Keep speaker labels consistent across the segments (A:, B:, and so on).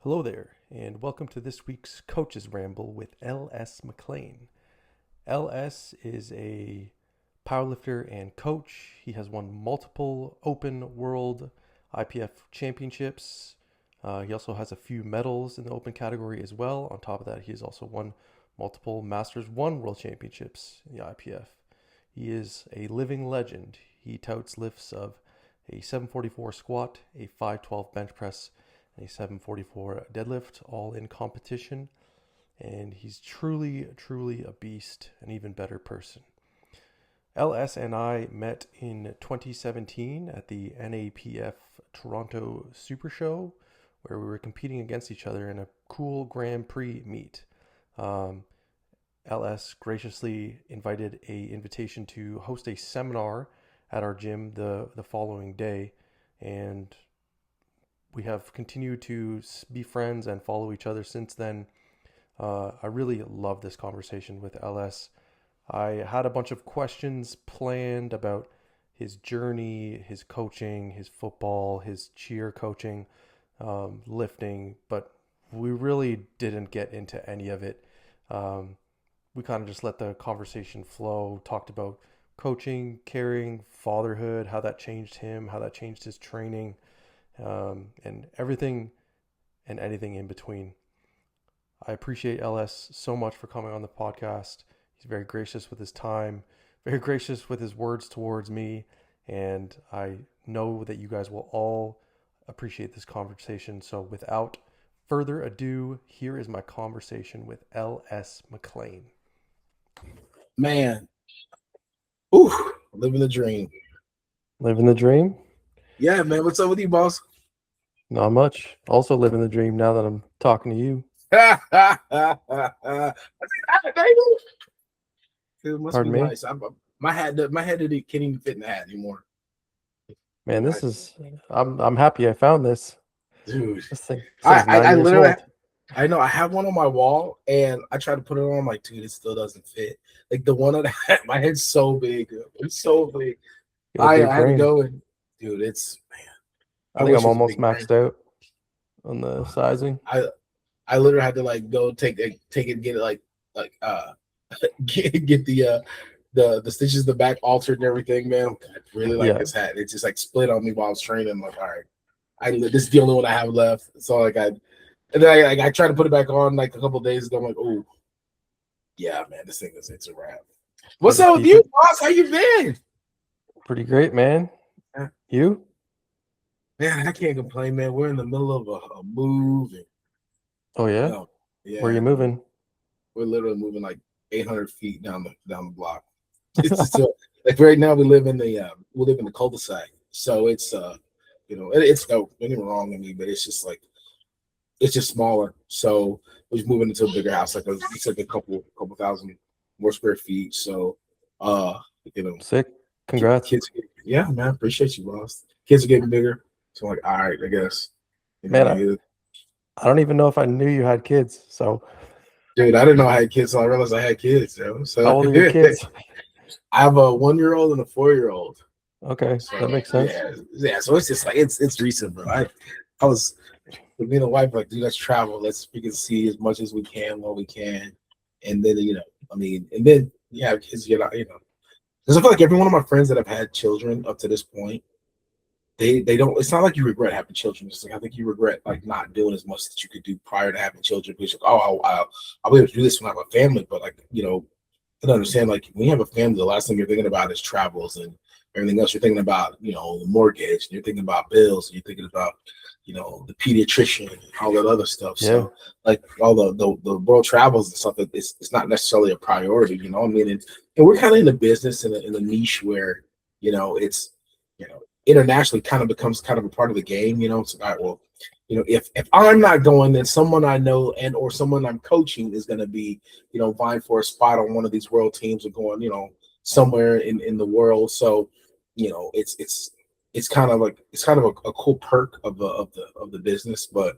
A: Hello there, and welcome to this week's Coach's Ramble with LS McClain. LS is a powerlifter and coach. He has won multiple open world IPF championships. He also has a few medals in the open category as well. On top of that, he has also won multiple Masters 1 World Championships in the IPF. He is a living legend. He touts lifts of a 744 squat, a 512 bench press, and a 744 deadlift, all in competition. And he's truly, truly a beast, an even better person. LS and I met in 2017 at the NAPF Toronto Super Show, where we were competing against each other in a cool Grand Prix meet. LS graciously invited an invitation to host a seminar at our gym the following day, and we have continued to be friends and follow each other since then. I really love this conversation with LS. I had a bunch of questions planned about his journey, his coaching, his football, his cheer coaching, lifting, but we really didn't get into any of it. We kind of just let the conversation flow, talked about coaching, caring, fatherhood, how that changed him, how that changed his training, and everything and anything in between. I appreciate LS so much for coming on the podcast. He's very gracious with his time, very gracious with his words towards me, and I know that you guys will all appreciate this conversation. So without further ado, here is my conversation with LS McClain.
B: Man, ooh, living the dream.
A: Living the dream?
B: Yeah, man. What's up with you, boss?
A: Not much. Also living the dream now that I'm talking to you.
B: It must
A: Pardon
B: be
A: me?
B: nice. My head can't even fit in the hat anymore.
A: Man, I'm happy I found this.
B: Dude,
A: This thing's
B: I
A: 9 years
B: literally,
A: old.
B: I know I have one on my wall, and I try to put it on. I'm like, dude, it still doesn't fit. Like the one on the hat, my head's so big. It's so big.
A: You got a
B: I
A: big
B: had to
A: brain.
B: go and, dude, it's man.
A: I think
B: wish
A: I'm
B: it was a
A: almost
B: big brain.
A: maxed out on the sizing.
B: I literally had to like go take it, get it get the stitches in the back altered and everything, man. I really like this hat. It just like split on me while I was training. I'm like, all right, this is the only one I have left. So like and then I tried to put it back on like a couple of days ago. I'm like, oh yeah, man, this thing it's a wrap. What's up with you, boss? How you been?
A: Pretty great, man. You?
B: Man, I can't complain, man. We're in the middle of a move.
A: Oh yeah?
B: Yeah.
A: Where are you moving?
B: We're literally moving like 800 feet down the block. It's just like right now we live in the cul-de-sac, so it's it's dope. Don't get me wrong, but it's just like it's just smaller. So we're just moving into a bigger house, it's like a couple thousand more square feet. So
A: Sick. Congrats.
B: Kids, yeah, man, appreciate you, boss. Kids are getting bigger, so I'm like, all right, I guess.
A: Man, I don't even know if I knew you had kids. So,
B: dude, I didn't know I had kids, so I realized I had kids. So
A: how old are your kids?
B: I have a 1-year-old and a 4-year-old.
A: Okay, so that makes sense.
B: Yeah. So it's just like it's recent, bro. I was with me and the wife like, dude, let's travel. We can see as much as we can while we can, and then and then yeah, kids get out, because I feel like every one of my friends that have had children up to this point, they don't. It's not like you regret having children. It's like I think you regret like not doing as much that you could do prior to having children. Because like, I'll be able to do this when I have a family, but like to understand, like when you have a family, the last thing you're thinking about is travels and everything else. You're thinking about, the mortgage, and you're thinking about bills, and you're thinking about, the pediatrician and all that other stuff.
A: Yeah.
B: So like all the world travels and stuff, it's not necessarily a priority, and we're kind of in a business in a niche where, it's, internationally kind of becomes kind of a part of the game, It's like, all right, well, if I'm not going, then someone I know and or someone I'm coaching is going to be, vying for a spot on one of these world teams or going, somewhere in the world. So, it's kind of a cool perk of the business. But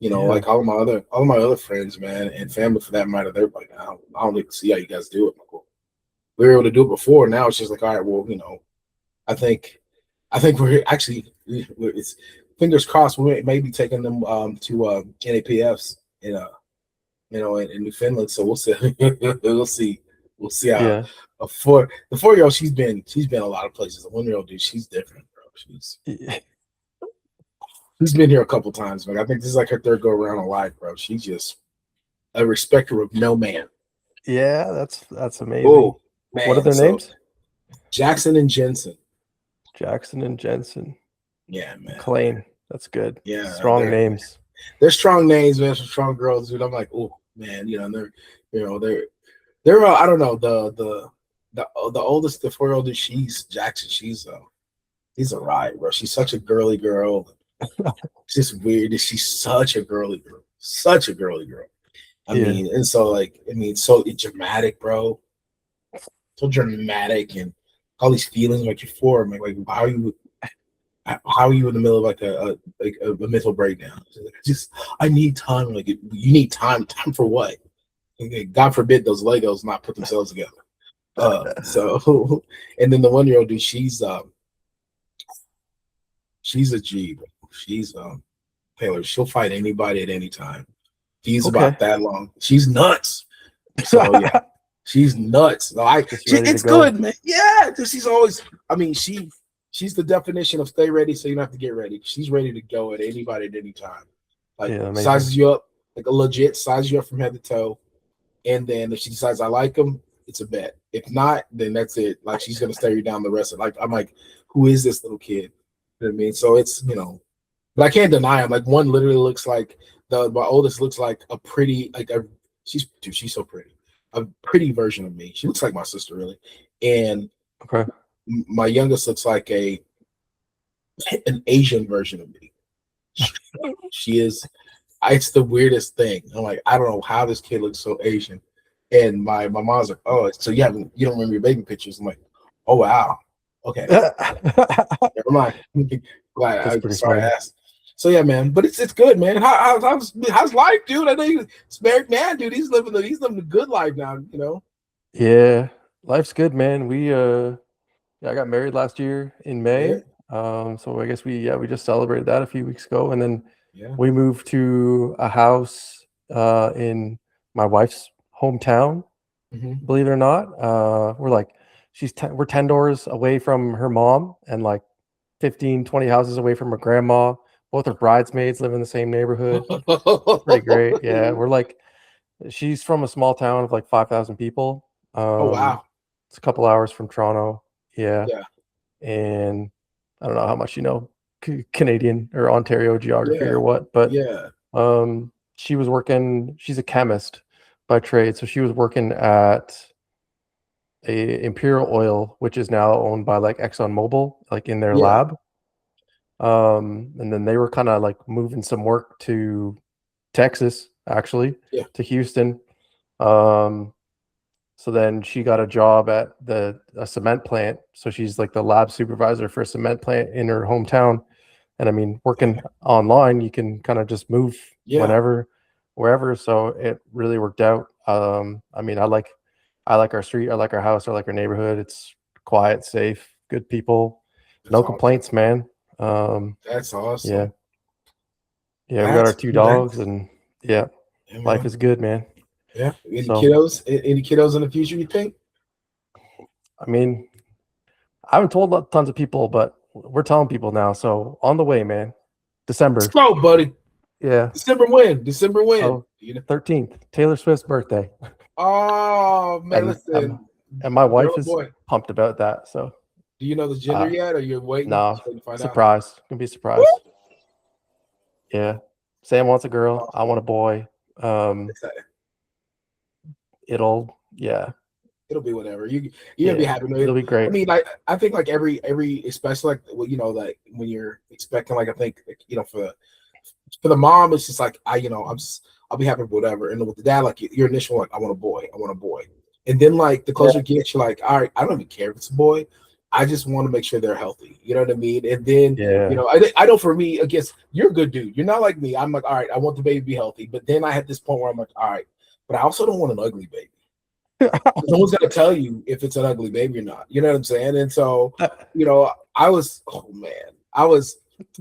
B: like all of my other friends, man, and family for that matter, they're like, I don't even see how you guys do it. Like, well, we were able to do it before. Now it's just like, all right, well, I think we're actually it's fingers crossed, we may be taking them to NAPFs in in Newfoundland. So we'll see. We'll see how
A: Yeah.
B: the 4-year-old, she's been a lot of places. The 1-year-old dude, she's different, bro. She's been here a couple times, man. I think this is like her third go around in life, bro. She's just a respecter of no man.
A: Yeah, that's amazing.
B: Oh
A: What are
B: man,
A: their
B: so
A: names?
B: Jackson and Jensen.
A: Jackson and Jensen.
B: Yeah, man.
A: McClain. That's good.
B: Yeah,
A: Strong names.
B: They're strong names, man. Some strong girls, dude. I'm like, oh man, and they're I don't know, the oldest, the 4-year-old is Jackson. She's a riot, bro. She's such a girly girl. It's just weird that she's such a girly girl. Such a girly girl. I mean, and so so dramatic, bro. So dramatic, and all these feelings like you're 4. I'm like how are you in the middle of like a mental breakdown? Just I need time. Like you need time. Time for what? God forbid those Legos not put themselves together. So and then the 1-year-old dude, she's a G. Bro. She's Taylor. She'll fight anybody at any time. She's about that long. She's nuts. So yeah, she's nuts. No, it's good, man. Yeah, she's always. I mean, she's the definition of stay ready, so you don't have to get ready. She's ready to go at anybody at any time. Like sizes you up, like a legit size you up from head to toe. And then if she decides I like them, it's a bet. If not, then that's it. Like she's gonna stare you down the rest of it. Like I'm like, who is this little kid? You know what I mean? So it's but I can't deny him. Like one literally looks like my oldest looks like a pretty she's so pretty. A pretty version of me. She looks like my sister really. And my youngest looks like an Asian version of me. She is. It's the weirdest thing. I'm like, I don't know how this kid looks so Asian. And my mom's like, oh, so you don't remember your baby pictures? I'm like, oh wow, okay, never mind. Sorry, I asked. So yeah, man. But it's good, man. How's life, dude? I know you're a married man, dude. He's living the good life now.
A: Yeah, life's good, man. I got married last year in May.
B: Yeah.
A: So I guess we just celebrated that a few weeks ago, and then we moved to a house in my wife's hometown.
B: Mm-hmm.
A: Believe it or not, we're 10 doors away from her mom and like 15, 20 houses away from her grandma. Both her bridesmaids live in the same neighborhood. Pretty great. Yeah, she's from a small town of like 5,000 people.
B: Oh wow.
A: It's a couple hours from Toronto.
B: Yeah.
A: And I don't know how much Canadian or Ontario geography or what, but she's a chemist by trade, so she was working at a Imperial Oil, which is now owned by like ExxonMobil, like in their lab. And then they were kind of like moving some work to Texas, actually, to Houston. So then she got a job at a cement plant. So she's like the lab supervisor for a cement plant in her hometown. And I mean, working online, you can kind of just move whenever, wherever. So it really worked out. I mean, I like our street, I like our house, I like our neighborhood. It's quiet, safe, good people. No complaints, man.
B: That's awesome.
A: Yeah, we got our 2 dogs, and life is good, man.
B: Yeah. Any kiddos in the future, you think?
A: I mean, I haven't told tons of people, but we're telling people now. So on the way, man. December.
B: Let's go, buddy.
A: Yeah.
B: December when?
A: Oh, 13th, Taylor Swift's birthday.
B: Oh man, listen.
A: And my wife is pumped about that. So
B: do you know the gender yet, or you're waiting?
A: No, surprise. It's gonna be a surprise. Woo! Yeah. Sam wants a girl. I want a boy. It'll
B: be whatever. You're gonna be happy.
A: It'll be great.
B: I mean, like I think like every especially like like when you're expecting, like I think for the mom, it's just like I'll be happy with whatever. And with the dad, like your initial like I want a boy. And then like the closer it gets, you're like, all right, I don't even care if it's a boy. I just want to make sure they're healthy. You know what I mean? And then I know for me, I guess you're a good dude. You're not like me. I'm like, all right, I want the baby to be healthy. But then I had this point where I'm like, all right, but I also don't want an ugly baby. Someone's got to tell you if it's an ugly baby or not. You know what I'm saying? And so, I was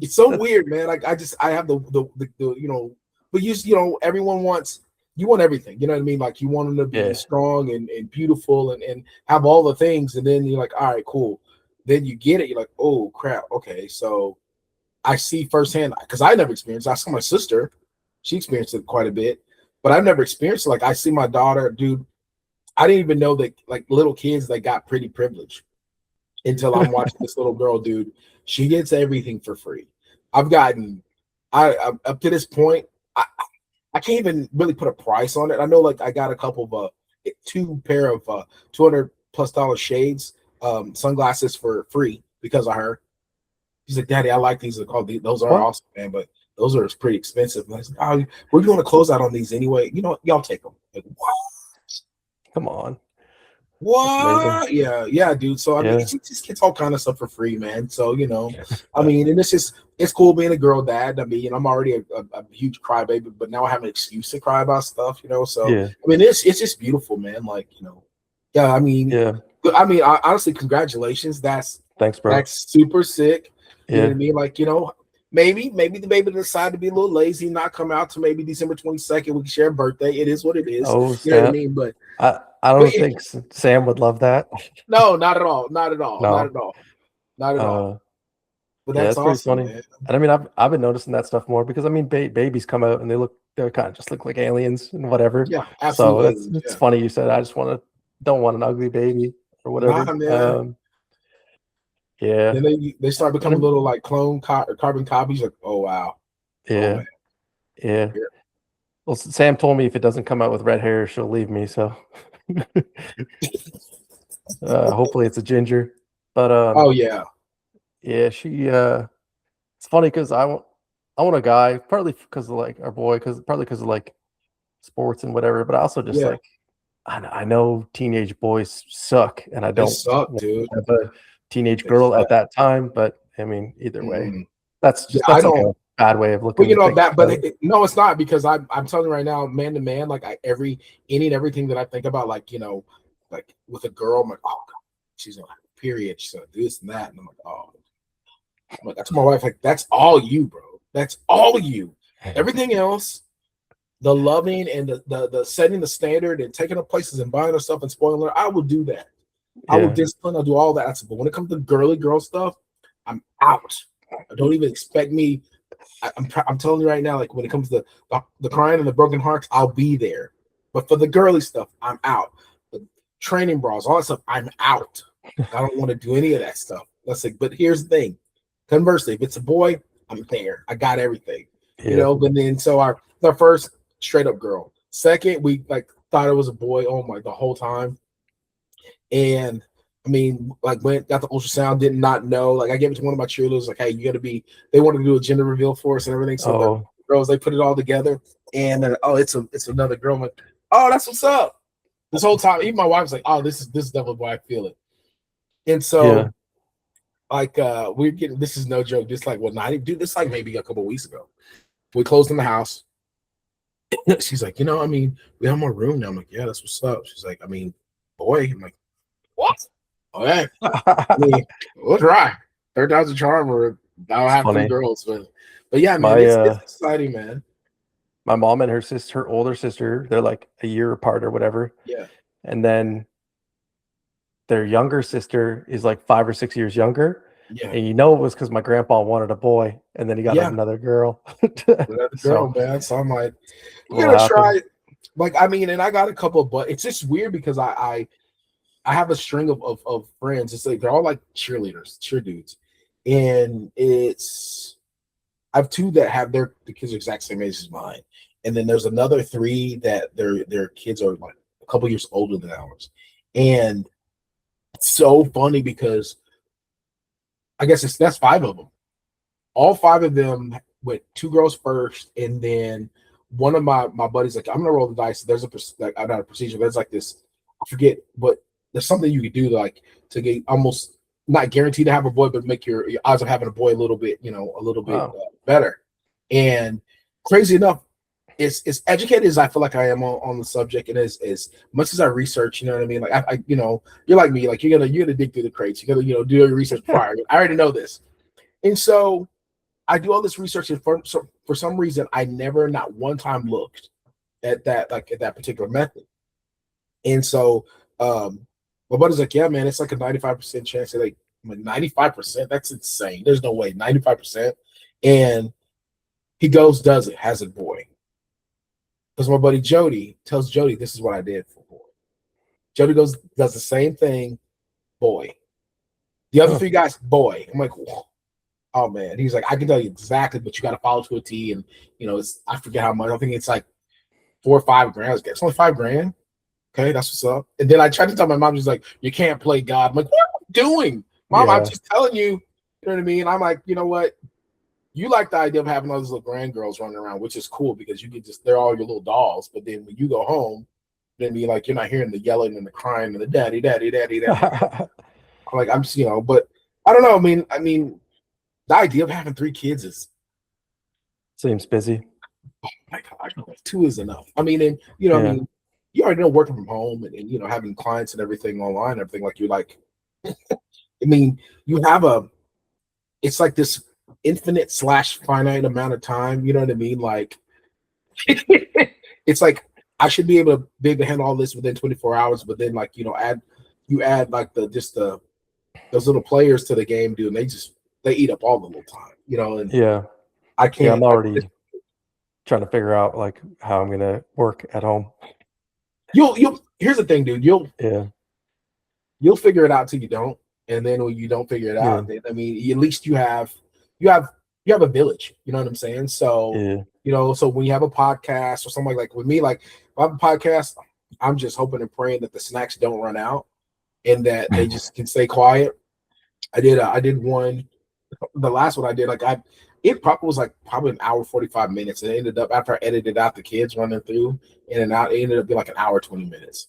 B: It's so weird, man. Like I have the but everyone wants you want everything. You know what I mean? Like you want them to be
A: Yeah.
B: strong and beautiful and have all the things, and then you're like, all right, cool. Then you get it, you're like, oh crap, okay. So I see firsthand because I never experienced it. I saw my sister, she experienced it quite a bit, but I've never experienced it. Like I see my daughter, dude. I didn't even know that like little kids that got pretty privileged until I'm watching this little girl, dude. She gets everything for free. I've gotten, I up to this point, I can't even really put a price on it. I know like I got a couple of two pair of $200+ shades, sunglasses for free because of her. She's like, Daddy, I like these. Those are
A: What?
B: awesome, man, but those are pretty expensive. And I was like, oh, we're doing a closeout on these anyway. You know what? Y'all take them. Like, what?
A: Come on. That's amazing.
B: What? Yeah, dude. So I mean,
A: Yeah.
B: it just gets all kind of stuff for free, man. So I mean, and it's cool being a girl dad. I mean, I'm already a huge crybaby, but now I have an excuse to cry about stuff, So
A: Yeah.
B: I mean, it's just beautiful, man. Like yeah.
A: Yeah.
B: I mean, honestly, congratulations.
A: Thanks, bro.
B: That's super sick. You know what I
A: Yeah.
B: mean? Like maybe the baby decide to be a little lazy, not come out to maybe December 22nd. We can share a birthday. It is what it is.
A: Oh,
B: You know what I
A: snap.
B: mean?
A: I
B: But
A: don't think Sam would love that.
B: no, not at all. Not at all. Not
A: No.
B: at all. Not at all.
A: Uh,
B: But
A: yeah,
B: that's
A: that's pretty
B: awesome,
A: funny.
B: man.
A: And I mean, I've been noticing that stuff more because I mean, babies come out and they kind of just look like aliens and whatever.
B: Yeah,
A: So
B: absolutely.
A: it's
B: Yeah.
A: funny you said I just don't want an ugly baby or whatever.
B: Nah, man.
A: Yeah,
B: Then they start
A: and
B: becoming little like carbon copies. Like, oh wow. Oh
A: yeah,
B: man.
A: yeah.
B: Yeah.
A: Well, Sam told me if it doesn't come out with red hair, she'll leave me. So hopefully it's a ginger. But
B: Oh yeah.
A: yeah, it's funny because I want a guy partly because of like our boy, partly because of like sports and whatever, but I also just
B: Yeah.
A: like I know teenage boys suck, and I
B: They
A: don't
B: suck,
A: want
B: dude.
A: to have a teenage
B: They
A: girl
B: suck.
A: at that time. But I mean, either way,
B: Mm-mm. Yeah, I
A: that's like
B: don't.
A: a bad way of
B: Well,
A: looking thinking
B: that, but
A: about it.
B: no, it's not because I'm telling you right now, man to man, like any and everything that I think about, like like with a girl, I'm like, oh god, she's on a period, she's gonna do this and that, and I'm like, oh, I told my wife, like, that's all you, bro, that's all you. Everything else, the loving and the setting the standard and taking up places and buying her stuff and spoiling her, I will do that. I will
A: Yeah,
B: discipline. I'll do all that. But when it comes to girly girl stuff, I'm out. Don't even expect me. I'm telling you right now, like when it comes to the crying and the broken hearts, I'll be there. But for the girly stuff, I'm out. The training bras, all that stuff, I'm out. I don't want to do any of that stuff. Let's say, but here's the thing. Conversely, if it's a boy, I'm there. I got everything.
A: yeah,
B: But then so our first straight up girl. Second, we like thought it was a boy. Oh my, the whole time. And I mean, like went got the ultrasound, did not know. Like I gave it to one of my cheerleaders, like, hey, you gotta be, they wanted to do a gender reveal for us and everything. So the
A: oh
B: girls, they put it all together. And then, oh, it's another girl. I'm like, oh, that's what's up. This whole time, even my wife was like, oh, this is definitely why I feel it. And
A: yeah,
B: so like we're getting, this is no joke, just like what night, dude, this like maybe a couple of weeks ago. We closed in the house. She's like, I mean, we have more room now. I'm like, yeah, that's what's up. She's like, I mean, boy. I'm like, what? Okay. I mean, we'll try. Third time's a charm, or I'll
A: it's
B: have three
A: funny.
B: girls. But yeah, man,
A: My
B: it's exciting, man.
A: my mom and her older sister, they're like a year apart or whatever,
B: Yeah.
A: and then their younger sister is like 5 or 6 years younger.
B: Yeah.
A: And it was because my grandpa wanted a boy, and then he got
B: Yeah.
A: another girl.
B: Another girl,
A: So
B: man. So I'm like, we're
A: will
B: gonna
A: happen.
B: try. Like, I mean, and I got a couple, but it's just weird because I have a string of friends. It's like they're all like cheer dudes. And I have two that have the kids are exact same age as mine. And then there's another three that their kids are like a couple years older than ours. And it's so funny because I guess that's five of them. All five of them went two girls first, and then one of my buddies like, I'm gonna roll the dice. There's not a procedure. There's like this, I forget, but there's something you could do like to get almost not guaranteed to have a boy, but make your odds of having a boy a little bit,
A: Wow.
B: better. And crazy enough, as educated as I feel like I am on the subject, and as much as I research, you know what I mean. Like I you're like me, like you're gonna dig through the crates. You gotta do your research prior. I already know this, and so I do all this research, and for some reason, I never, not one time, looked at that, like at that particular method. And so, my buddy's like, "Yeah, man, it's like a 95% chance." Like, I'm like, 95%? That's insane. There's no way, 95%. And he goes, does it, has a boy. Because my buddy Jody tells Jody, "This is what I did for boy." Jody goes, does the same thing, boy. The other
A: Huh.
B: three guys, boy. I'm like, whoa. Oh man. He's like, "I can tell you exactly, but you got to follow to a T." And it's, I forget how much. I think it's like 4 or 5 grand. It's only 5 grand. Okay, that's what's up. And then I tried to tell my mom, she's like, "You can't play God." I'm like, "What am I doing, Mom? I'm
A: Yeah.
B: just telling you." You know what I mean? I'm like, you know what? You like the idea of having all these little grand girls running around, which is cool because you can just, they're all your little dolls. But then when you go home, then you're not hearing the yelling and the crying and the daddy, daddy, daddy, daddy. I'm like, I'm just, but I don't know. I mean, the idea of having 3 kids is,
A: Seems busy.
B: my God, 2 is enough. I mean, and I
A: Yeah.
B: mean, you already know, working from home and having clients and everything online, everything, like, you're like, I mean, you have it's like this infinite / finite amount of time. You know what I mean? Like, it's like, I should be able to handle all this within 24 hours, but then, like, add like those little players to the game, dude, and they eat up all the little time, and
A: Yeah.
B: I
A: Yeah.
B: can't.
A: I'm already trying to figure out like how I'm gonna work at home.
B: You'll Here's the thing, dude.
A: Yeah.
B: You'll figure it out till you don't, and then when you don't figure it
A: Yeah.
B: out, then, I mean, at least you have a village. You know what I'm saying? So,
A: Yeah.
B: so when you have a podcast or something, like with me, like, if I have a podcast, I'm just hoping and praying that the snacks don't run out and that they just can stay quiet. I did one, the last one I did, like, it probably was like probably an hour 45 minutes, and it ended up, after I edited out the kids running through in and out, it ended up being like an hour 20 minutes.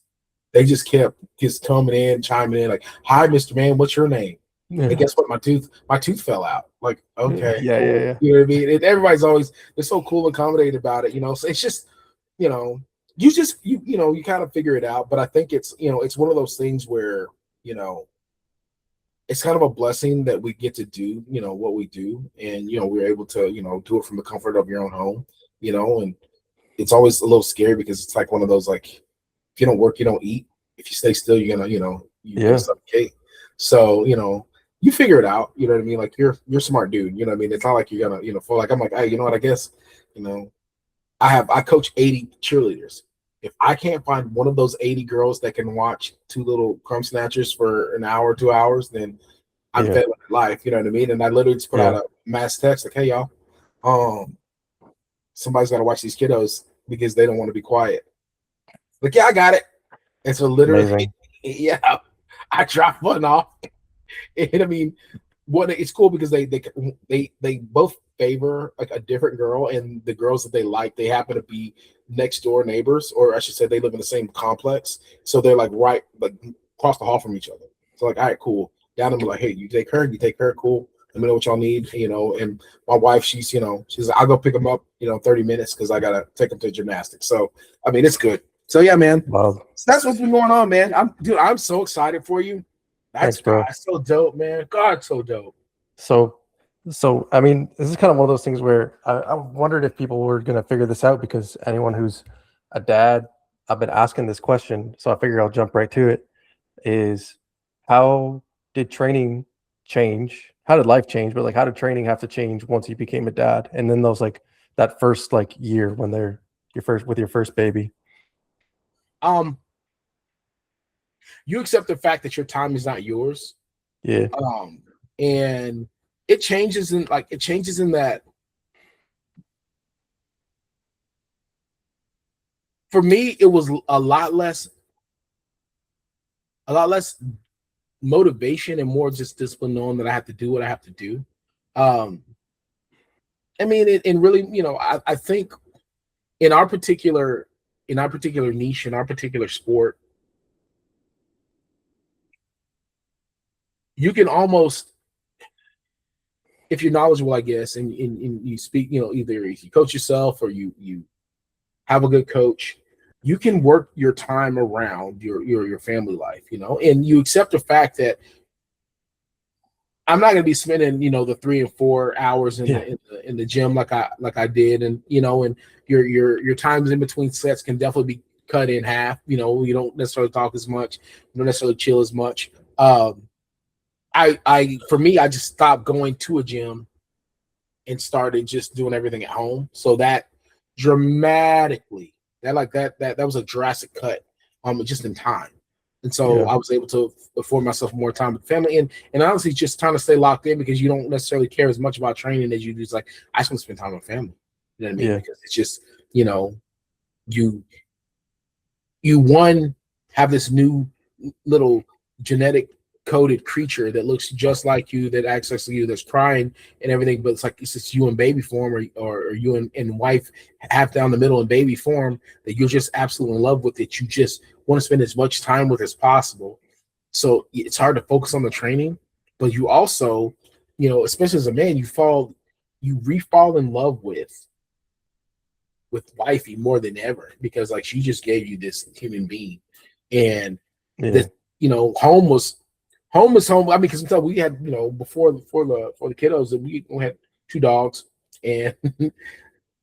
B: They just kept coming in, chiming in, like, "Hi, Mr. Man, what's your name?" And
A: Yeah.
B: guess what? My tooth fell out. Like,
A: Yeah.
B: okay,
A: Yeah.
B: cool.
A: Yeah.
B: You know what I mean? And everybody's always, they're so cool and accommodated about it. So it's just, you know, you kind of figure it out. But I think it's one of those things where, you know, it's kind of a blessing that we get to do, what we do, and we're able to, do it from the comfort of your own home, and it's always a little scary because it's like one of those, like, if you don't work, you don't eat. If you stay still, you're gonna, you're gonna
A: Yeah.
B: suffocate. So, you figure it out. You know what I mean? Like, you're a smart dude. You know what I mean? It's not like you're gonna, feel like, I'm like, hey, you know what? I guess, you know, I coach 80 cheerleaders. If I can't find one of those 80 girls that can watch two little crumb snatchers for an hour, 2 hours, then I'm
A: Yeah.
B: fed with life. You know what I mean? And I literally just put out
A: Yeah.
B: a mass text like, "Hey, y'all, um, somebody's got to watch these kiddos because they don't want to be quiet." Like, "Yeah, I got it." And so literally,
A: Amazing.
B: yeah, I dropped one off. And I mean, it's cool because they both favor like a different girl, and the girls that they like, they happen to be next door neighbors, or I should say, they live in the same complex. So they're like right, like, across the hall from each other. So, like, all right, cool. Down and be like, "Hey, you take her, cool. Let me know what y'all need, And my wife, she's like, I'll go pick them up, 30 minutes because I gotta take them to gymnastics. So I mean, it's good. So yeah, man.
A: Wow.
B: So that's what's been going on, man. I'm so excited for you.
A: Thanks, bro.
B: That's so dope, man. God, so dope.
A: So, I mean, this is kind of one of those things where I wondered if people were going to figure this out, because anyone who's a dad, I've been asking this question, so I figure I'll jump right to it. Is how did training change? How did life change? But like, how did training have to change once you became a dad? And then those, like, that first like year when they're your first baby.
B: Um, you accept the fact that your time is not yours.
A: Yeah.
B: And it changes in that. For me, it was a lot less motivation and more just discipline, knowing that I have to do what I have to do. Um, I mean, and really, I think in our particular niche, in our particular sport, you can almost, if you're knowledgeable, I guess, and you speak, either you coach yourself or you have a good coach, you can work your time around your family life, and you accept the fact that I'm not gonna be spending, the 3 and 4 hours in
A: Yeah.
B: the gym like I did, and and your times in between sets can definitely be cut in half. You don't necessarily talk as much, you don't necessarily chill as much. For me, I just stopped going to a gym and started just doing everything at home. So that dramatically, that was a drastic cut, just in time. And so
A: Yeah.
B: I was able to afford myself more time with family, and honestly just trying to stay locked in, because you don't necessarily care as much about training as you do. It's like, I just want to spend time with family. You know what I mean?
A: Yeah.
B: Because it's just, you one have this new little genetic coded creature that looks just like you, that acts like you, that's crying and everything, but it's just you in baby form, or you and wife half down the middle in baby form, that you're just absolutely in love with, it. You just want to spend as much time with as possible. So it's hard to focus on the training, but you also, especially as a man, you re-fall in love with wifey more than ever, because like she just gave you this human being, and
A: Yeah.
B: this, home was home. I mean, because until we had, before the kiddos, that we had 2 dogs, and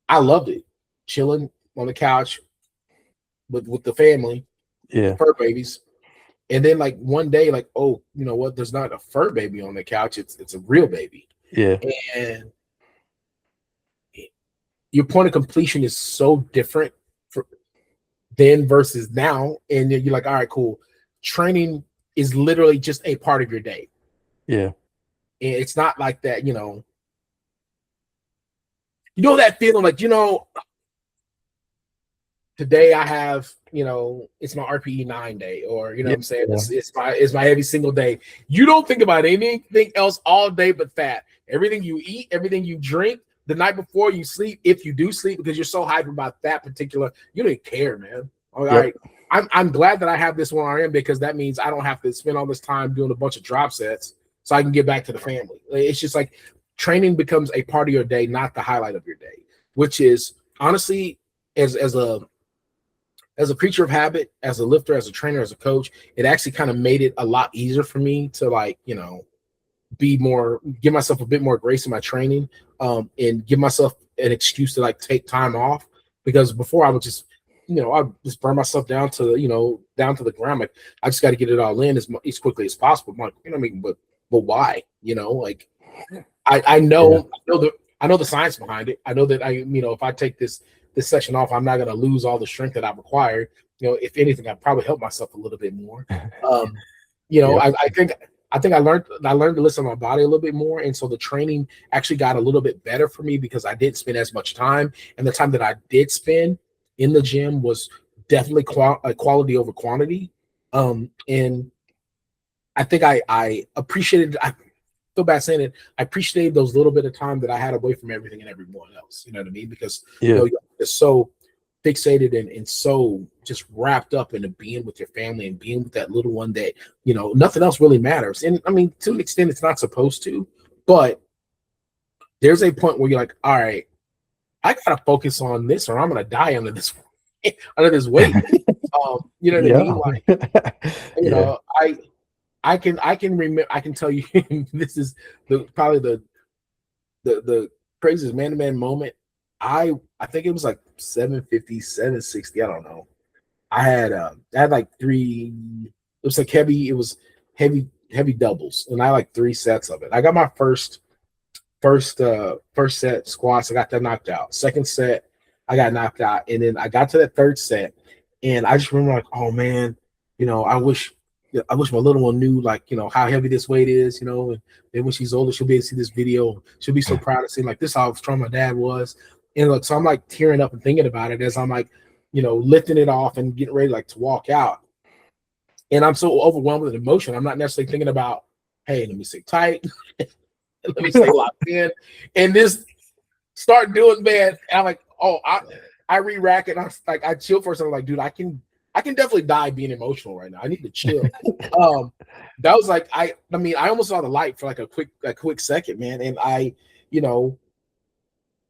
B: I loved it, chilling on the couch with the family, the
A: Yeah.
B: fur babies. And then like one day, like, oh, you know what? There's not a fur baby on the couch. It's a real baby,
A: Yeah.
B: and your point of completion is so different for then versus now. And then you're like, all right, cool. Training is literally just a part of your day.
A: Yeah.
B: And it's not like that, that feeling like, today I have, it's my RPE 9 day, or
A: Yeah.
B: what I'm saying,
A: Yeah.
B: it's my heavy single day. You don't think about anything else all day but that. Everything you eat, everything you drink, the night before you sleep, if you do sleep, because you're so hyped about that particular, you don't care, man. All
A: Yep.
B: right. I'm glad that I have this 1RM, because that means I don't have to spend all this time doing a bunch of drop sets, so I can get back to the family. It's just like training becomes a part of your day, not the highlight of your day, which is honestly, as a creature of habit, as a lifter, as a trainer, as a coach, it actually kind of made it a lot easier for me to, like, give myself a bit more grace in my training, and give myself an excuse to like take time off. Because before I would just, I just burn myself down to, down to the ground. Like, I just got to get it all in as quickly as possible. I'm like, I mean, but why? Like, I
A: Yeah.
B: know, I know the science behind it. I know that if I take this session off, I'm not going to lose all the strength that I've acquired. If anything, I probably help myself a little bit more. Um,
A: Yep.
B: I think I learned to listen to my body a little bit more, and so the training actually got a little bit better for me, because I didn't spend as much time, and the time that I did spend in the gym was definitely quality over quantity. And I think I appreciated. I feel bad saying it. I appreciated those little bit of time that I had away from everything and everyone else. You know what I mean? Because
A: Yeah.
B: you're so fixated and so just wrapped up into being with your family and being with that little one that nothing else really matters. And I mean, to an extent, it's not supposed to, but there's a point where you're like, all right, I gotta focus on this, or I'm gonna die under this under this weight. You know what I mean?
A: Yeah.
B: Like,
A: Yeah.
B: I can remember. I can tell you, this is probably the craziest man-to-man moment. I think it was like 750, 760. I don't know. I had like three. It was like heavy. It was heavy doubles, and I like 3 sets of it. I got my first set squats. I got that knocked out. Second set, I got knocked out, and then I got to that third set, and I just remember like, oh man, I wish my little one knew, like, how heavy this weight is, and then when she's older, she'll be able to see this video. She'll be so proud to see, like, this how strong my dad was. And look, so I'm like tearing up and thinking about it as I'm like, lifting it off and getting ready, like, to walk out. And I'm so overwhelmed with emotion. I'm not necessarily thinking about, hey, let me stay tight, let me stay locked in, and this start doing, man. And I'm like, oh, I re-rack it. And I chill for a second. I'm like, dude, I can definitely die being emotional right now. I need to chill. That was like, I mean, I almost saw the light for like a quick second, man. And I,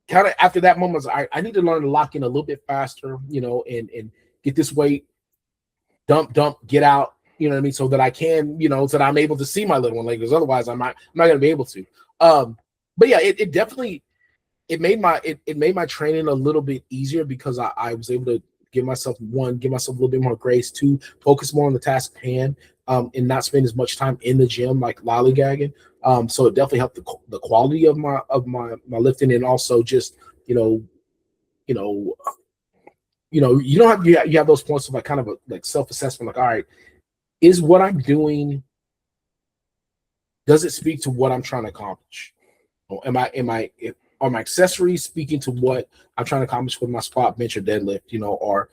B: kind of after that moment, I need to learn to lock in a little bit faster, and get this weight, dump, get out, you know what I mean, so that I can, so that I'm able to see my little one, like, because otherwise I'm not going to be able to. But yeah, it definitely it made my training a little bit easier because I was able to give myself a little bit more grace, two, focus more on the task at hand, and not spend as much time in the gym like lollygagging. So it definitely helped the quality of my lifting, and also just you know you know you don't have you have those points of like kind of a like self-assessment, like, all right, is what I'm doing, does it speak to what I'm trying to accomplish? Or are my accessories speaking to what I'm trying to accomplish with my squat, bench, or deadlift? Or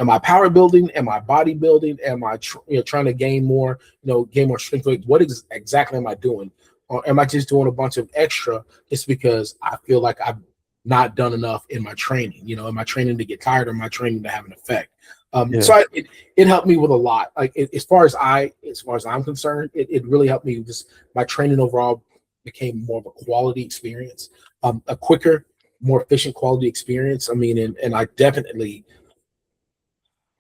B: am I power building? Am I bodybuilding? Am I trying to gain more strength? What exactly am I doing? Or am I just doing a bunch of extra just because I feel like I've not done enough in my training? Am I training to get tired, or am I training to have an effect?
A: Yeah.
B: So it helped me with a lot. Like as far as I'm concerned, it really helped me. Just my training overall became more of a quality experience, a quicker, more efficient quality experience. I mean, and I definitely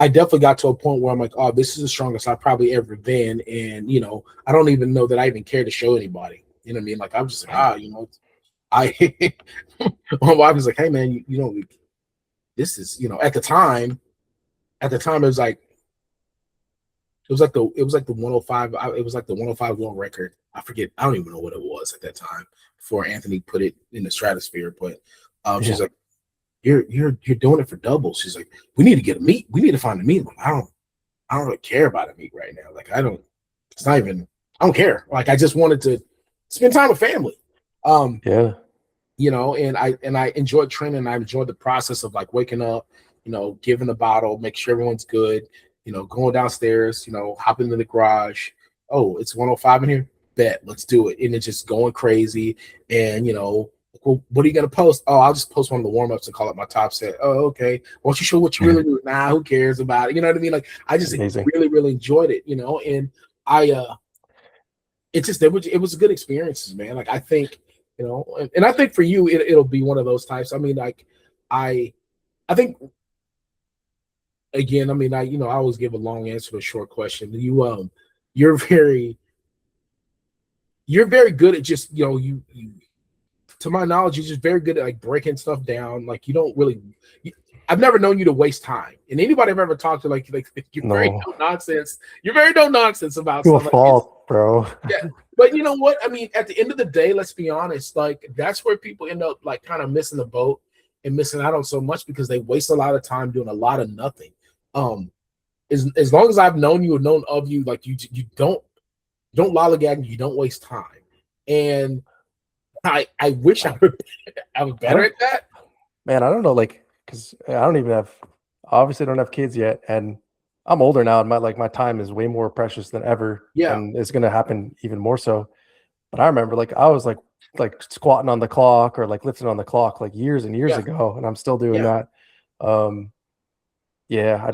B: got to a point where I'm like, oh, this is the strongest I've probably ever been. And, I don't even know that I even care to show anybody. You know what I mean? Like, I'm just like, I, my wife was like, hey man, this is, at the time, it was like the 105. It was like the 105 world record. I forget. I don't even know what it was at that time before Anthony put it in the stratosphere. But she's like, "You're doing it for doubles." She's like, "We need to get a meet. We need to find a meet." Like, I don't really care about a meet right now. Like, I don't. It's not even. I don't care. Like, I just wanted to spend time with family.
A: Yeah.
B: And I enjoyed training. I enjoyed the process of like waking up, giving a bottle, make sure everyone's good. Going downstairs, hopping into the garage. Oh, it's 105 in here. Bet, let's do it. And it's just going crazy. And well, what are you gonna post? Oh, I'll just post one of the warm-ups and call it my top set. Oh, okay. Why don't you show what you really do? Nah, who cares about it? You know what I mean? Like, I just really, really enjoyed it, and it was a good experiences, man. Like, I think, and I think for you, it'll be one of those types. I mean, like, I think, again, I mean, I always give a long answer to a short question. You're very good at just, you to my knowledge, you're just very good at like breaking stuff down. Like, you don't really, I've never known you to waste time. And anybody I've ever talked to, like you're very no nonsense. You're very no nonsense about
A: Your
B: stuff.
A: fault, bro.
B: Yeah. But you know what? I mean, at the end of the day, let's be honest, like, that's where people end up like kind of missing the boat and missing out on so much, because they waste a lot of time doing a lot of nothing. As long as I've known you or known of you, like, you don't lollygag, you don't waste time. And I wish I was better at that.
A: Man, I don't know, like, because obviously don't have kids yet, and I'm older now, and my time is way more precious than ever.
B: Yeah.
A: And it's gonna happen even more so. But I remember, like, I was like squatting on the clock or like lifting on the clock like years and years ago, and I'm still doing that. Yeah,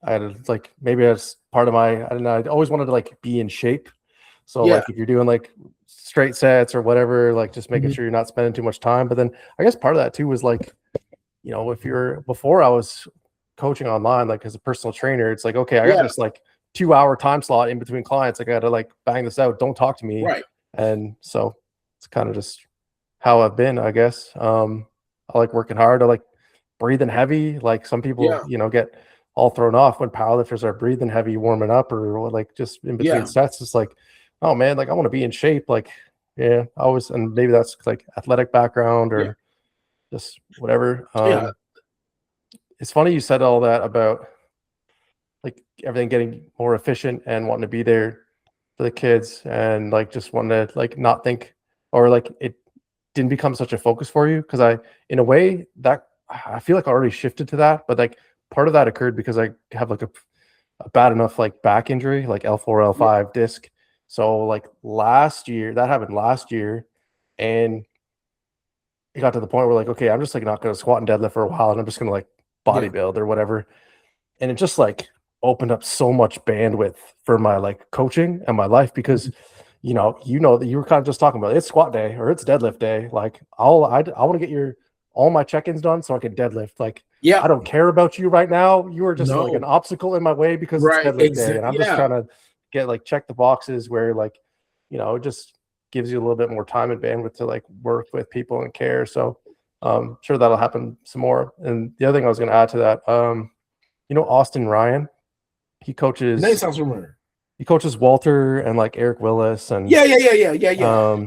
A: I had like, maybe that's part of I don't know, I always wanted to like be in shape. So like, if you're doing like straight sets or whatever, like just making sure you're not spending too much time. But then I guess part of that too was like, before I was coaching online, like as a personal trainer, it's like, okay, I got this like 2-hour time slot in between clients. I got to like bang this out. Don't talk to me.
B: Right.
A: And so it's kind of just how I've been, I guess. I like working hard. I like breathing heavy. Like some people, get all thrown off when powerlifters are breathing heavy, warming up, or like just in between sets. It's like, oh man, like I want to be in shape. Like, yeah, I was, and maybe that's like athletic background or just whatever. It's funny you said all that about like everything getting more efficient and wanting to be there for the kids, and like just wanting to like not think, or like it didn't become such a focus for you. Because in a way, that I feel like I already shifted to that, but like part of that occurred because I have like a bad enough like back injury, like L4, L5 disc. So like that happened last year, and it got to the point where like, okay, I'm just like not going to squat and deadlift for a while, and I'm just going to like bodybuild or whatever. And it just like opened up so much bandwidth for my like coaching and my life, because that you were kind of just talking about, it's squat day or it's deadlift day. Like I want to get your all my check-ins done so I can deadlift. Like,
B: Yeah.
A: I don't care about you right now. You are just like an
B: No.
A: obstacle in my way because it's
B: Right.
A: deadlift day. And
B: Exactly.
A: I'm just
B: Yeah.
A: trying to get like check the boxes where like, it just gives you a little bit more time and bandwidth to like work with people and care. So sure that'll happen some more. And the other thing I was going to add to that, Austin Ryan, he
B: Name
A: coaches
B: sounds familiar.
A: he coaches Walter and like Eric Willis and
B: Yeah. Yeah. Yeah. Yeah. Yeah. Yeah.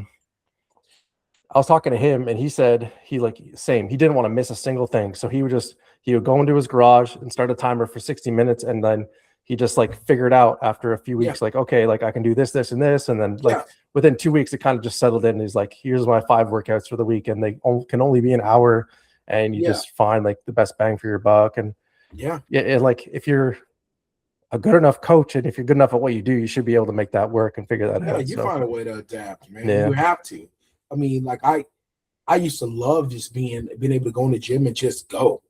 A: I was talking to him and he said he didn't want to miss a single thing. So he would go into his garage and start a timer for 60 minutes. And then he just like figured out after a few
B: Yeah.
A: weeks, like, okay, like I can do this, this, and this. And then like
B: Yeah.
A: within 2 weeks, it kind of just settled in. He's like, here's my 5 workouts for the week. And they can only be an hour and you just find like the best bang for your buck. And like if you're a good enough coach and if you're good enough at what you do, you should be able to make that work and figure that out.
B: Yeah, you find a way to adapt, man.
A: Yeah.
B: You have to. I mean, like I used to love just being able to go in the gym and just go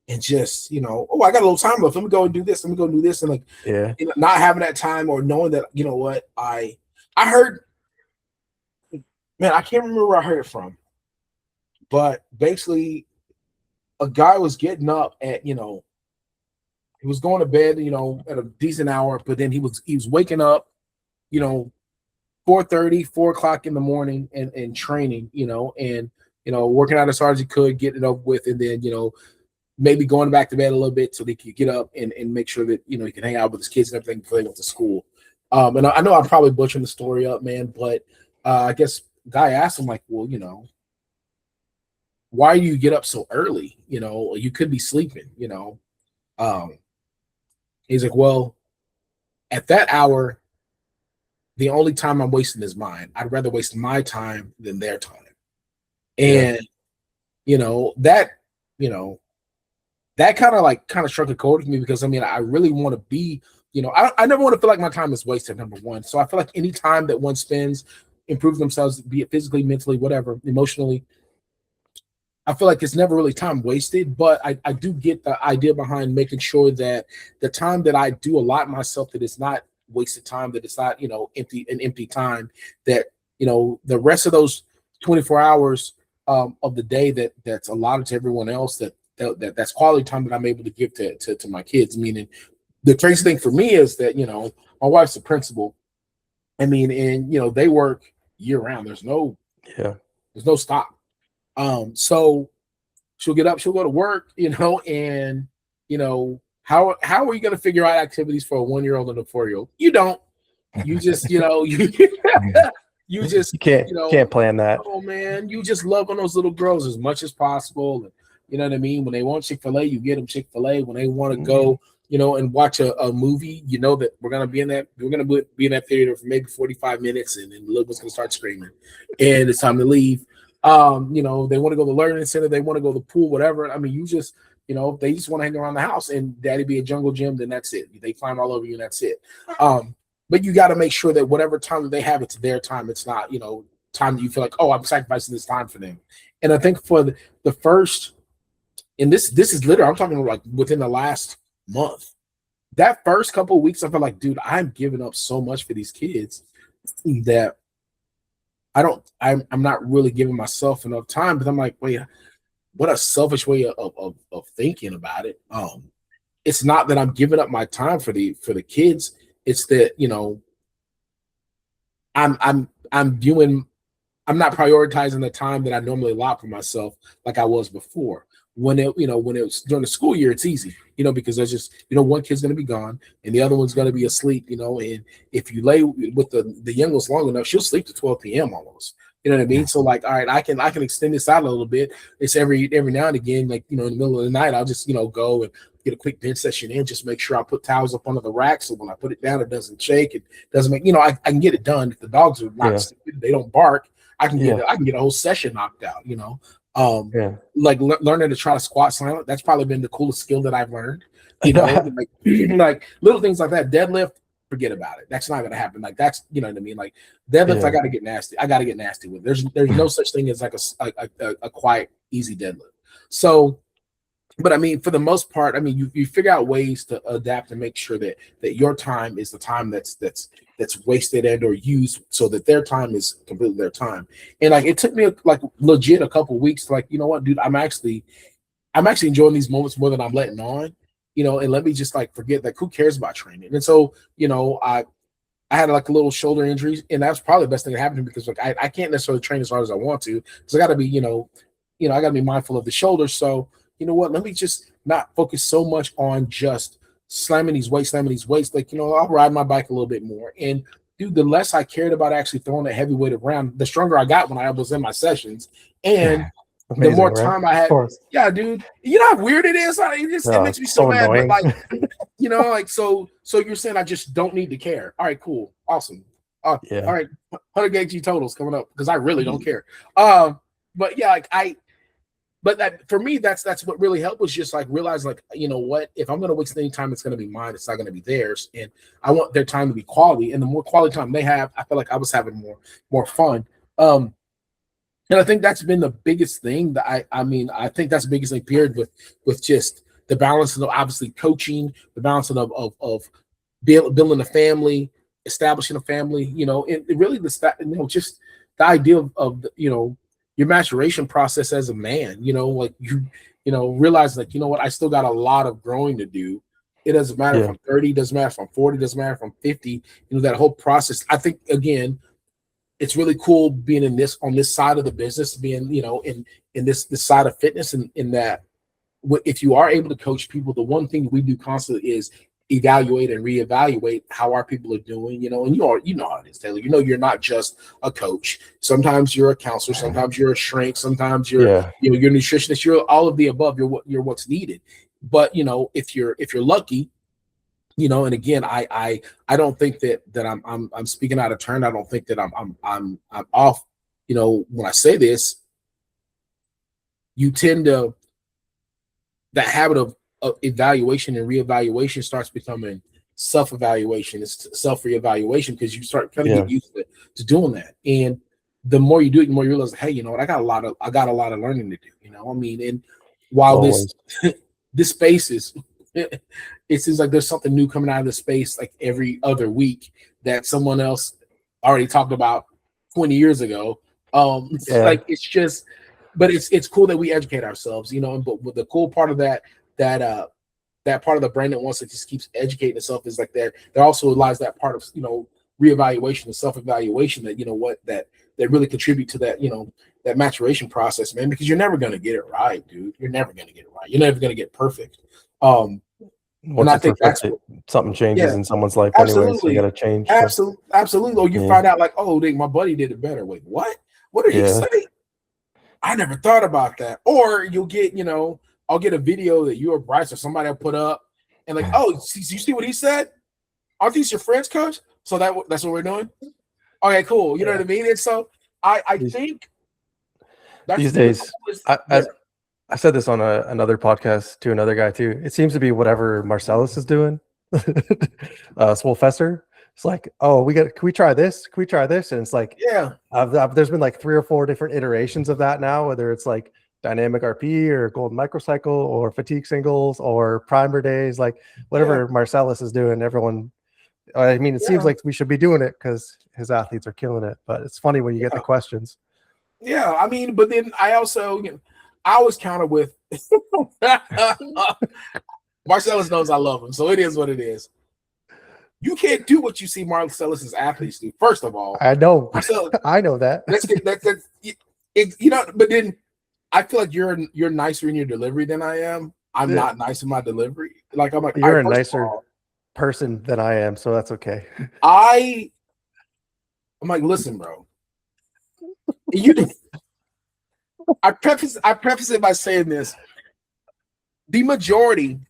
B: and just, I got a little time left. Let me go and do this. Let me go do this. And like, not having that time or knowing that, you know what, I heard, man, I can't remember where I heard it from, but basically a guy was getting up at, he was going to bed, at a decent hour, but then he was waking up, 4:30, 4 o'clock in the morning and training, and, working out as hard as he could, getting it up with, and then, maybe going back to bed a little bit so they could get up and make sure that, he can hang out with his kids and everything before they went to school. And I know I'm probably butchering the story up, man, but I guess guy asked him like, well, why do you get up so early? You could be sleeping, he's like, well, at that hour, the only time I'm wasting is mine. I'd rather waste my time than their time. And, that kind of struck a chord with me because, I mean, I really want to be, I never want to feel like my time is wasted, number one. So I feel like any time that one spends, improve themselves, be it physically, mentally, whatever, emotionally, I feel like it's never really time wasted, but I do get the idea behind making sure that the time that I do allot myself, that it's not wasted time, that it's not, empty time, that, the rest of those 24 hours of the day that's allotted to everyone else, that's quality time that I'm able to give to my kids. Meaning the crazy thing for me is that, my wife's a principal. I mean, and, they work year round. There's no stop. So she'll get up, she'll go to work, and how are you going to figure out activities for a 1-year-old and a 4-year-old? You don't. You just, you
A: can't plan that.
B: Oh man, you just love on those little girls as much as possible. And you know what I mean? When they want Chick-fil-A, you get them Chick-fil-A. When they want to go, and watch a movie, that we're gonna be in that theater for maybe 45 minutes, and then the little one's gonna start screaming, and it's time to leave. They want to go to the learning center, they want to go to the pool, whatever. I mean, you just, they just want to hang around the house and daddy be a jungle gym, then that's it. They climb all over you and that's it. But you got to make sure that whatever time that they have, it's their time. It's not, time that you feel like, oh, I'm sacrificing this time for them. And I think for the first, and this is literally, I'm talking like within the last month, that first couple of weeks, I felt like, dude, I'm giving up so much for these kids that I'm not really giving myself enough time. But I'm like, wait, what a selfish way of thinking about it. It's not that I'm giving up my time for the kids. It's that, I'm not prioritizing the time that I normally allot for myself like I was before. When it was during the school year, it's easy, because there's just, one kid's going to be gone and the other one's going to be asleep, and if you lay with the youngest long enough, she'll sleep to 12 p.m. almost. You know what I mean? So like, all right, I can extend this out a little bit. It's every now and again, like, in the middle of the night, I'll just, go and get a quick bench session in, just make sure I put towels up under the rack. So when I put it down, it doesn't shake. It doesn't make, I can get it done. If the dogs are not stupid, they don't bark, I can get a whole session knocked out, like learning to try to squat silent. That's probably been the coolest skill that I've learned, like little things like that. Deadlift, forget about it. That's not going to happen. Like that's, you know what I mean? Like deadlift, I got to get nasty. I got to get nasty with it. There's no such thing as like a quiet, easy deadlift. So, but I mean, for the most part, I mean, you figure out ways to adapt and make sure that your time is the time that that's wasted and or used so that their time is completely their time. And like it took me like legit a couple weeks to like, you know what, dude, I'm actually enjoying these moments more than I'm letting on, and let me just like forget that who cares about training. And so, I had like a little shoulder injury, and that's probably the best thing that happened to me because like I can't necessarily train as hard as I want to because I got to be, I got to be mindful of the shoulder. So you know what? Let me just not focus so much on just slamming these weights. Like I'll ride my bike a little bit more. And dude, the less I cared about actually throwing a heavy weight around, the stronger I got when I was in my sessions. And
A: Amazing,
B: the more
A: right?
B: time I had, yeah, dude. You know how weird it is. It makes me so mad.
A: Annoying.
B: But like, so you're saying I just don't need to care? All right, cool, awesome. All right, 100 kg totals coming up because I really don't care. But yeah, like but that for me, that's what really helped was just like realize like what, if I'm gonna waste any time, it's gonna be mine. It's not gonna be theirs, and I want their time to be quality. And the more quality time they have, I feel like I was having more fun. And I think that's been the biggest thing that I think that's the biggest thing period with just the balance of obviously coaching, the balance of building a family, establishing a family, and really just the idea of your maturation process as a man, like realize like, what, I still got a lot of growing to do. It doesn't matter if I'm 30, doesn't matter if I'm 40, doesn't matter if I'm 50, that whole process. I think again, it's really cool being on this side of the business, being, in this side of fitness, and in that if you are able to coach people, the one thing we do constantly is evaluate and reevaluate how our people are doing, and you know how it is, Taylor. You're not just a coach. Sometimes you're a counselor, sometimes you're a shrink, sometimes you're you're a nutritionist, you're all of the above, you're what's needed. But if you're lucky, and again, I don't think that I'm speaking out of turn. I don't think that I'm off. When I say this, you tend to, that habit of evaluation and reevaluation starts becoming self-evaluation. It's self-reevaluation because you start kind of get used to doing that. And the more you do it, the more you realize, hey, what, I got a lot of learning to do. And while this space is, it seems like there's something new coming out of the space like every other week that someone else already talked about 20 years ago. Like it's just, but it's cool that we educate ourselves, but the cool part of that part of the brain that wants to just keeps educating itself is like there also lies that part of, reevaluation and self-evaluation that, that really contribute to that, that maturation process, man, because you're never going to get it right, dude. You're never going to get it right. You're never going to get perfect.
A: Once I think that's something changes in someone's life anyway, so you got to change.
B: Absolutely. Or you find out like, oh, dang, my buddy did it better. Wait, what? What did he say? I never thought about that. Or you'll get, I'll get a video that you or Bryce or somebody will put up and like, oh, you see what he said? Aren't these your friends, coach? So that's what we're doing? Okay, cool. You know what I mean? And so I think that's
A: these days, I said this on another podcast to another guy too. It seems to be whatever Marcellus is doing. Swole Fester. It's like, oh, can we try this? Can we try this? And it's like, there's been like 3 or 4 different iterations of that now, whether it's like dynamic RP or golden microcycle or fatigue singles or primer days, like whatever Marcellus is doing, everyone, I mean, it seems like we should be doing it because his athletes are killing it, but it's funny when you get the questions.
B: Yeah. I mean, but then I also, I always counter with Marcellus knows I love him, so it is what it is. You can't do what you see Marcellus's athletes do. First of all,
A: I know, I know that.
B: But then I feel like you're nicer in your delivery than I am. I'm not nice in my delivery. Like I'm like,
A: you're a nicer person than I am, so that's okay.
B: I'm like, listen, bro. I preface it by saying this. The majority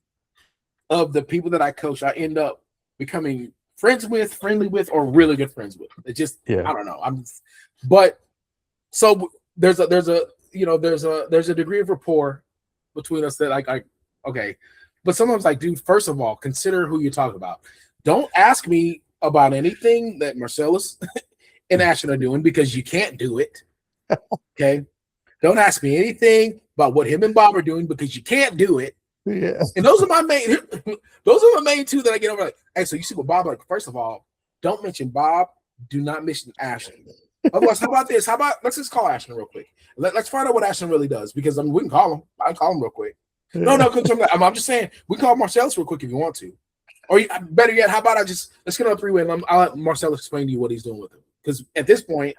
B: of the people that I coach, I end up becoming friendly with, or really good friends with. It just, I don't know. But so there's a degree of rapport between us that okay. But sometimes like, dude, first of all, consider who you're talking about. Don't ask me about anything that Marcellus and Ashton are doing because you can't do it. Okay. Don't ask me anything about what him and Bob are doing because you can't do it.
A: Yeah.
B: And those are my main two that I get over. Like, hey, so you see what Bob like? First of all, Don't mention Bob. Do not mention Ashton. Otherwise, how about this? How about let's just call Ashton real quick. Let's find out what Ashton really does, because I mean we can call him. I can call him real quick. No, I'm just saying we can call Marcellus real quick if you want to. Or better yet, how about let's get on a three-way and I'll let Marcellus explain to you what he's doing with them. Because at this point,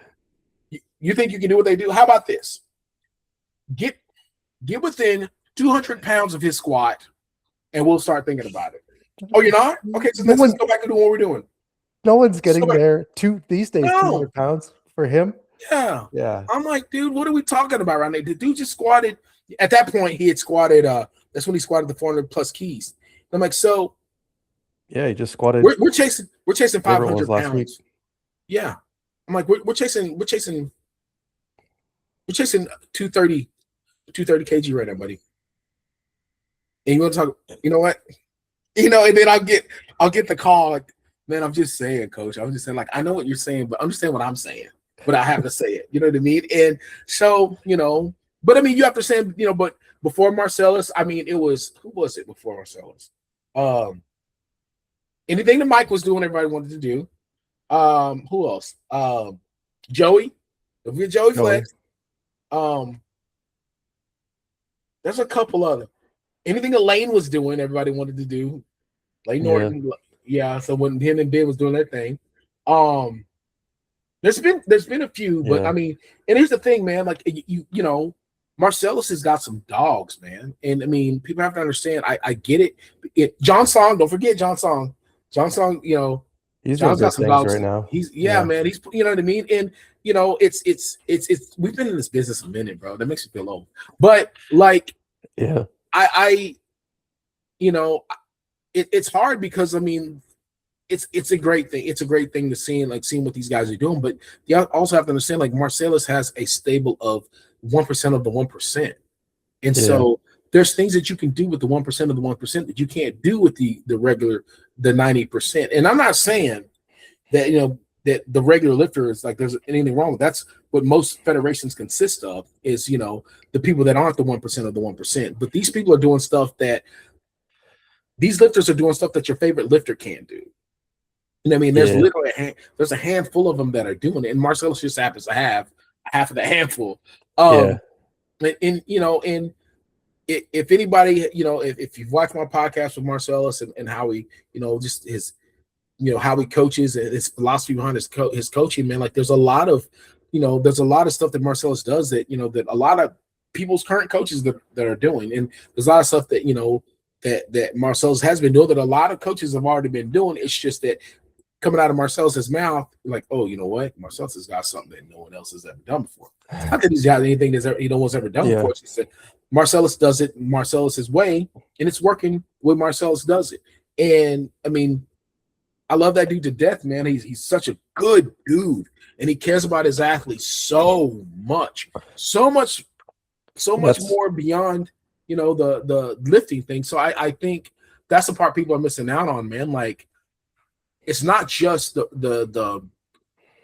B: you think you can do what they do. How about this? Get within 200 pounds of his squat, and we'll start thinking about it. Oh, you're not? Okay, so let's go back and do what we're doing.
A: No one's getting there these days. 200 pounds for him.
B: Yeah. I'm like, dude, what are we talking about right now? The dude just squatted. At that point, he had squatted. That's when he squatted the 400 plus keys. I'm like, so.
A: Yeah, he just squatted.
B: We're chasing 500 pounds. Week. Yeah, I'm like, we're chasing 230 kg right now, buddy. And you want to talk? You know what? And then I'll get the call. Like, man, I'm just saying, coach. I'm just saying, like, I know what you're saying, but understand what I'm saying. But I have to say it. You know what I mean? And so, but I mean, you have to say, but before Marcellus, I mean, who was it before Marcellus? Anything that Mike was doing, everybody wanted to do. Who else? Joey. If we're Joey Flex. There's a couple other. Anything that Lane was doing, everybody wanted to do. Lane Norton. Yeah. So when him and Ben was doing their thing. There's been a few, but I mean, and here's the thing, man. Like Marcellus has got some dogs, man. And I mean, people have to understand. I get it. John Song, don't forget John Song. John Song,
A: he's got some dogs right now.
B: He's man. He's you know what I mean. And it's we've been in this business a minute, bro. That makes me feel old. But like, it's hard because I mean, it's a great thing. It's a great thing to see and seeing what these guys are doing. But you also have to understand, like, Marcellus has a stable of 1% of the 1%, and so there's things that you can do with the 1% of the 1% that you can't do with the regular 90%. And I'm not saying that that the regular lifter is like there's anything wrong with that. That's what most federations consist of is the people that aren't the 1% of the 1%. But these people are doing stuff that these lifters are doing stuff that your favorite lifter can't do. You know what I mean? There's literally there's a handful of them that are doing it, and Marcellus just happens to have half of the handful. And if anybody, if you've watched my podcast with Marcellus and how he, just his, how he coaches and his philosophy behind his coaching, man, like there's a lot of stuff that Marcellus does that, that a lot of people's current coaches that are doing. And there's a lot of stuff that, that Marcellus has been doing that a lot of coaches have already been doing. It's just that coming out of Marcellus's mouth, like, oh, you know what? Marcellus has got something that no one else has ever done before. Not that he's got anything that's no one's ever done before. He said Marcellus does it Marcellus's way, and it's working when Marcellus does it. And I mean, I love that dude to death, man. He's such a good dude, and he cares about his athletes so much more beyond the lifting thing. So I think that's the part people are missing out on, man. Like, it's not just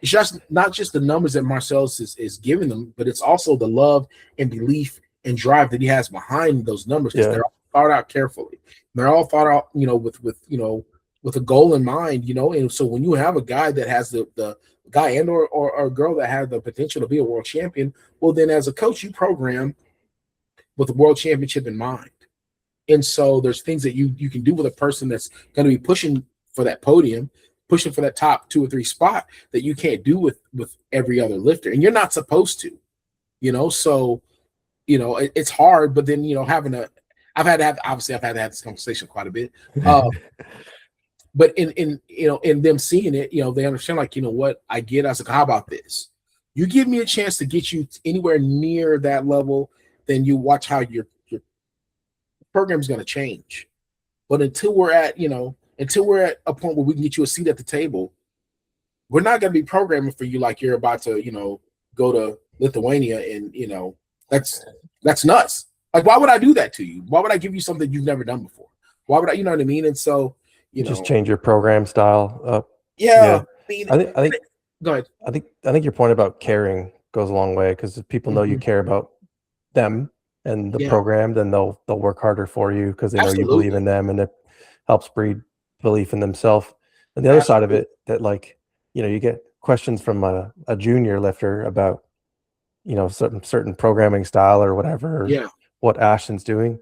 B: it's just not just the numbers that Marcellus is giving them, but it's also the love and belief and drive that he has behind those numbers, because they're all thought out carefully. They're all thought out, with a goal in mind, And so when you have a guy that has the guy and or a girl that has the potential to be a world champion, well, then as a coach, you program with a world championship in mind. And so there's things that you can do with a person that's going to be pushing for that podium, pushing for that top 2 or 3 spot that you can't do with every other lifter, and you're not supposed to, So, it's hard. But then I've had to have this conversation quite a bit. But in them seeing it, they understand, like, what I get. I was like, how about this? You give me a chance to get you anywhere near that level, then you watch how your program is going to change. But until we're at a point where we can get you a seat at the table, we're not going to be programming for you like you're about to, go to Lithuania, and that's nuts. Like, why would I do that to you? Why would I give you something you've never done before? Why would I, you know what I mean? And so,
A: just change your program style up.
B: Yeah.
A: I think
B: go ahead.
A: I think your point about caring goes a long way, because if people know you care about them and the program, then they'll work harder for you because they know you believe in them, and it helps breed belief in themselves. And the other side of
B: Absolutely.
A: it, that like, you get questions from a junior lifter about, certain programming style or whatever, or
B: Yeah.
A: what Ashton's doing.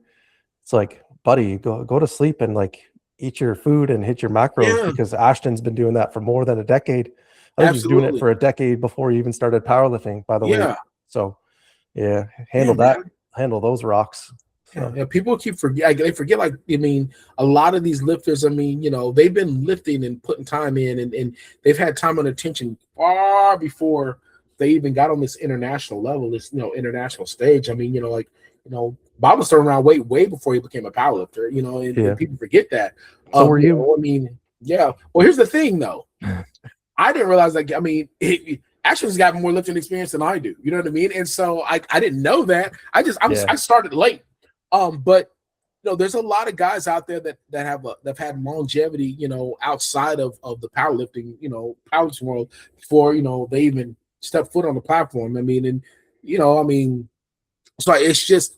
A: It's like, buddy, go to sleep and like eat your food and hit your macros,
B: Yeah.
A: because Ashton's been doing that for more than a decade. I think he's doing it
B: Absolutely.
A: for a decade before he even started powerlifting, by the way.
B: Yeah.
A: So yeah,
B: Yeah, man.
A: handle those rocks.
B: Yeah,
A: So
B: yeah, people keep forget. They forget. Like, I mean, a lot of these lifters. I mean, they've been lifting and putting time in, and they've had time and attention far before they even got on this international level, this international stage. I mean, Bob was throwing around weight way before he became a powerlifter. And
A: yeah.
B: people forget that.
A: So were you?
B: I mean, yeah. Well, here's the thing, though. I didn't realize, like, I mean, Ashton's got more lifting experience than I do. You know what I mean? And so I didn't know that.
A: Yeah.
B: I started late. But there's a lot of guys out there that have had longevity, outside of the powerlifting, powerlifting world before they even step foot on the platform. I mean, and I mean, so it's just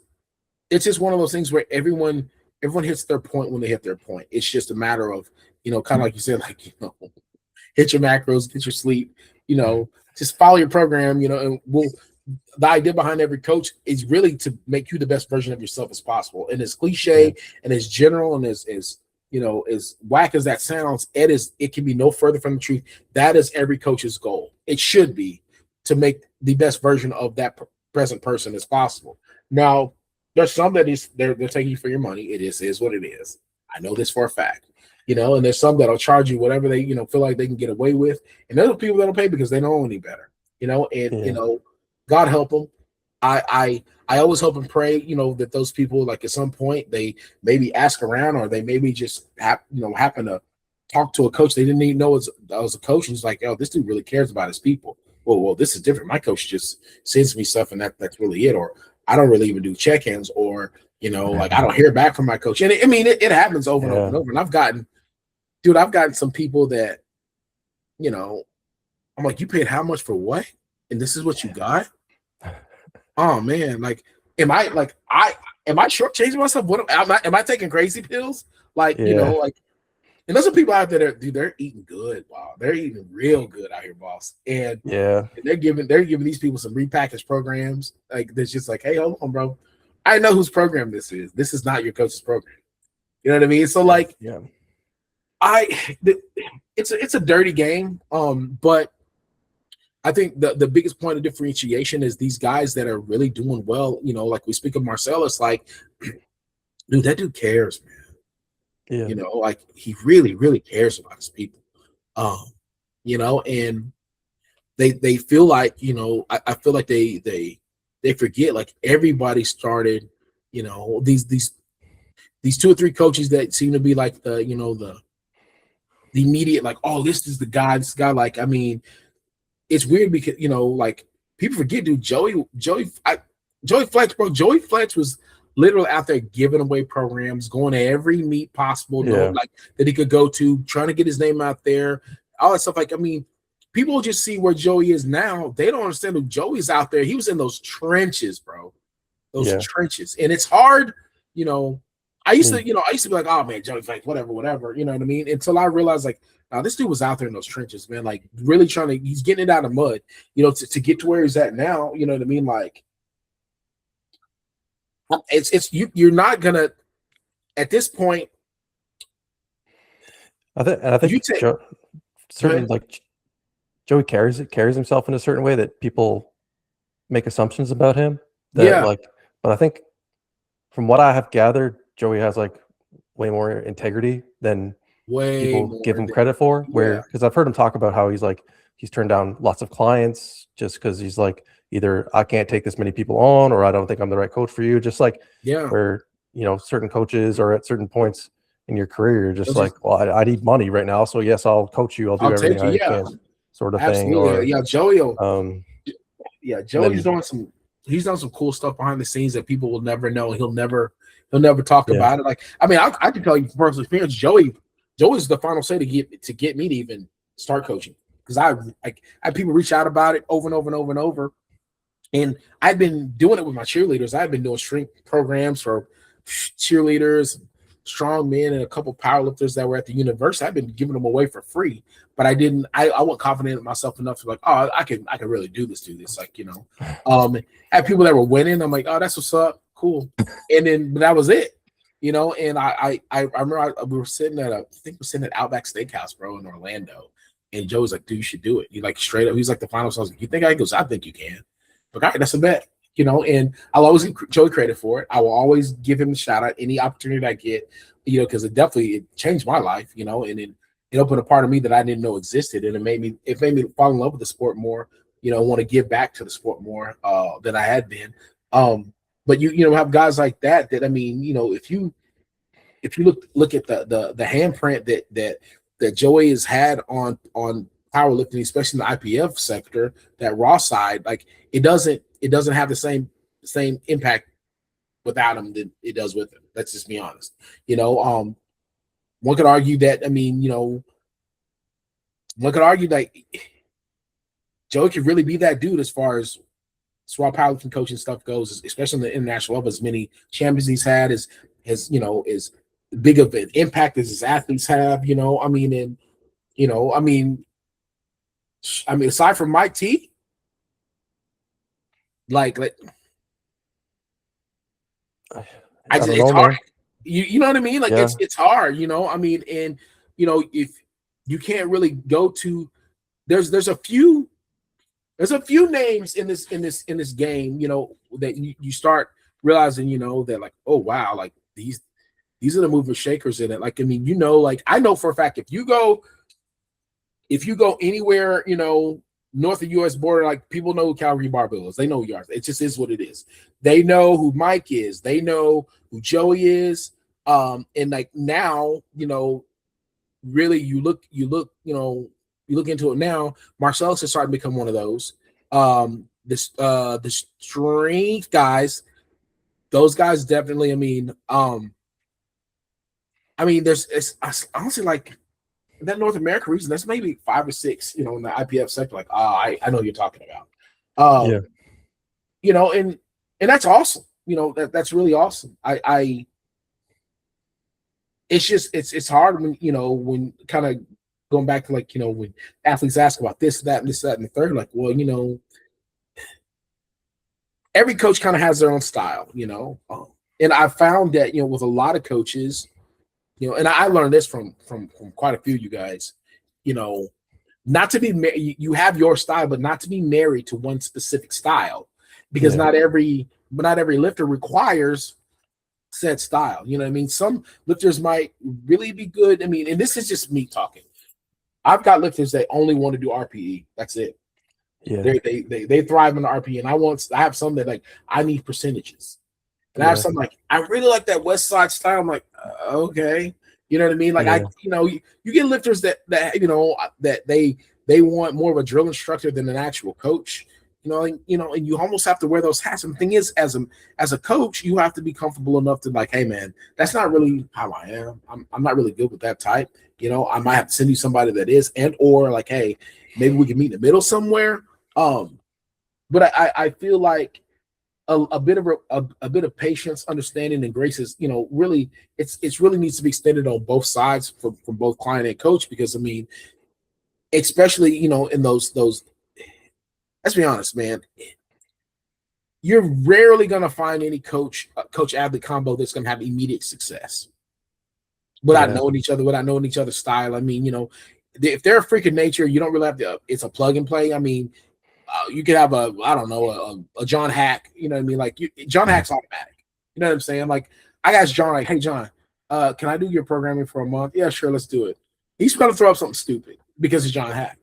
B: one of those things where everyone hits their point when they hit their point. It's just a matter of kind of like you said, like hit your macros, get your sleep, just follow your program, and the idea behind every coach is really to make you the best version of yourself as possible. And as cliche
A: Yeah.
B: and as general and as whack as that sounds, it can be no further from the truth. That is every coach's goal. It should be to make the best version of that present person as possible. Now, there's some that they're taking you for your money. It is what it is. I know this for a fact. And there's some that'll charge you whatever they feel like they can get away with, and there's people that'll pay because they don't know any better. And
A: Yeah.
B: God help them. I always hope and pray, that those people, like, at some point they maybe ask around, or they maybe just happen to talk to a coach they didn't even know was a coach, and it's like, oh, this dude really cares about his people. Well, this is different. My coach just sends me stuff, and that's really it. Or I don't really even do check-ins, or like, I don't hear back from my coach. And I mean, it happens over and over and over. And I've gotten some people that, I'm like, you paid how much for what? And this is what you got? Oh man, like, am I shortchanging myself? What am I taking crazy pills? Like, like, and there's some people out there that, dude, they're eating good. Wow, they're eating real good out here, boss. And
A: Yeah.
B: they're giving these people some repackaged programs. Like, that's just like, hey, hold on, bro. I know whose program this is. This is not your coach's program. You know what I mean? So, like,
A: Yeah.
B: it's a dirty game. But I think the biggest point of differentiation is these guys that are really doing well. Like, we speak of Marcellus, like, dude, that dude cares, man.
A: Yeah.
B: Like, he really, really cares about his people. And they feel like, I feel like they forget, like, everybody started, these 2 or 3 coaches that seem to be like the immediate, like, oh, this guy. Like, I mean, it's weird because, like, people forget, dude, Joey Flex, bro. Joey Flex was literally out there giving away programs, going to every meet possible, like, that he could go to, trying to get his name out there, all that stuff. Like, I mean, people just see where Joey is now. They don't understand who Joey's out there. He was in those trenches, bro. Those trenches. And it's hard, I used to be like, oh man, Joey Flex, whatever, you know what I mean? Until I realized, like, now this dude was out there in those trenches, man, like, really he's getting it out of mud, to get to where he's at now, you know what I mean? Like, you're not gonna, at this point.
A: I think certain, like, Joey carries himself in a certain way that people make assumptions about him. Like, but I think from what I have gathered, Joey has, like, way more integrity than people give him credit for. Because I've heard him talk about how he's turned down lots of clients just because he's like, either I can't take this many people on, or I don't think I'm the right coach for you. Just like, where certain coaches are at certain points in your career, you're just like, well, I need money right now, so yes, I'll coach you. I'll do everything I can, sort of thing. Or
B: Joey. Joey's doing some. He's done some cool stuff behind the scenes that people will never know. He'll never talk about it. Like, I mean, I can tell you from personal experience, Joey's the final say to get me to even start coaching, because I had people reach out about it over and over and over and over. And I've been doing it with my cheerleaders. I've been doing strength programs for cheerleaders, strong men and a couple powerlifters that were at the university. I've been giving them away for free, but I didn't. I wasn't confident in myself enough to like, oh, I can really do this. Like, had people that were winning. I'm like, oh, that's what's up, cool. And then but that was it, And I remember we were sitting at I think we're sitting at Outback Steakhouse, bro, in Orlando. And Joe was like, dude, you should do it. He like straight up, he's like the final. So I was like, you think I can? He goes, I think you can. But all right, that's a bet. And I'll always give Joey credit for it. I will always give him a shout out any opportunity I get, because it changed my life, and it opened a part of me that I didn't know existed, and it made me fall in love with the sport more, want to give back to the sport more than I had been. But you have guys like that I mean, if you look at the handprint that Joey has had on powerlifting, especially in the IPF sector, that raw side, like it doesn't have the same impact without him than it does with him. Let's just be honest. One could argue that, one could argue that Joey could really be that dude as far as raw powerlifting coaching stuff goes, especially in the international level. As many champions he's had, as big of an impact as his athletes have, aside from Mike T, like it's hard. You know what I mean? Like it's hard, and if you can't really go to, there's a few names in this game, that you start realizing, that like, oh wow, like these are the movers shakers in it. Like, I mean, like I know for a fact if you go anywhere, north of U.S. border, like people know who Calgary Barbell is. They know who you are. It just is what it is. They know who Mike is. They know who Joey is. And like now, really you look into it now. Marcellus is starting to become one of those. The strength guys, those guys definitely. It's honestly like that North America region, that's maybe 5 or 6, in the IPF sector. Like, I know what you're talking about. And that's awesome. That's really awesome. It's just it's hard when when kind of going back to like when athletes ask about this, that, and this, that, and the third. Like, well, every coach kind of has their own style. And I found that with a lot of coaches. And I learned this from quite a few of you guys, not to be you have your style, but not to be married to one specific style, because not every lifter requires said style. You know what I mean? Some lifters might really be good. And this is just me talking. I've got lifters that only want to do RPE. That's it. Yeah. They thrive on the RPE. And I have some that like, I need percentages. And I have some like, I really like that West Side style. I'm like, okay. You know what I mean? Like you get lifters that they want more of a drill instructor than an actual coach. And you almost have to wear those hats. And the thing is, as a coach, you have to be comfortable enough to like, hey man, that's not really how I am. I'm not really good with that type. I might have to send you somebody that is, and or like, hey, maybe we can meet in the middle somewhere. But I feel like a bit of patience, understanding, and grace is, really it's really needs to be extended on both sides from both client and coach, because especially in those. Let's be honest, man. You're rarely gonna find any coach athlete combo that's gonna have immediate success without knowing each other, without knowing each other's style. If they're a freak of nature, you don't really have to. It's a plug and play. You could have a John Hack, you know what I mean? Like John Hack's automatic. You know what I'm saying? Like I asked John, like, hey John, can I do your programming for a month? Yeah, sure, let's do it. He's gonna throw up something stupid because it's John Hack.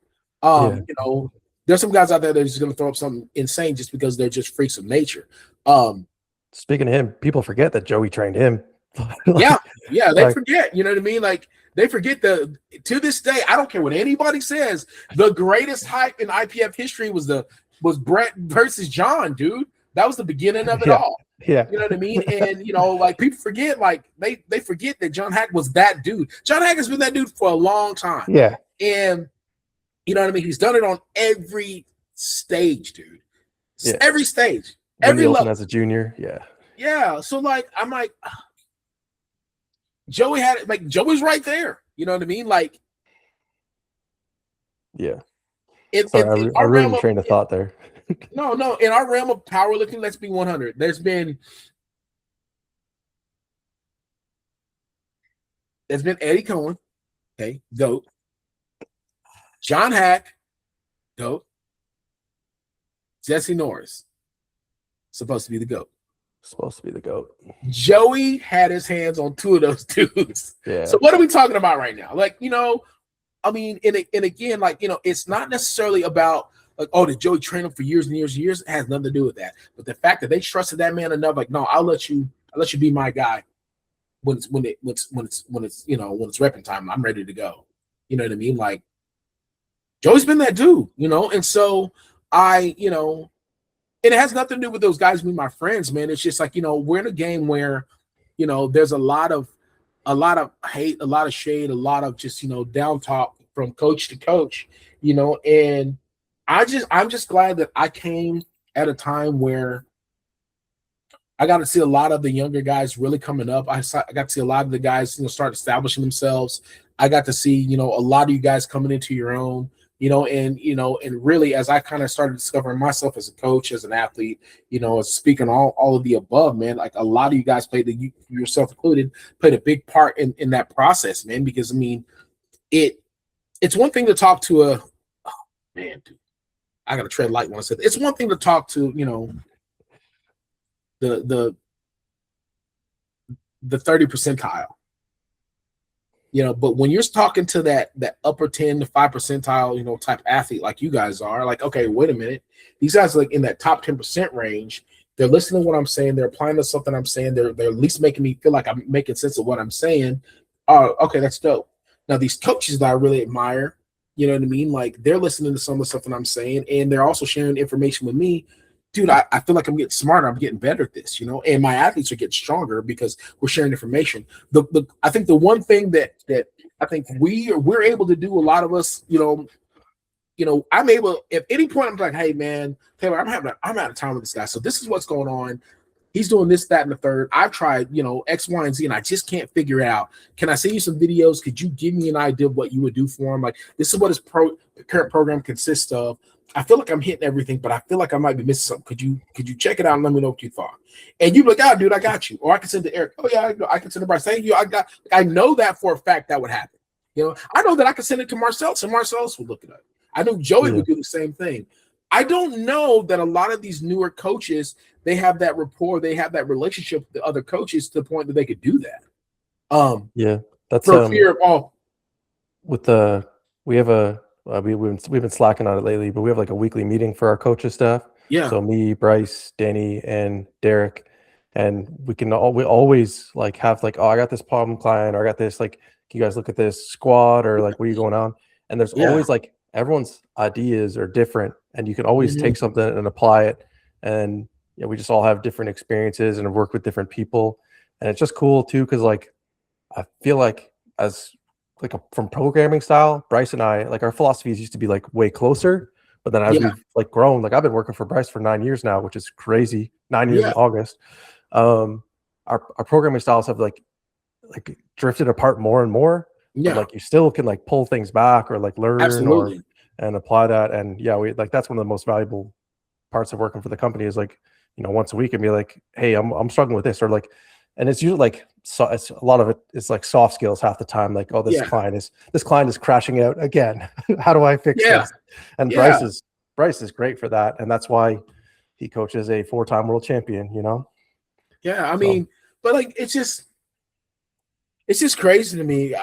B: There's some guys out there that are just gonna throw up something insane just because they're just freaks of nature.
A: Speaking of him, people forget that Joey trained him.
B: They forget. You know what I mean? Like they forget to this day, I don't care what anybody says, the greatest hype in IPF history was Brett versus John, dude. That was the beginning of it all.
A: Yeah.
B: You know what I mean? And like people forget, like they forget that John Hack was that dude. John Hack has been that dude for a long time.
A: Yeah.
B: And you know what I mean? He's done it on every stage, dude. Yeah. Every stage. Every level.
A: As a junior. Yeah.
B: Yeah. So like I'm like, Joey had it, like Joey's right there. You know what I mean? Like
A: Yeah.
B: in
A: Sorry, I
B: our
A: ruined
B: realm
A: your
B: of
A: train of thought there.
B: no, in our realm of powerlifting, let's be 100. There's been Eddie Cohen, okay, GOAT. John Hack, GOAT. Jesse Norris, supposed to be the GOAT.
A: Supposed to be the GOAT.
B: Joey had his hands on two of those dudes.
A: Yeah.
B: So what are we talking about right now? Like, I mean, and again, like, it's not necessarily about like, oh, did Joey train him for years and years and years? It has nothing to do with that. But the fact that they trusted that man enough, like, no, I'll let you be my guy when it's repping time. I'm ready to go. You know what I mean? Like, Joey's been that dude, and so and it has nothing to do with those guys being my friends, man. It's just like, we're in a game where, there's a lot of hate, a lot of shade, a lot of just, down talk from coach to coach, and I'm just glad that I came at a time where I got to see a lot of the younger guys really coming up. I got to see a lot of the guys, start establishing themselves. I got to see, a lot of you guys coming into your own, and really as I kind of started discovering myself as a coach, as an athlete, as speaking all of the above, man, like a lot of you guys yourself included, played a big part in that process, man, because I mean, it's one thing to talk to man, dude, I got to tread light when I said it's one thing to talk to, the 30 percentile, but when you're talking to that upper 10 to 5 percentile, type athlete like you guys are, like, okay, wait a minute, these guys are like in that top 10% range. They're listening to what I'm saying. They're applying to something I'm saying. They're at least making me feel like I'm making sense of what I'm saying. Oh, okay, that's dope. Now these coaches that I really admire, you know what I mean? Like they're listening to some of the stuff that I'm saying, and they're also sharing information with me. Dude, I feel like I'm getting smarter. I'm getting better at this, and my athletes are getting stronger because we're sharing information. I think the one thing that I think we're able to do, a lot of us, I'm able, at any point, I'm like, hey man, Taylor, I'm out of time with this guy. So this is what's going on. He's doing this, that, and the third. I've tried, X, Y, and Z, and I just can't figure it out. Can I send you some videos? Could you give me an idea of what you would do for him? Like, this is what his current program consists of. I feel like I'm hitting everything, but I feel like I might be missing something. Could you check it out and let me know what you thought? And you'd be like, oh, dude, I got you. Or I can send to Eric. Oh, yeah, I can send to Bryce. Thank you. I know that for a fact that would happen. I know that I could send it to Marcellus, and Marcellus would look it up. I know Joey would do the same thing. I don't know that a lot of these newer coaches, they have that rapport, they have that relationship with the other coaches to the point that they could do that.
A: Yeah, that's
B: for fear of
A: with the we have a we've been slacking on it lately, but we have like a weekly meeting for our coaches staff.
B: Yeah.
A: So me, Bryce, Danny, and Derek, and we always like have like, oh, I got this problem client, or I got this, like, can you guys look at this squad, or like, what are you going on? And there's always like everyone's ideas are different, and you can always take something and apply it. And we just all have different experiences and work with different people, and it's just cool too, because like I feel like as like from programming style, Bryce and I, like, our philosophies used to be like way closer, but then as we've like grown, like I've been working for Bryce for 9 years now, which is crazy. 9 years in August. Our programming styles have like drifted apart more and more.
B: Yeah.
A: But like you still can like pull things back or like learn and apply that. And we like, that's one of the most valuable parts of working for the company is like, once a week and be like, hey, I'm struggling with this, or like, and it's usually like, so it's a lot of it is like soft skills half the time. Like, oh, this client is crashing out again. How do I fix this? And Bryce is great for that. And that's why he coaches a 4-time world champion,
B: Yeah. I mean, but like, it's just crazy to me.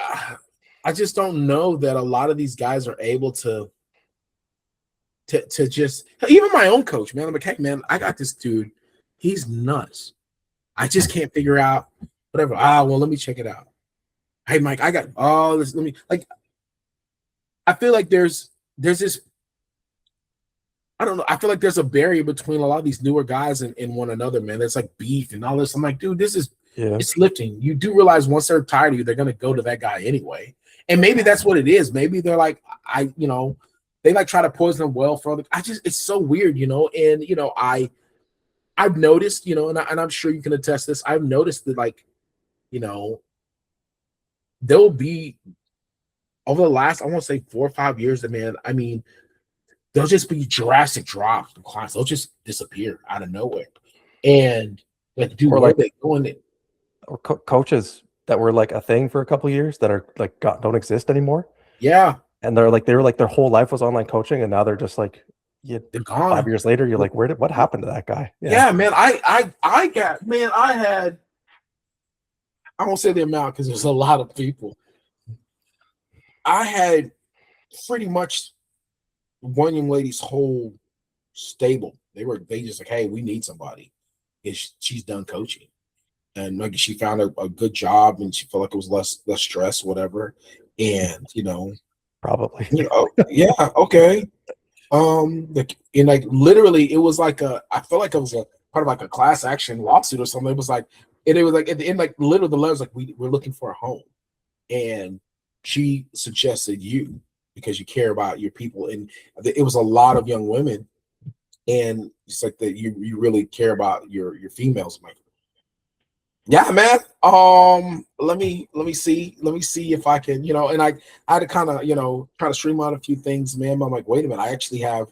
B: I just don't know that a lot of these guys are able to just, even my own coach, man. I'm like, hey man, I got this dude. He's nuts. I just can't figure out whatever. Well, let me check it out. Hey, Mike, I got all this. Let me, like, I feel like there's this, I don't know. I feel like there's a barrier between a lot of these newer guys and one another, man. There's like beef and all this. I'm like, dude, this is, it's lifting. You do realize once they're tired of you, they're going to go to that guy anyway. And maybe that's what it is. Maybe they're like, they like try to poison the well for other. It's so weird, and, I've noticed, and I'm sure you can attest this. I've noticed that, like, there'll be over the last, I want to say 4 or 5 years, man. I mean, there'll just be drastic drops in clients. They'll just disappear out of nowhere. And like, dude,
A: Or
B: where are
A: like
B: they going?
A: or coaches that were like a thing for a couple years that are like don't exist anymore.
B: Yeah,
A: And they were like their whole life was online coaching, and now they're just like, yeah,
B: they're
A: 5
B: gone.
A: years later, you're like, what happened to that guy? Yeah.
B: Yeah, man. I got, man. I won't say the amount because there's a lot of people. I had pretty much one young lady's whole stable. They just like, hey, we need somebody. And she's done coaching, and like she found a good job, and she felt like it was less stress, whatever. And
A: Probably.
B: yeah, okay. And like literally, it was like I felt like it was a part of like a class action lawsuit or something. It was like, and it was like at the end, like literally the letter was like, we're looking for a home, and she suggested you because you care about your people, and it was a lot of young women, and it's like that you really care about your females. I'm like, yeah, man. Let me see if I can, and I had to kind of, try to streamline a few things, man. I'm like, wait a minute, I actually have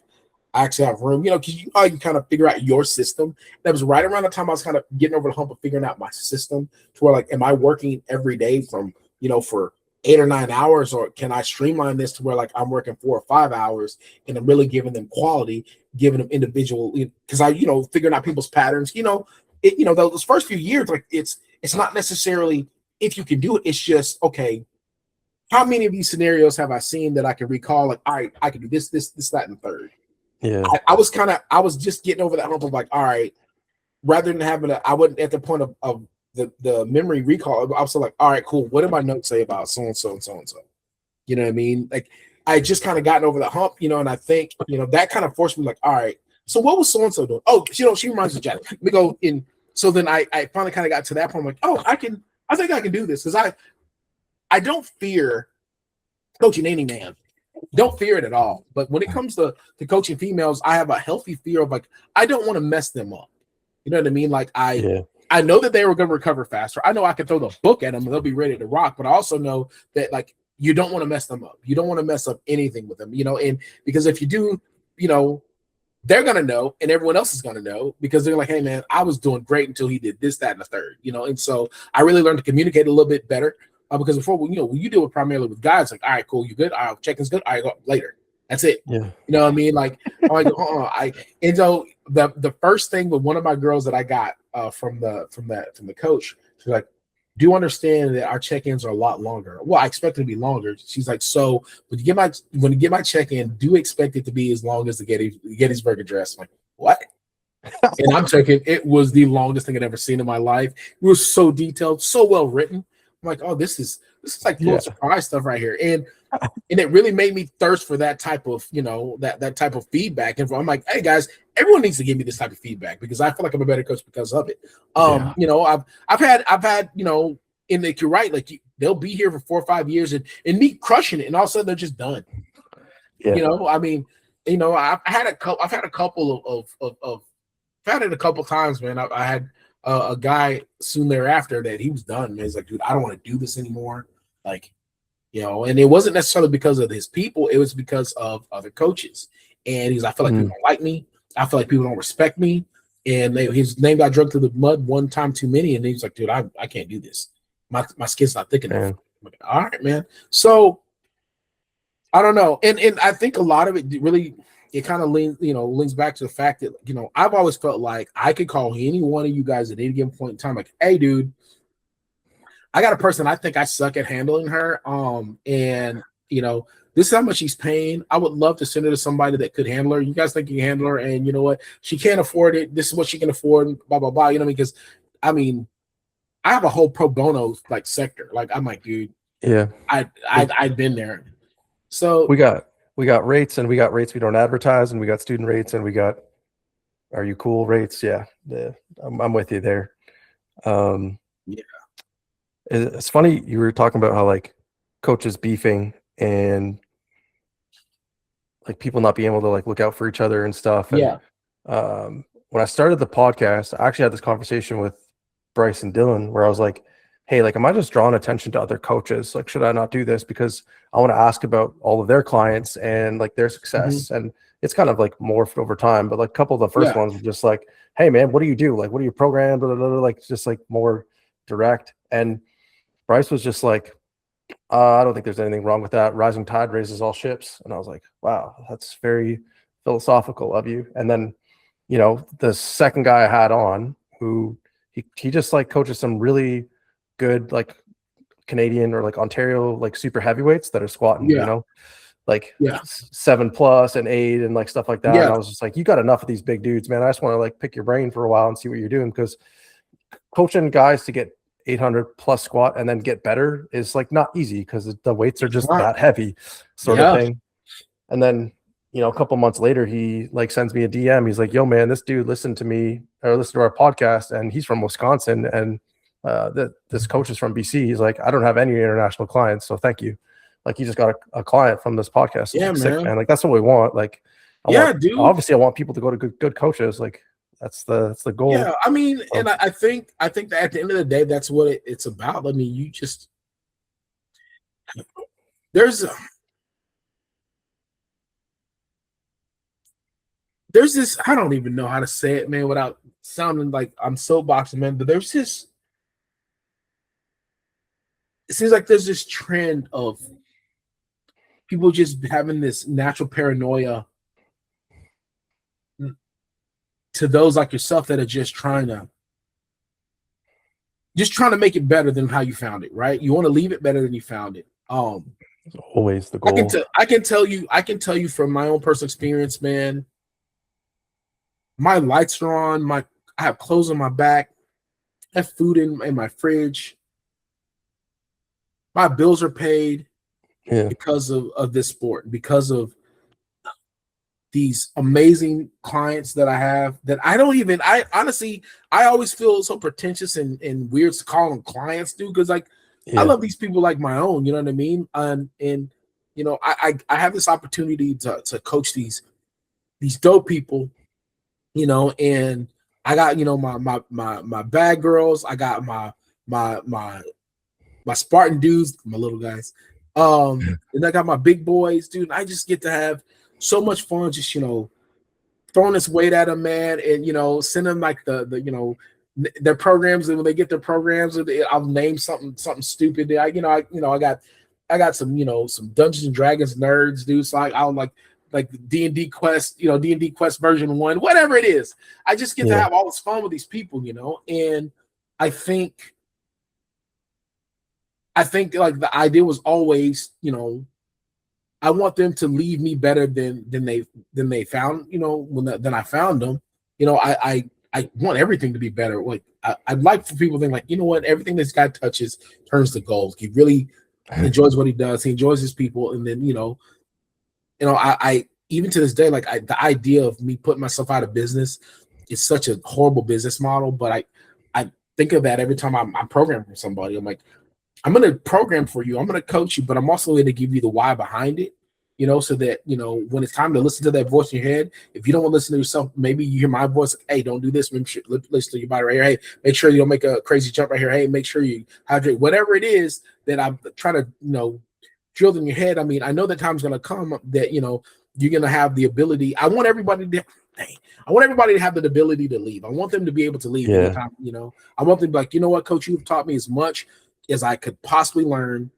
B: room, because you kind of figure out your system. That was right around the time I was kind of getting over the hump of figuring out my system to where, like, am I working every day from, for 8 or 9 hours, or can I streamline this to where, like, I'm working 4 or 5 hours and I'm really giving them quality, giving them individual, because figuring out people's patterns, those first few years, like, it's not necessarily if you can do it, it's just, okay, how many of these scenarios have I seen that I can recall? Like, all right, I can do this, that, and third.
A: Yeah.
B: I was just getting over that hump of like, all right, rather than I wasn't at the point of the memory recall. I was like, all right, cool. What did my notes say about so and so and so and so? You know what I mean? Like, I just kind of gotten over the hump, and I think, that kind of forced me like, all right, so what was so and so doing? Oh, she reminds me of Jack. Let me go in. So then I finally kind of got to that point. I'm like, oh, I think I can do this, because I don't fear coaching any man. Don't fear it at all. But when it comes to coaching females, I have a healthy fear of, like, I don't want to mess them up. You know what I mean? Like, I know that they were going to recover faster. I know I can throw the book at them and they'll be ready to rock. But I also know that, like, you don't want to mess them up. You don't want to mess up anything with them, and because if you do, they're going to know, and everyone else is going to know, because they're like, hey, man, I was doing great until he did this, that, and the third, and so I really learned to communicate a little bit better, because before, when you deal with primarily with guys, like, all right, cool, you good? All right, check-in's good. All right, go later. That's it.
A: Yeah.
B: You know what I mean? Like, I'm like, and so the first thing with one of my girls that I got from the coach, she's like, do you understand that our check-ins are a lot longer? Well, I expect it to be longer. She's like, so when you get my check-in, do expect it to be as long as the Gettysburg Address. I'm like, what? And I'm checking. It was the longest thing I'd ever seen in my life. It was so detailed, so well written. I'm like, oh, this is like surprise stuff right here. And it really made me thirst for that type of, that type of feedback. And I'm like, hey guys, everyone needs to give me this type of feedback, because I feel like I'm a better coach because of it. I've had, and like, you're right, like, they'll be here for 4 or 5 years and me crushing it, and all of a sudden they're just done.
A: Yeah.
B: I mean, I've had a couple I've had it a couple times, man. I had a guy soon thereafter that he was done. Man. He's like, dude, I don't want to do this anymore. Like, and it wasn't necessarily because of his people. It was because of other coaches. And I feel like people don't like me. I feel like people don't respect me. And his name got dragged through the mud one time too many. And he's like, dude, I can't do this. My skin's not thick enough. I'm like, all right, man. So I don't know. And I think a lot of it really, it kind of leans back to the fact that, I've always felt like I could call any one of you guys at any given point in time, like, hey, dude, I got a person I think I suck at handling her. And this is how much she's paying. I would love to send her to somebody that could handle her. You guys think you can handle her, and you know what? She can't afford it. This is what she can afford, blah, blah, blah. Because I have a whole pro bono like sector. Like, I'm like, dude,
A: Yeah.
B: I'd been there. So
A: we got rates, and we got rates we don't advertise, and we got student rates, and we got are you cool rates. Yeah. I'm with you there.
B: Yeah.
A: It's funny you were talking about how, like, coaches beefing and, like, people not being able to, like, look out for each other and stuff. And
B: Yeah.
A: When I started the podcast, I actually had this conversation with Bryce and Dylan where I was like, hey, like, am I just drawing attention to other coaches? Like, should I not do this? Because I want to ask about all of their clients and like their
B: Mhm.
A: success. And it's kind of like morphed over time. But like a couple of the first
B: Yeah,
A: ones were just like, hey man, what do you do? Like, what do you program? Blah, blah, blah, like just like more direct. And Bryce was just like, I don't think there's anything wrong with that. Rising tide raises all ships. And I was like, wow, that's very philosophical of you. And then, you know, the second guy I had on who he just like coaches some really good like Canadian or like Ontario like super heavyweights that are squatting, you
B: yeah,
A: know, like
B: yeah,
A: 7+ and 8 and like stuff like that. And
B: yeah.
A: I was just like, you got enough of these big dudes, man. I just want to like pick your brain for a while and see what you're doing, because coaching guys to get 800 plus squat and then get better is like not easy because the weights are
B: It's
A: just
B: not.
A: that heavy, sort of
B: Yeah,
A: thing. And then, you know, a couple months later, he like sends me a DM. He's like, yo, man, this dude listened to me or listened to our podcast, and he's from Wisconsin. And this coach is from BC. He's like, I don't have any international clients, so thank you. Like, he just got a client from this podcast. I was
B: yeah,
A: like, sick,
B: man.
A: man. Like, that's what we want. Like,
B: Yeah, dude.
A: I want people to go to good coaches. Like, that's the
B: Yeah,
A: goal.
B: I mean, and
A: So,
B: I think that at the end of the day, that's what it's about. I mean, you just there's there's this, I don't even know how to say it, man, without sounding like I'm soapboxing, man. But there's this, it seems like there's this trend of people just having this natural paranoia to those like yourself that are just trying to make it better than how you found it, right? You want to leave it better than you found it.
A: it's always the goal.
B: I can tell you from my own personal experience, man. My lights are on, I have clothes on my back, I have food in my fridge, my bills are paid
A: Yeah.
B: because of this sport, because of these amazing clients that I have that I honestly, I always feel so pretentious and weird to call them clients, dude, because like I
A: Yeah.
B: love these people like my own, you know what I mean? And you know, I have this opportunity to coach these dope people, you know, and I got, you know, my bad girls, I got my my my Spartan dudes, my little guys. And I got my big boys, dude. I just get to have so much fun, just, you know, throwing this weight at them, man, and, you know, send them like the you know, their programs, and when they get their programs, I'll name something stupid. I got some, you know, some Dungeons and Dragons nerds, dude. So I'll like D&D Quest, you know, D&D Quest version 1, whatever it is. I just get to
A: Yeah.
B: have all this fun with these people, you know, and I think like the idea was always, you know, I want them to leave me better than they found, you know, than I found them. You know, I want everything to be better. Like I'd like for people to think like, you know what, everything this guy touches turns to gold. He really enjoys what he does. He enjoys his people, and then I even to this day, like the idea of me putting myself out of business is such a horrible business model. But I think of that every time I'm programming for somebody. I'm like, I'm going to program for you. I'm going to coach you, but I'm also going to give you the why behind it, you know, so that, you know, when it's time to listen to that voice in your head, if you don't want to listen to yourself, maybe you hear my voice, like, hey, don't do this. Listen to your body right here. Hey, make sure you don't make a crazy jump right here. Hey, make sure you hydrate. Whatever it is that I'm trying to, you know, drill in your head. I mean, I know the time's going to come that, you know, you're going to have the ability. I want everybody to have the ability to leave. I want them to be able to leave
A: Yeah.
B: anytime, you know. I want them to be like, you know what, coach, you've taught me as much as I could possibly learn,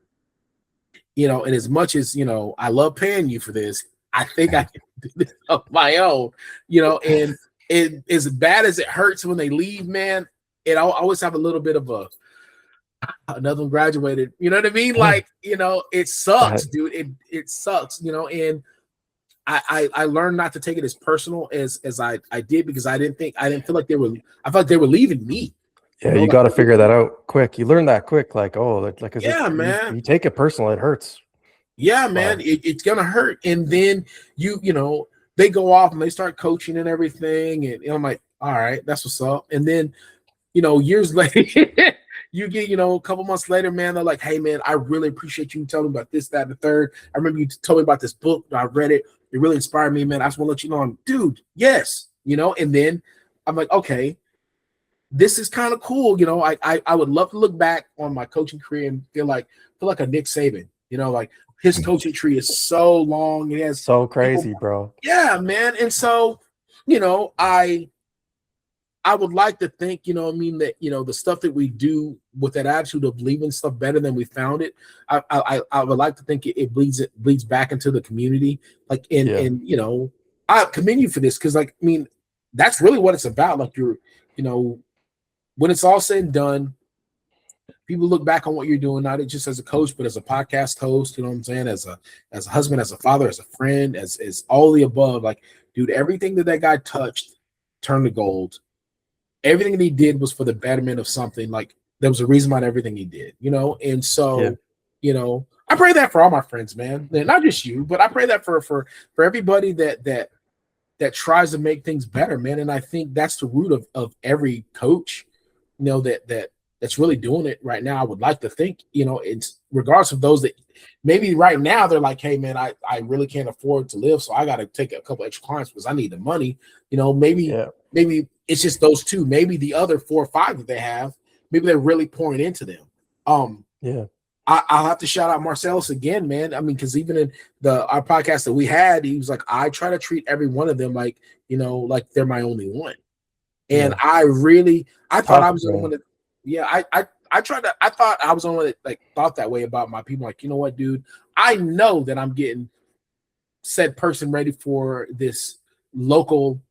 B: you know, and as much as, you know, I love paying you for this, I think I can do this on my own, you know, and as bad as it hurts when they leave, man, I'll always have a little bit of another one graduated, you know what I mean?
A: Yeah.
B: Like, you know, it
A: That,
B: sucks, dude. It sucks, you know, and I learned not to take it as personal as I did, because I didn't feel like I felt like they were leaving me, you
A: yeah,
B: know,
A: you
B: like,
A: got to figure that out quick. You learn that quick. Like, oh, like, cause
B: yeah,
A: you
B: man.
A: take it personal. It hurts.
B: Yeah, man,
A: Wow.
B: it's gonna hurt. And then you know, they go off and they start coaching and everything, and I'm like, all right, that's what's up. And then, you know, years later, you get, you know, a couple months later, man, they're like, hey, man, I really appreciate you telling me about this, that, and the third. I remember you told me about this book. I read it. It really inspired me, man. I just want to let you know, dude, yes, you know. And then I'm like, okay, this is kind of cool. You know, I would love to look back on my coaching career and feel like a Nick Saban. You know, like his coaching tree is so long. It has
A: So
B: people.
A: crazy, bro.
B: Yeah, man. And so, you know, I would like to think, you know, I mean, that, you know, the stuff that we do with that attitude of leaving stuff better than we found it, I would like to think it bleeds back into the community. Like,
A: Yeah.
B: and you know, I commend you for this because, like, I mean, that's really what it's about. Like, you know, when it's all said and done, people look back on what you're doing, not just as a coach, but as a podcast host, you know what I'm saying? As a husband, as a father, as a friend, as all the above. Like, dude, everything that guy touched turned to gold. Everything that he did was for the betterment of something. Like, there was a reason behind everything he did, you know? And
A: Yeah.
B: so, you know, I pray that for all my friends, man. And not just you, but I pray that for everybody that tries to make things better, man. And I think that's the root of every coach, you know, that's really doing it right now. I would like to think, you know, it's regardless of those that maybe right now they're like, hey man, I really can't afford to live, so I got to take a couple extra clients because I need the money. You know, maybe
A: Yeah.
B: it's just those two. Maybe the other 4 or 5 that they have, maybe they're really pouring into them.
A: Yeah.
B: I'll have to shout out Marcellus again, man. I mean, because even in our podcast that we had, he was like, I try to treat every one of them like, you know, like they're my only one. And
A: Yeah.
B: I thought I
A: Tough,
B: was the only one
A: man.
B: that, yeah, I thought I was the only one that like thought that way about my people. Like, you know what, dude, I know that I'm getting said person ready for this local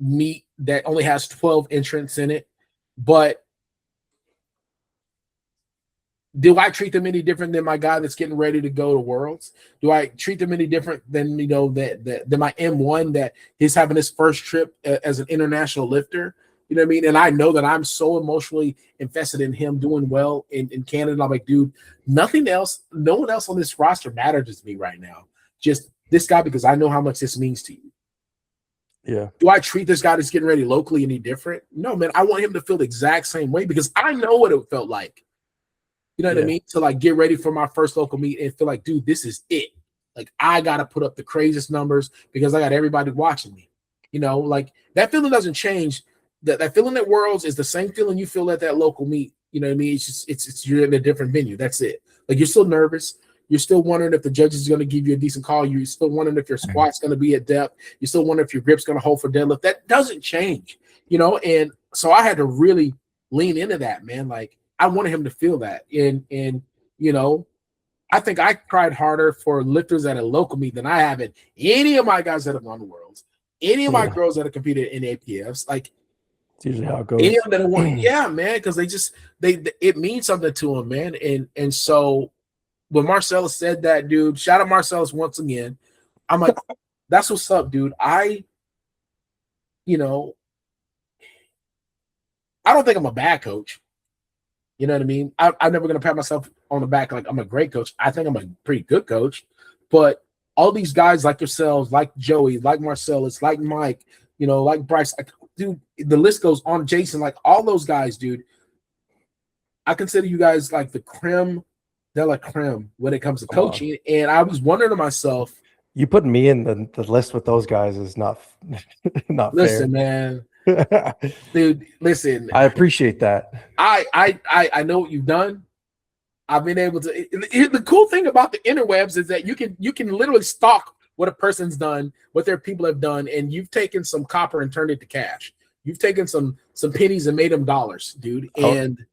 B: meet that only has 12 entrants in it, but do I treat them any different than my guy that's getting ready to go to Worlds? Do I treat them any different than, you know, that than my M1 that he's having his first trip as an international lifter? You know what I mean? And I know that I'm so emotionally invested in him doing well in Canada. I'm like, dude, nothing else, no one else on this roster matters to me right now. Just this guy, because I know how much this means to you.
A: Yeah.
B: Do I treat this guy that's getting ready locally any different? No, man. I want him to feel the exact same way because I know what it felt like. You know what I
A: Yeah.
B: mean? To like get ready for my first local meet and feel like, dude, this is it. Like, I got to put up the craziest numbers because I got everybody watching me. You know, like that feeling doesn't change. That feeling at Worlds is the same feeling you feel at that local meet. You know what I mean? It's just, it's you're in a different venue. That's it. Like, you're still nervous. You're still wondering if the judge is going to give you a decent call. You're still wondering if your squat's going to be at depth. You're still wondering if your grip's going to hold for deadlift. That doesn't change, you know? And so I had to really lean into that, man. Like, I wanted him to feel that. And you know, I think I cried harder for lifters at a local meet than I have in any of my guys that have won the Worlds, any of my
A: Yeah.
B: girls that have competed in APFs, like
A: It's usually how it
B: any of
A: goes.
B: them that have won. Yeah, man, because they it means something to them, man. And so when Marcellus said that, dude, shout out Marcellus once again. I'm like, that's what's up, dude. You know, I don't think I'm a bad coach. You know what I mean? I'm never going to pat myself on the back like I'm a great coach. I think I'm a pretty good coach. But all these guys like yourselves, like Joey, like Marcellus, like Mike, you know, like Bryce, like, dude, the list goes on. Jason, like all those guys, dude. I consider you guys like the creme de la creme when it comes to
A: Come on.
B: coaching. And I was wondering to myself,
A: You putting me in the list with those guys is not not
B: listen,
A: fair.
B: man, dude, listen,
A: I appreciate that.
B: I know what you've done. I've been able to. The cool thing about the interwebs is that you can literally stalk what a person's done, what their people have done, and you've taken some copper and turned it to cash. You've taken some pennies and made them dollars, dude.
A: I,
B: And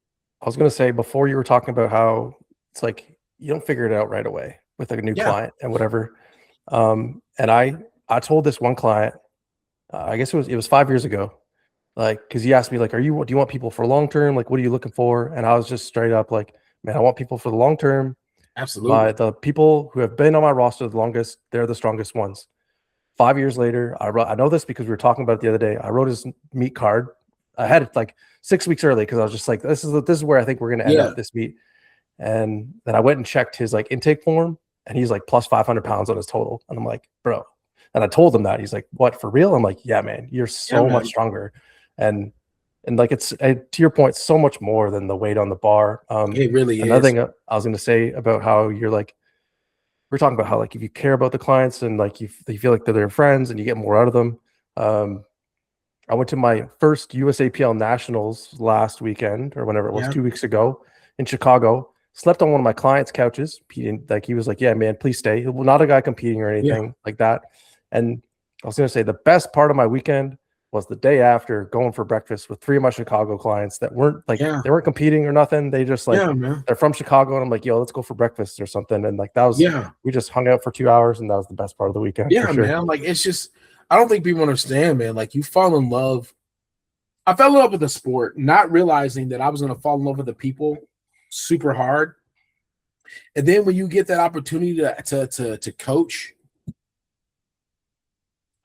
A: I was gonna say before you were talking about how it's like you don't figure it out right away with a new
B: yeah,
A: client and whatever. And I told this one client, I guess it was 5 years ago, like because he asked me like, do you want people for long term? Like, what are you looking for? And I was just straight up like, man, I want people for the long term.
B: absolutely.
A: The people who have been on my roster the longest, they're the strongest ones. 5 years later, I know this because we were talking about it the other day. I wrote his meet card. I had it like 6 weeks early because I was just like, this is where I think we're gonna end
B: Yeah,
A: up this meet. And then I went and checked his like intake form, and he's like plus 500 pounds on his total. And I'm like, bro. And I told him that. He's like, what, for real? I'm like, yeah, man, you're
B: yeah,
A: so much
B: man.
A: stronger. And like it's to your point, so much more than the weight on the bar.
B: It really
A: Another
B: is.
A: thing I was going to say about how you're like, we're talking about how like if you care about the clients and like you feel like they're their friends and you get more out of them. Um, I went to my first USAPL Nationals last weekend or whenever it was,
B: Yeah.
A: 2 weeks ago in Chicago. Slept on one of my clients' couches. He was like, "Yeah, man, please stay." Well, not a guy competing or
B: Yeah.
A: anything like that. And I was gonna say the best part of my weekend was the day after going for breakfast with three of my Chicago clients that weren't like
B: Yeah.
A: they weren't competing or nothing. They just like
B: Yeah, man.
A: they're from Chicago, and I'm like, "Yo, let's go for breakfast or something." And like that was
B: Yeah.
A: we just hung out for 2 hours, and that was the best part of the weekend for
B: Yeah,
A: sure.
B: man. Like it's just I don't think people understand, man. Like you fall in love. I fell in love with the sport, not realizing that I was gonna fall in love with the people super hard. And then when you get that opportunity to coach,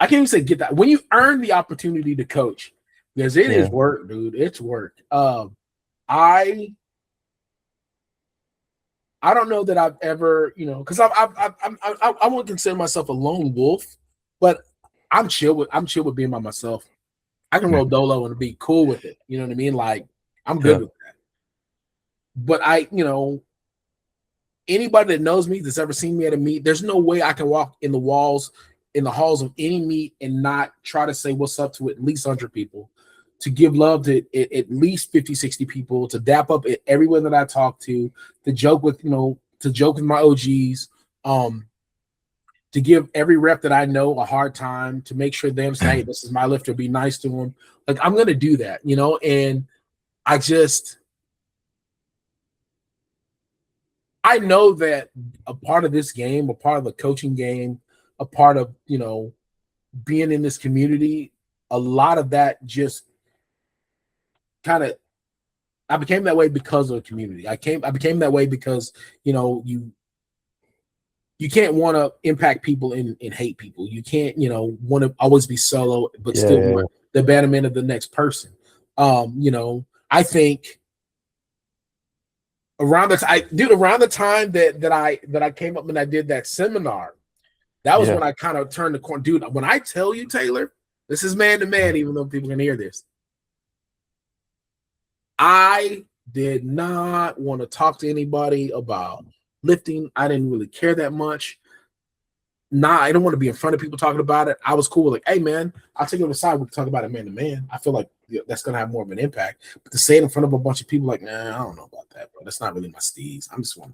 B: I can't even say get that. When you earn the opportunity to coach, because it is
A: Yeah,
B: work, dude. It's work. I I don't know that I've ever, because I won't consider myself a lone wolf, but I'm chill with being by myself. I can roll dolo and be cool with it. You know what I mean? Like I'm good
A: yeah,
B: with that. But anybody that knows me that's ever seen me at a meet, there's no way I can walk in the halls of any meet and not try to say what's up to at least 100 people, to give love to at least 50, 60 people, to dap up everyone that I talk to joke with, to joke with my OGs, to give every rep that I know a hard time, to make sure them say, hey, this is my lifter, be nice to them. Like I'm going to do that, and I just, I know that a part of this game, a part of the coaching game, a part of, being in this community, a lot of that just kind of, I became that way because of the community. I became that way because, you can't want to impact people and hate people. You can't, want to always be solo, but
A: yeah,
B: still
A: yeah,
B: want the betterment of the next person. I think around the time that I came up and I did that seminar, that was
A: yeah.
B: when I kind of turned the corner. Dude, when I tell you, Taylor, this is man to man, even though people can hear this, I did not want to talk to anybody about lifting. I didn't really care that much. Nah, I don't want to be in front of people talking about it. I was cool with like, hey man, I'll take it aside. We can talk about it man to man. I feel like that's gonna have more of an impact. But to say it in front of a bunch of people, like, nah, I don't know about that, bro. That's not really my steez. I'm just one.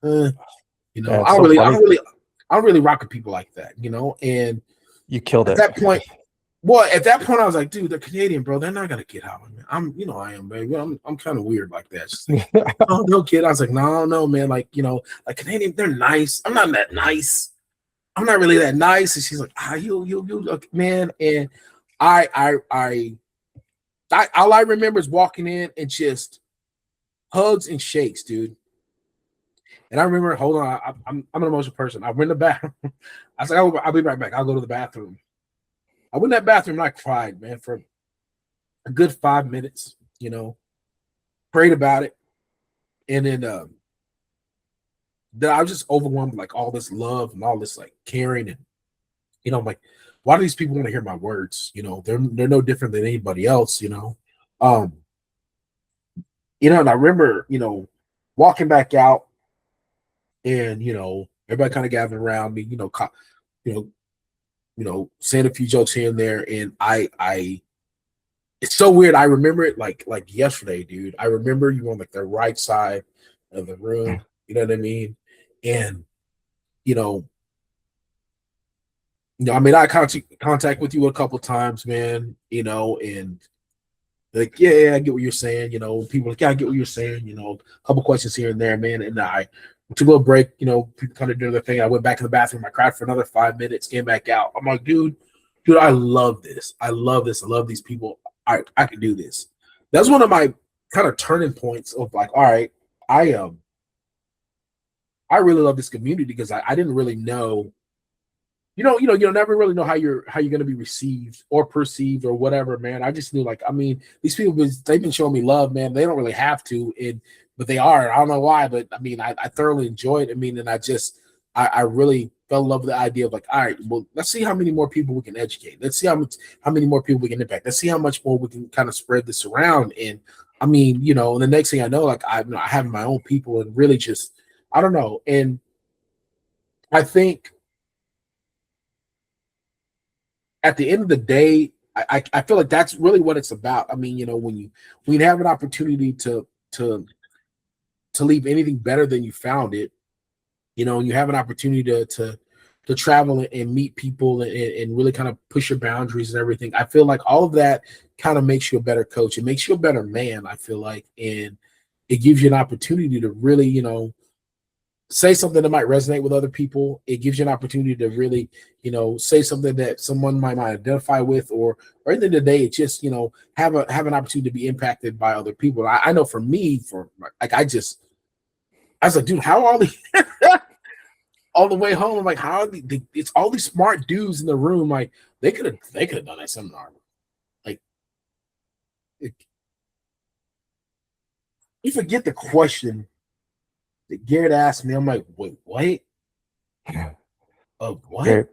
A: Man,
B: I
A: it's
B: don't
A: so
B: really, I
A: funny.
B: don't really, I don't really rock with people like that, And
A: You killed
B: at
A: it.
B: that point, well, at that point, I was like, dude, they're Canadian, bro. They're not gonna get out of me. I am, baby. I'm kind of weird like that. Just like, oh, no, kid. I was like, no, man. Like, like Canadian, they're nice. I'm not that nice. I'm not really that nice. And she's like, you, man. And all I remember is walking in and just hugs and shakes, dude. And I remember, hold on, I'm an emotional person. I went to the bathroom. I was like, I'll be right back. I'll go to the bathroom. I went in that bathroom and I cried, man, for a good 5 minutes, prayed about it. And then I was just overwhelmed with like all this love and all this like caring. And, I'm like, why do these people want to hear my words? They're no different than anybody else, Um, and I remember, walking back out and, everybody kind of gathered around me, you know, saying a few jokes here and there. And it's so weird. I remember it like yesterday, dude. I remember you on like the right side of the room. You know what I mean? And you know, I made eye contact with you a couple times, man. And like, yeah, I get what you're saying. People like, yeah, I get what you're saying. A couple questions here and there, man. And I took a little break. People kind of doing their thing. I went back to the bathroom. I cried for another 5 minutes. Came back out. I'm like, dude, I love this. I love this. I love these people. I can do this. That's one of my kind of turning points of like, all right, I I really love this community because I didn't really know. You'll never really know how you're going to be received or perceived or whatever, man. I just knew, like, I mean, these people they've been showing me love, man. They don't really have to, but they are. I don't know why, but I mean, I thoroughly enjoy it. I mean, and I really fell in love with the idea of like, all right, well, let's see how many more people we can educate. Let's see how many more people we can impact. Let's see how much more we can kind of spread this around. And I mean, and the next thing I know, like I have my own people and really just, I don't know. And I think at the end of the day, I feel like that's really what it's about. I mean, when you have an opportunity to leave anything better than you found it, and you have an opportunity to travel and meet people and really kind of push your boundaries and everything. I feel like all of that kind of makes you a better coach. It makes you a better man, I feel like, and it gives you an opportunity to really, say something that might resonate with other people. It gives you an opportunity to really, say something that someone might identify with, or at the end of the day, it's just, have an opportunity to be impacted by other people. I know for me, I was like, dude, how are these all the way home? I'm like, how are it's all these smart dudes in the room. Like they could have done that seminar. Like it, you forget the question that Garrett asked me. I'm like, wait, what? What?
A: Garrett,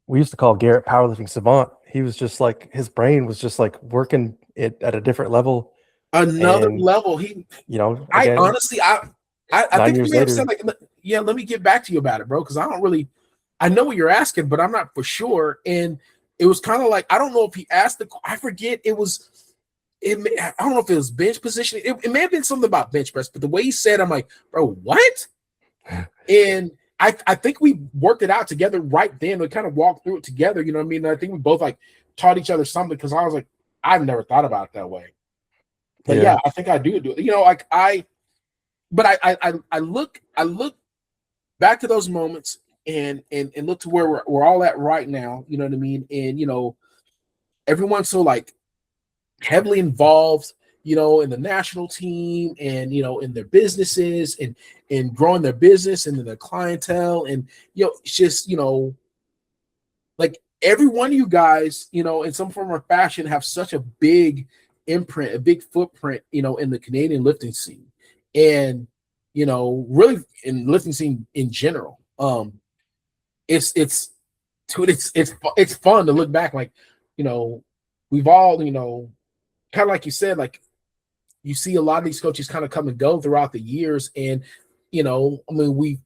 A: we used to call Garrett powerlifting savant. He was just like, his brain was just like working it at a different level.
B: Another
A: And,
B: level. I
A: again,
B: honestly, I think he
A: 9 years
B: may have said
A: later,
B: like, yeah, let me get back to you about it, bro, because I know what you're asking, but I'm not for sure. And it was kind of like, I don't know if he asked I forget. I don't know if it was bench position. It may have been something about bench press, but the way he said, I'm like, bro, what? And I think we worked it out together right then. We kind of walked through it together. You know what I mean? And I think we both like taught each other something, because I was like, I've never thought about it that way. But yeah, I think I do it. I look back to those moments and look to where we're all at right now. You know what I mean? And everyone's so like heavily involved, in the national team and in their businesses and growing their business and their clientele. And it's just like every one of you guys, in some form or fashion, have such a big imprint, a big footprint, in the Canadian lifting scene, and really in lifting scene in general. It's fun to look back, like, we've all, kind of like you said, like you see a lot of these coaches kind of come and go throughout the years, and I mean, we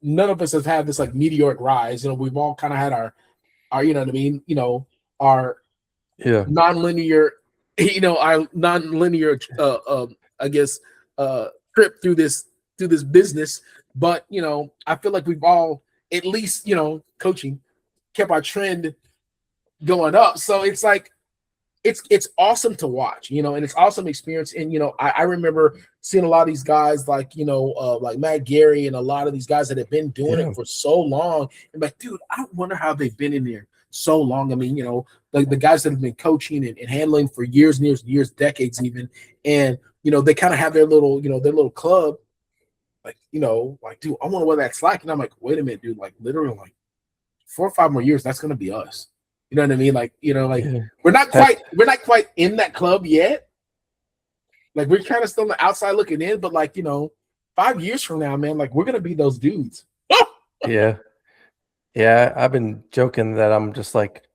B: none of us have had this like meteoric rise. We've all kind of had our you know what I mean, our nonlinear, I guess, trip through this business. But I feel like we've all, at least, coaching, kept our trend going up. So it's like it's awesome to watch, and it's awesome experience. And I remember seeing a lot of these guys like like Matt Gary and a lot of these guys that have been doing it for so long. And like, dude, I wonder how they've been in there so long. I mean, like the guys that have been coaching and handling for years and years and years, decades even. And they kind of have their little, their little club. Like, like, dude, I wonder what that's like. And I'm like, wait a minute, dude, like literally like 4 or 5 more years, that's gonna be us. You know what I mean? Like, we're not quite in that club yet. Like, we're kind of still on the outside looking in, but like, 5 years from now, man, like we're gonna be those dudes.
A: Yeah, I've been joking that I'm just like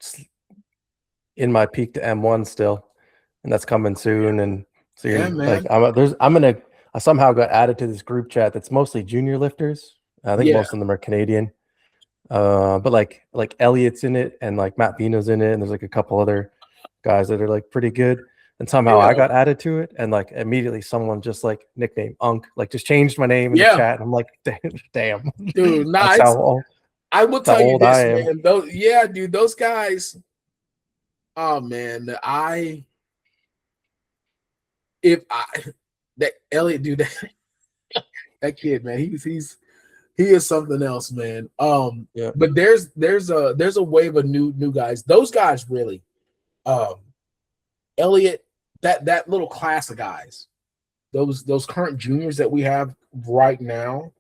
A: in my peak to M1 still, and that's coming soon. And so
B: Yeah, man.
A: Like, I somehow got added to this group chat that's mostly junior lifters. I think most of them are Canadian. But like Elliot's in it, and like Matt Vino's in it, and there's like a couple other guys that are like pretty good. And somehow I got added to it, and like immediately someone just like nicknamed Unk, like just changed my name in the chat. And I'm like, damn,
B: dude.
A: That's how
B: I will tell you this, man.
A: Dude,
B: those guys. Oh man, that Elliot, dude, that kid, man, he is something else, man. But there's a wave of new guys. Those guys really, Elliot, that little class of guys, those current juniors that we have right now,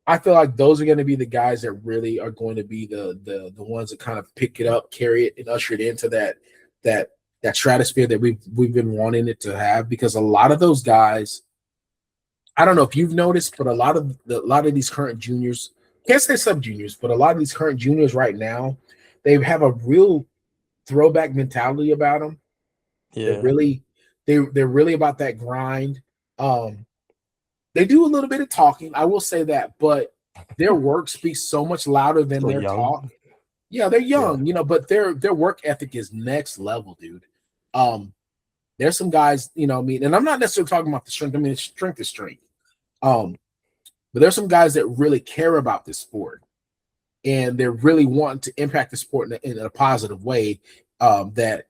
B: I feel like those are going to be the guys that really are going to be the ones that kind of pick it up, carry it, and usher it into that stratosphere that we've been wanting it to have. Because a lot of those guys, I don't know if you've noticed, but a lot of these current juniors, can't say sub juniors, but a lot of these current juniors right now, they have a real throwback mentality about them.
A: Yeah,
B: they're really about that grind. They do a little bit of talking, I will say that, but their work speaks so much louder than their talk. Yeah, they're
A: Yeah.
B: young, but their work ethic is next level, dude. Um, there's some guys, and I'm not necessarily talking about the strength. I mean, strength is strength. Um, but there's some guys that really care about this sport and they're really wanting to impact the sport in a positive way. There's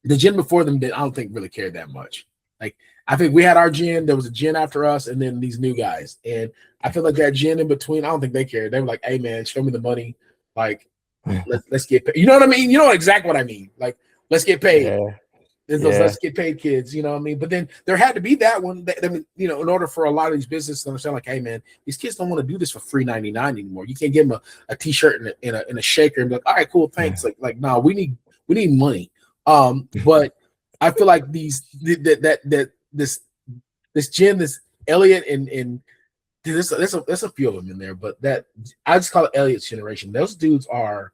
B: the gen before them that I don't think really cared that much. Like, I think we had our gen, there was a gen after us, and then these new guys. And I feel like that gen in between, I don't think they cared. They were like, hey man, show me the money. Like, let's get paid. You know what I mean? You know exactly what I mean. Like, let's get paid.
A: Yeah.
B: There's those let's get paid kids, you know what I mean? But then there had to be that one. In order for a lot of these businesses to understand, like, hey man, these kids don't want to do this for $3.99 anymore. You can't give them a t-shirt and a shaker and be like, all right, cool, thanks. Like no, we need money. But I feel like this Jim, this Elliot, and there's a few of them in there, but that I just call it Elliot's generation. Those dudes are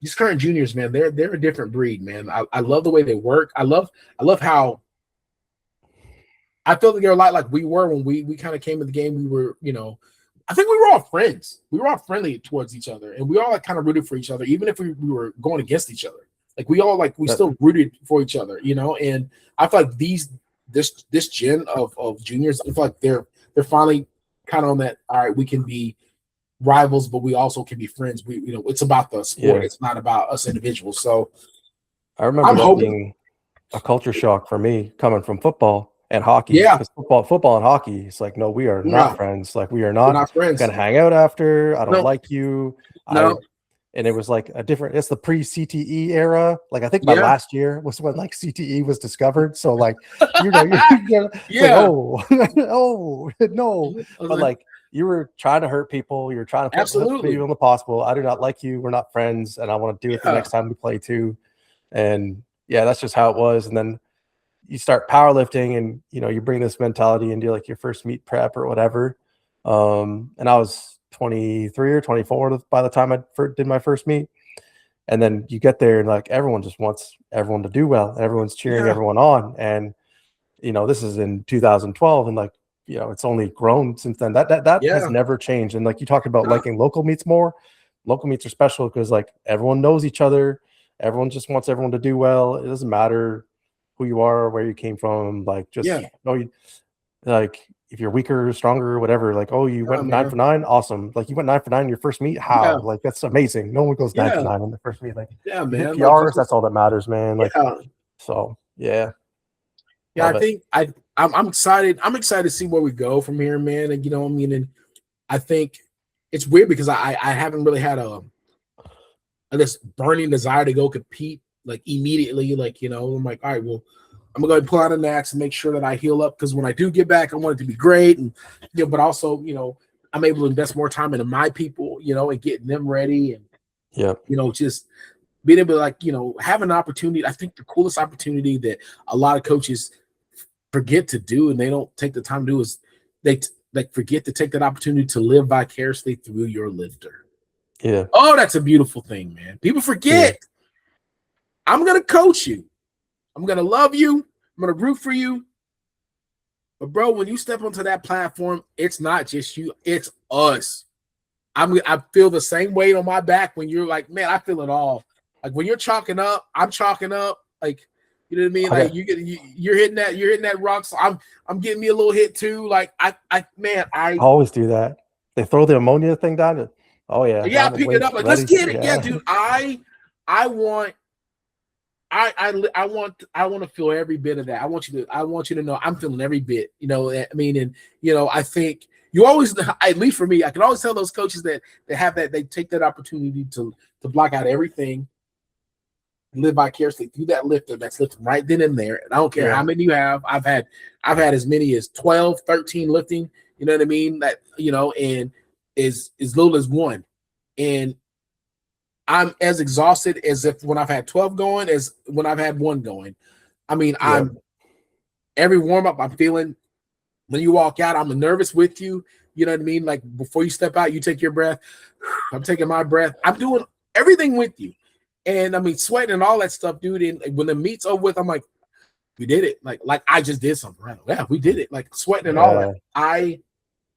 B: these current juniors, man. They're a different breed, man. I love the way they work. I love how I feel like they're a lot like we were when we kind of came in the game. We were, I think we were all friends. We were all friendly towards each other, and we all like kind of rooted for each other, even if we were going against each other. Like we still rooted for each other, And I feel like this gen of juniors, I feel like they're finally kind of on that. All right, we can be rivals, but we also can be friends. It's about the sport. Yeah. It's not about us individuals. So
A: I remember that being a culture shock for me coming from football and hockey.
B: Yeah,
A: because football and hockey, it's like, no, we are not friends. Like, we are not
B: friends.
A: Gonna hang out after. I don't like you.
B: No.
A: And it was like it's the pre-CTE era. Like, I think my last year was when like CTE was discovered. So like, you're
B: yeah.
A: Like, oh no. But like, you were trying to hurt people. You were trying to put people in the possible. I do not like you. We're not friends. And I want to do it the next time we play too. And yeah, that's just how it was. And then you start powerlifting and, you bring this mentality into like your first meet prep or whatever. And I was 23 or 24 by the time I did my first meet. And then you get there and like everyone just wants everyone to do well. Everyone's cheering everyone on. And, this is in 2012 and like, it's only grown since then. That has never changed. And like you talked about liking local meets more. Local meets are special because like everyone knows each other. Everyone just wants everyone to do well. It doesn't matter who you are or where you came from. Like, just like if you're weaker, stronger, whatever, like, oh, you went 9 for 9, awesome. Like, you went 9 for 9 in your first meet. How? Like, that's amazing. No one goes 9 for 9 in the first meet. Like,
B: man.
A: PRs, like, that's all that matters, man. Like, so
B: yeah. I think I'm excited. I'm excited to see where we go from here, man. And and I think it's weird because I haven't really had this burning desire to go compete like immediately. Like, I'm like, all right, well, I'm gonna go ahead and pull out an axe and make sure that I heal up, because when I do get back, I want it to be great. And but also, I'm able to invest more time into my people, and getting them ready, and just being able to like, have an opportunity. I think the coolest opportunity that a lot of coaches forget to do and they don't take the time to do is they forget to take that opportunity to live vicariously through your lifter.
A: Yeah.
B: Oh, that's a beautiful thing, man. People forget. Yeah. I'm gonna coach you. I'm going to love you. I'm going to root for you. But, bro, when you step onto that platform, it's not just you. It's us. I feel the same weight on my back when you're like, man, I feel it all. Like, when you're chalking up, I'm chalking up. Like, you know what I mean? Like, you're hitting that rock. So I'm getting me a little hit too. Like, I
A: always do that. They throw the ammonia thing down. Oh, yeah.
B: Yeah, pick it up. Like, let's get it. Yeah, dude. I want to feel every bit of that. I want you to know I'm feeling every bit, I mean, and I think you always, at least for me, I can always tell those coaches that have that, they take that opportunity to block out everything, live vicariously through that lifter that's lifting right then and there. And I don't care how many you have. I've had as many as 12, 13 lifting, you know what I mean? That, and as little as one. And I'm as exhausted as if when I've had 12 going as when I've had one going. I mean, I'm every warm up, I'm feeling when you walk out, I'm nervous with you. You know what I mean? Like, before you step out, you take your breath. I'm taking my breath. I'm doing everything with you. And I mean, sweating and all that stuff, dude. And when the meet's over with, I'm like, we did it. Like I just did something right. Yeah, we did it. Like, sweating and all that.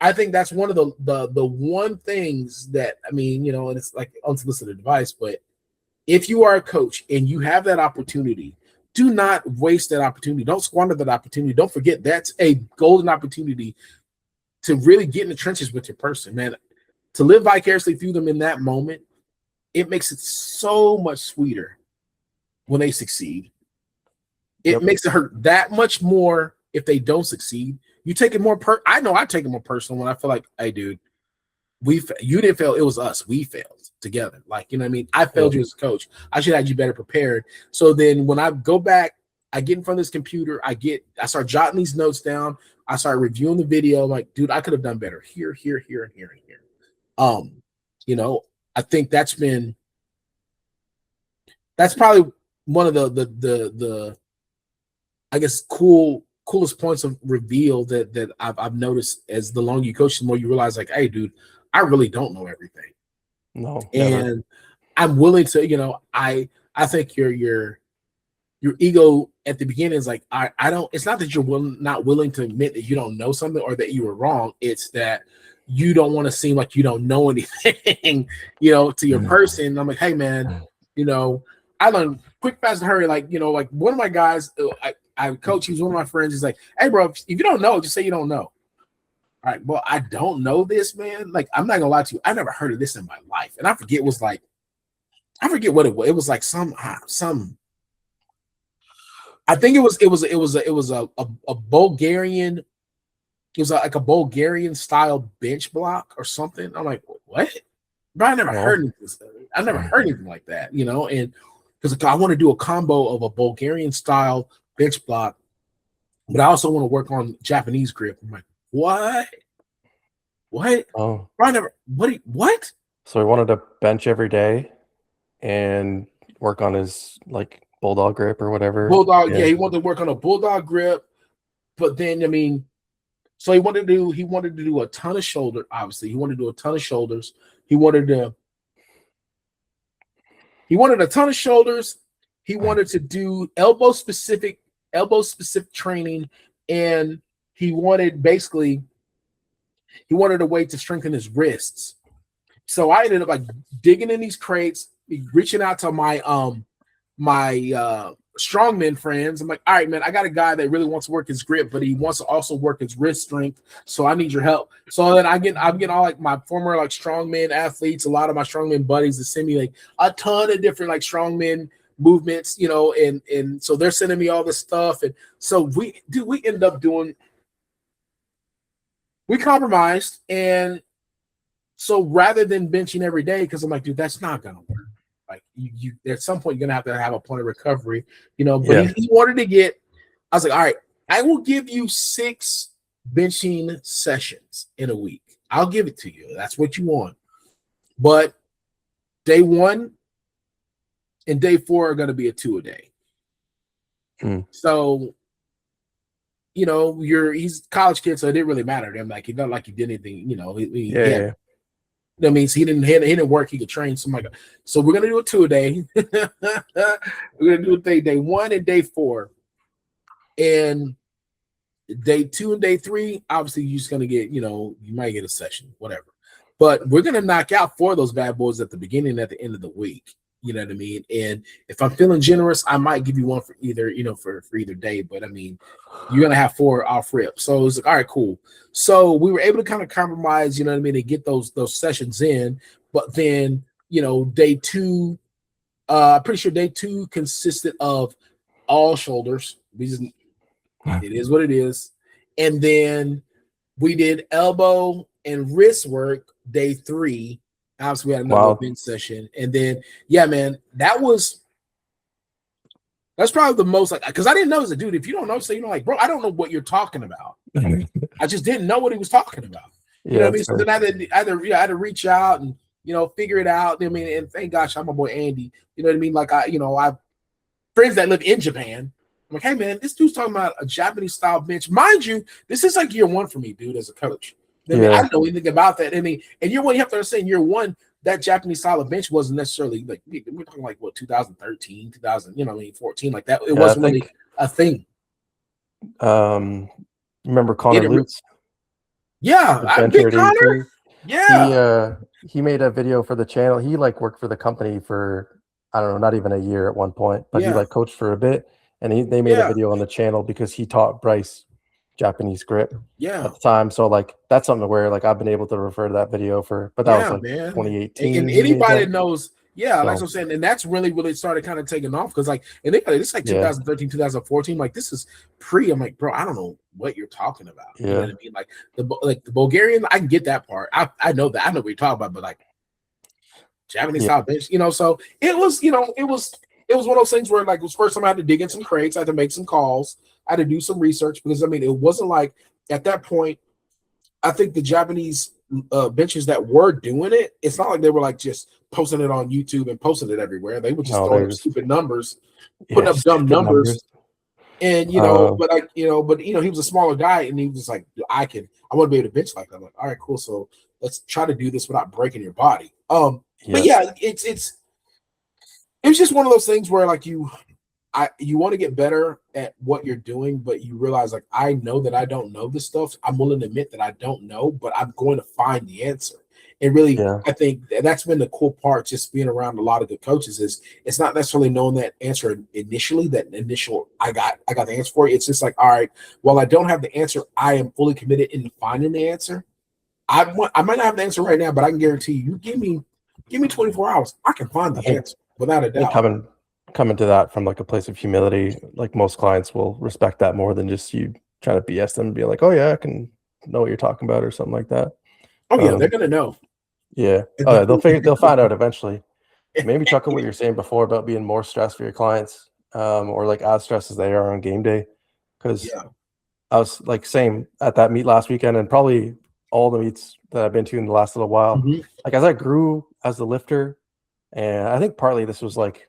B: I think that's one of the one things that, I mean, you know, and it's like unsolicited advice, but if you are a coach and you have that opportunity, do not waste that opportunity. Don't squander that opportunity. Don't forget that's a golden opportunity to really get in the trenches with your person, man. To live vicariously through them in that moment, it makes it so much sweeter when they succeed. It
A: Yep.
B: makes it hurt that much more if they don't succeed. You take it more I know I take it more personal when I feel like, hey, dude, you didn't fail. It was us. We failed together. Like, you know what I mean? I failed
A: Yep.
B: you as a coach. I should have had you better prepared. So then when I go back, I get in front of this computer, I start jotting these notes down. I start reviewing the video. I'm like, dude, I could have done better here, here, here, and here, and here. You know, I think that's probably one of the I guess coolest points of reveal that I've noticed as the longer you coach, the more you realize, like, hey, dude, I really don't know everything.
A: No, never.
B: And I'm willing to, you know, I think your ego at the beginning is like, I don't, it's not that you're not willing to admit that you don't know something or that you were wrong. It's that you don't want to seem like you don't know anything, you know, to your person. And I'm like, hey man, you know, I learned quick, fast, and hurry. Like, you know, like one of my guys, I coach, he's one of my friends. He's like, hey bro, if you don't know, just say you don't know. All right, well, I don't know this, man. Like, I'm not gonna lie to you, I never heard of this in my life. And I forget what it was. It was like some I think it was a Bulgarian. It was like a Bulgarian style bench block or something. I'm like, what? But I never heard anything. I never heard anything like that, you know. And because I want to do a combo of a Bulgarian style bench block, but I also want to work on Japanese grip. I'm like, what? What?
A: Oh,
B: I never. What?
A: so he wanted to bench every day and work on his like bulldog grip or whatever.
B: Bulldog.
A: Yeah.
B: Yeah, he wanted to work on a bulldog grip, but then I mean, so he wanted to do a ton of shoulder. Obviously, he wanted to do a ton of shoulders. He wanted a ton of shoulders. He wanted to do elbow specific training, and he wanted a way to strengthen his wrists. So I ended up like digging in these crates, reaching out to my strongman friends. I'm like, all right, man, I got a guy that really wants to work his grip, but he wants to also work his wrist strength. So I need your help. So then I'm getting all like my former like strongman athletes, a lot of my strongman buddies to send me like a ton of different like strongman movements, you know, and so they're sending me all this stuff. And so we ended up we compromised. And so rather than benching every day, because I'm like, dude, that's not gonna work. Like you at some point you're gonna have a point of recovery, you know. But
A: Yeah.
B: he wanted to get. I was like, all right, I will give you 6 benching sessions in a week. I'll give it to you. That's what you want. But day 1 and day 4 are going to be a 2 a day. So, you know, he's a college kid, so it didn't really matter to him. Like, he not like he did anything, you know.
A: Yeah.
B: That means he didn't work. He could train. So we're gonna do a 2 a day. We're gonna do it day 1 and day 4, and day 2 and day 3. Obviously, you're just gonna get, you know, you might get a session, whatever. But we're gonna knock out 4 of those bad boys at the beginning and at the end of the week. You know what I mean? And if I'm feeling generous, I might give you one for either, you know, for either day. But I mean, you're gonna have 4 off rip. So it's like, all right, cool. So we were able to kind of compromise, you know what I mean, and get those sessions in. But then, you know, day 2, I'm pretty sure day 2 consisted of all shoulders. It is what it is. And then we did elbow and wrist work day 3. Obviously, we had another bench session. And then, yeah, man, that's probably the most, like, because I didn't know, as a dude, if you don't know, say, you know, like, bro, I don't know what you're talking about. I just didn't know what he was talking about. You know what I mean? So then I had to reach out and, you know, figure it out. I mean, and thank gosh, I'm my boy Andy. You know what I mean? Like, I've friends that live in Japan. I'm like, hey man, this dude's talking about a Japanese style bench. Mind you, this is like year 1 for me, dude, as a coach. I mean, I don't know anything about that. I mean, and year 1, you have to understand, year 1, that Japanese style of bench wasn't necessarily like, we're talking like what, 2013, 14, like that. It wasn't really a thing.
A: Remember Connor Lutz?
B: Yeah,
A: bencher
B: Big
A: at
B: Connor.
A: 82. He
B: Yeah,
A: uh he made a video for the channel. He like worked for the company for, I don't know, not even a year at one point, but he
B: yeah,
A: like coached for a bit, and they made a
B: yeah,
A: video on the channel because he taught Bryce Japanese grip
B: yeah,
A: at the time. So like that's something where like I've been able to refer to that video for, but that was
B: yeah,
A: like
B: man. And
A: 2018 he made
B: anybody
A: that.
B: that knows, yeah, like
A: So
B: I'm saying, and that's really started kind of taking off because like, and they this is like
A: yeah,
B: 2013, 2014. Like this is pre. I'm like, bro, I don't know what you're talking about. You know
A: yeah,
B: what I mean? Like the Bulgarian, I can get that part. I know that. I know what you're talking about, but like Japanese
A: yeah,
B: style bench, so it was, it was one of those things where like it was first time I had to dig in some crates, I had to make some calls, I had to do some research because I mean it wasn't like at that point. I think the Japanese benches that were doing it, it's not like they were like just posting it on YouTube and posting it everywhere. They were just
A: no,
B: throwing
A: they
B: up
A: just
B: stupid numbers, putting
A: yeah,
B: up dumb
A: stupid
B: numbers,
A: numbers.
B: and
A: Um,
B: but he was a smaller guy, and he was like, I want to be able to bench like that. I'm like, all right, cool. So let's try to do this without breaking your body. But
A: yeah,
B: yeah, it's just one of those things where like you want to get better at what you're doing, but you realize like I know that I don't know this stuff. I'm willing to admit that I don't know, but I'm going to find the answer. And really,
A: yeah,
B: I think that's been the cool part, just being around a lot of good coaches, is it's not necessarily knowing that answer initially, that initial I got the answer for it. It's just like, all right, while I don't have the answer, I am fully committed in finding the answer. I might not have the answer right now, but I can guarantee you give me 24 hours, I can find
A: I
B: the
A: think
B: answer without a
A: I think
B: doubt.
A: coming to that from like a place of humility, like most clients will respect that more than just you trying to BS them and be like, oh yeah, I can know what you're talking about or something like that.
B: Oh yeah, they're
A: Um,
B: gonna know.
A: yeah. Oh, yeah, they'll find out eventually. Maybe chuck on what you're saying before about being more stressed for your clients, or like as stressed as they are on game day. Because
B: Yeah.
A: I was like same at that meet last weekend and probably all the meets that I've been to in the last little while.
B: Mhm.
A: Like as I grew as the lifter, and I think partly this was like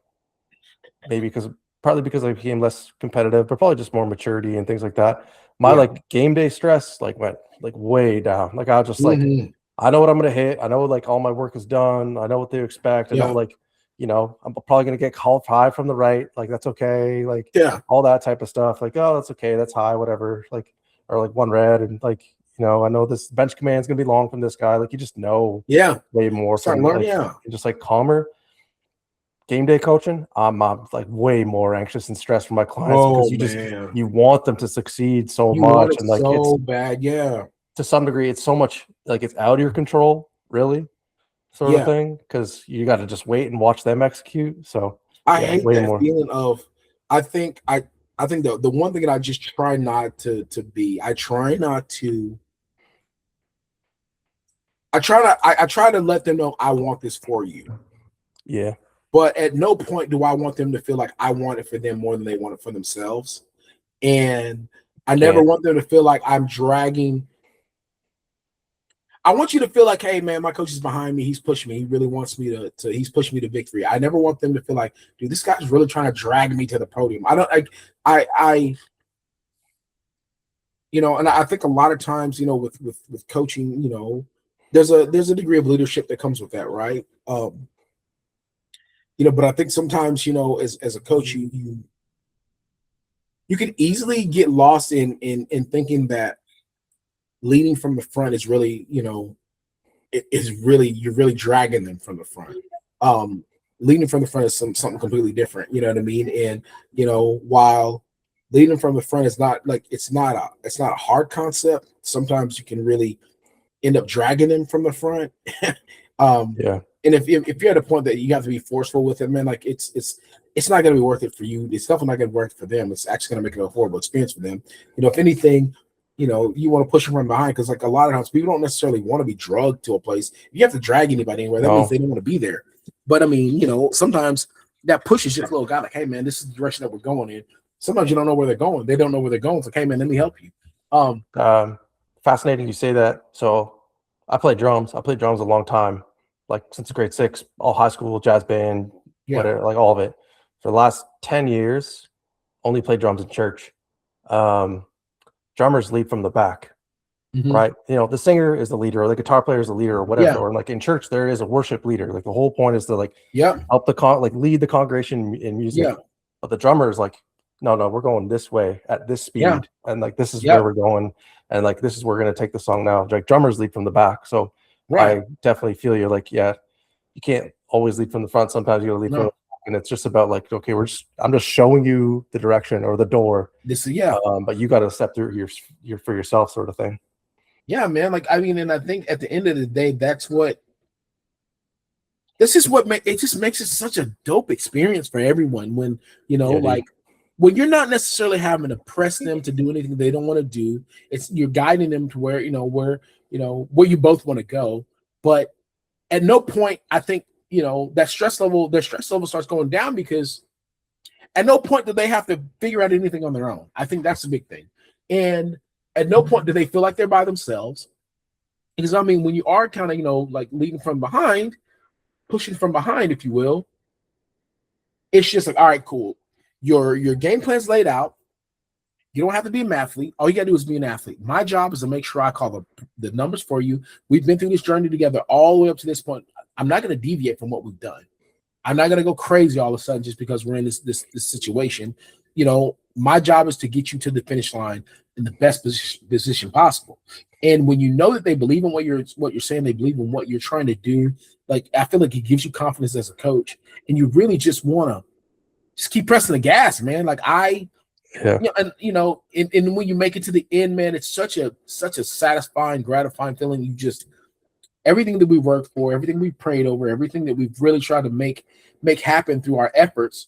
A: maybe because partly because I became less competitive, but probably just more maturity and things like that. My
B: Yeah.
A: like game day stress like went like way down. Like I was just like,
B: Mhm.
A: I know what I'm gonna hit. I know like all my work is done. I know what they expect. I know
B: Yeah.
A: like, I'm probably gonna get called high from the right. Like that's okay. Like
B: Yeah.
A: all that type of stuff. Like, oh, that's okay. That's high, whatever. Like, or like one red and like, I know this bench command is gonna be long from this guy. Like you just know
B: Yeah.
A: way more
B: Start
A: from
B: learning.
A: like
B: Yeah.
A: just like calmer game day coaching. I'm like way more anxious and stressed for my clients
B: Oh
A: because
B: man.
A: you want them to succeed so
B: You want
A: much
B: it
A: and like it's
B: so bad. Yeah.
A: to some degree it's so much like it's out of your control really sort of
B: Yeah.
A: thing because you got to just wait and watch them execute. So
B: I
A: yeah,
B: hate
A: way
B: that
A: more.
B: feeling of I think I think the one thing that I just try not to be, I try to let them know I want this for you.
A: Yeah,
B: But at no point do I want them to feel like I want it for them more than they want it for themselves. And I never
A: can't.
B: want them to feel like I'm dragging. I want you to feel like, hey man, my coach is behind me. He's pushing me. He really wants me to he's pushing me to victory. I never want them to feel like, dude, this guy's really trying to drag me to the podium. I don't I and I think a lot of times, with coaching, there's a degree of leadership that comes with that, right? But I think sometimes, as a coach, you can easily get lost in thinking that leading from the front is really, it is really, you're really dragging them from the front. Um, Leading from the front is something completely different. You know what I mean? And while leading from the front is not like it's not a hard concept. Sometimes you can really end up dragging them from the front. um,
A: Yeah,
B: and if you're at a point that you have to be forceful with it, man, like it's not going to be worth it for you. It's definitely not going to work for them. It's actually going to make it a horrible experience for them. If anything, you want to push them from behind because like a lot of times people don't necessarily want to be drugged to a place. If you have to drag anybody anywhere, that means
A: no,
B: they don't want to be there. But I mean, sometimes that pushes just a little guy like, hey man, this is the direction that we're going in. Sometimes you don't know where they're going. They don't know where they're going. It's like, hey man, let me help you. Um,
A: fascinating you say that. So I played drums a long time, like since grade 6, all high school, jazz band,
B: yeah.
A: whatever, like all of it. For the last 10 years only played drums in church. um Drummers lead from the back,
B: Mhm.
A: right? The singer is the leader, or the guitar player is the leader, or whatever.
B: Yeah.
A: Or like in church, there is a worship leader. Like the whole point is to like
B: Yeah.
A: help like lead the congregation in music.
B: Yeah.
A: But the drummer is like no, we're going this way at this
B: Yeah.
A: speed, and like this is where
B: Yep.
A: we're going, and like this is where we're gonna take the song now. Like drummers lead from the back, so
B: Right.
A: I definitely feel you. Like, yeah, you can't always lead from the front. Sometimes you gotta lead from the
B: No.
A: back, and it's just about like, okay, I'm just showing you the direction or the door,
B: This is yeah.
A: but you got to step through your for yourself, sort of thing.
B: Yeah, man. Like I mean, and I think at the end of the day, this is what it just makes it such a dope experience for everyone when
A: Yeah, dude.
B: like when you're not necessarily having to press them to do anything they don't want to do. It's you're guiding them to where where you both want to go. But at no point, I think their stress level starts going down because at no point do they have to figure out anything on their own. I think that's the big thing. And at no point do they feel like they're by themselves. Because I mean, when you are kind of, like leading from behind, pushing from behind, if you will, it's just like, all right, cool. Your game plan's laid out. You don't have to be an athlete. All you got to do is be an athlete. My job is to make sure I call the numbers for you. We've been through this journey together all the way up to this point. I'm not going to deviate from what we've done. I'm not going to go crazy all of a sudden just because we're in this situation. My job is to get you to the finish line in the best position possible. And when you know that they believe in what you're saying, they believe in what you're trying to do, like I feel like it gives you confidence as a coach, and you really just want to just keep pressing the gas, man. Like
A: Yeah.
B: and when you make it to the end, man, it's such a satisfying, gratifying feeling. You just everything that we worked for, everything we prayed over, everything that we've really tried to make happen through our efforts,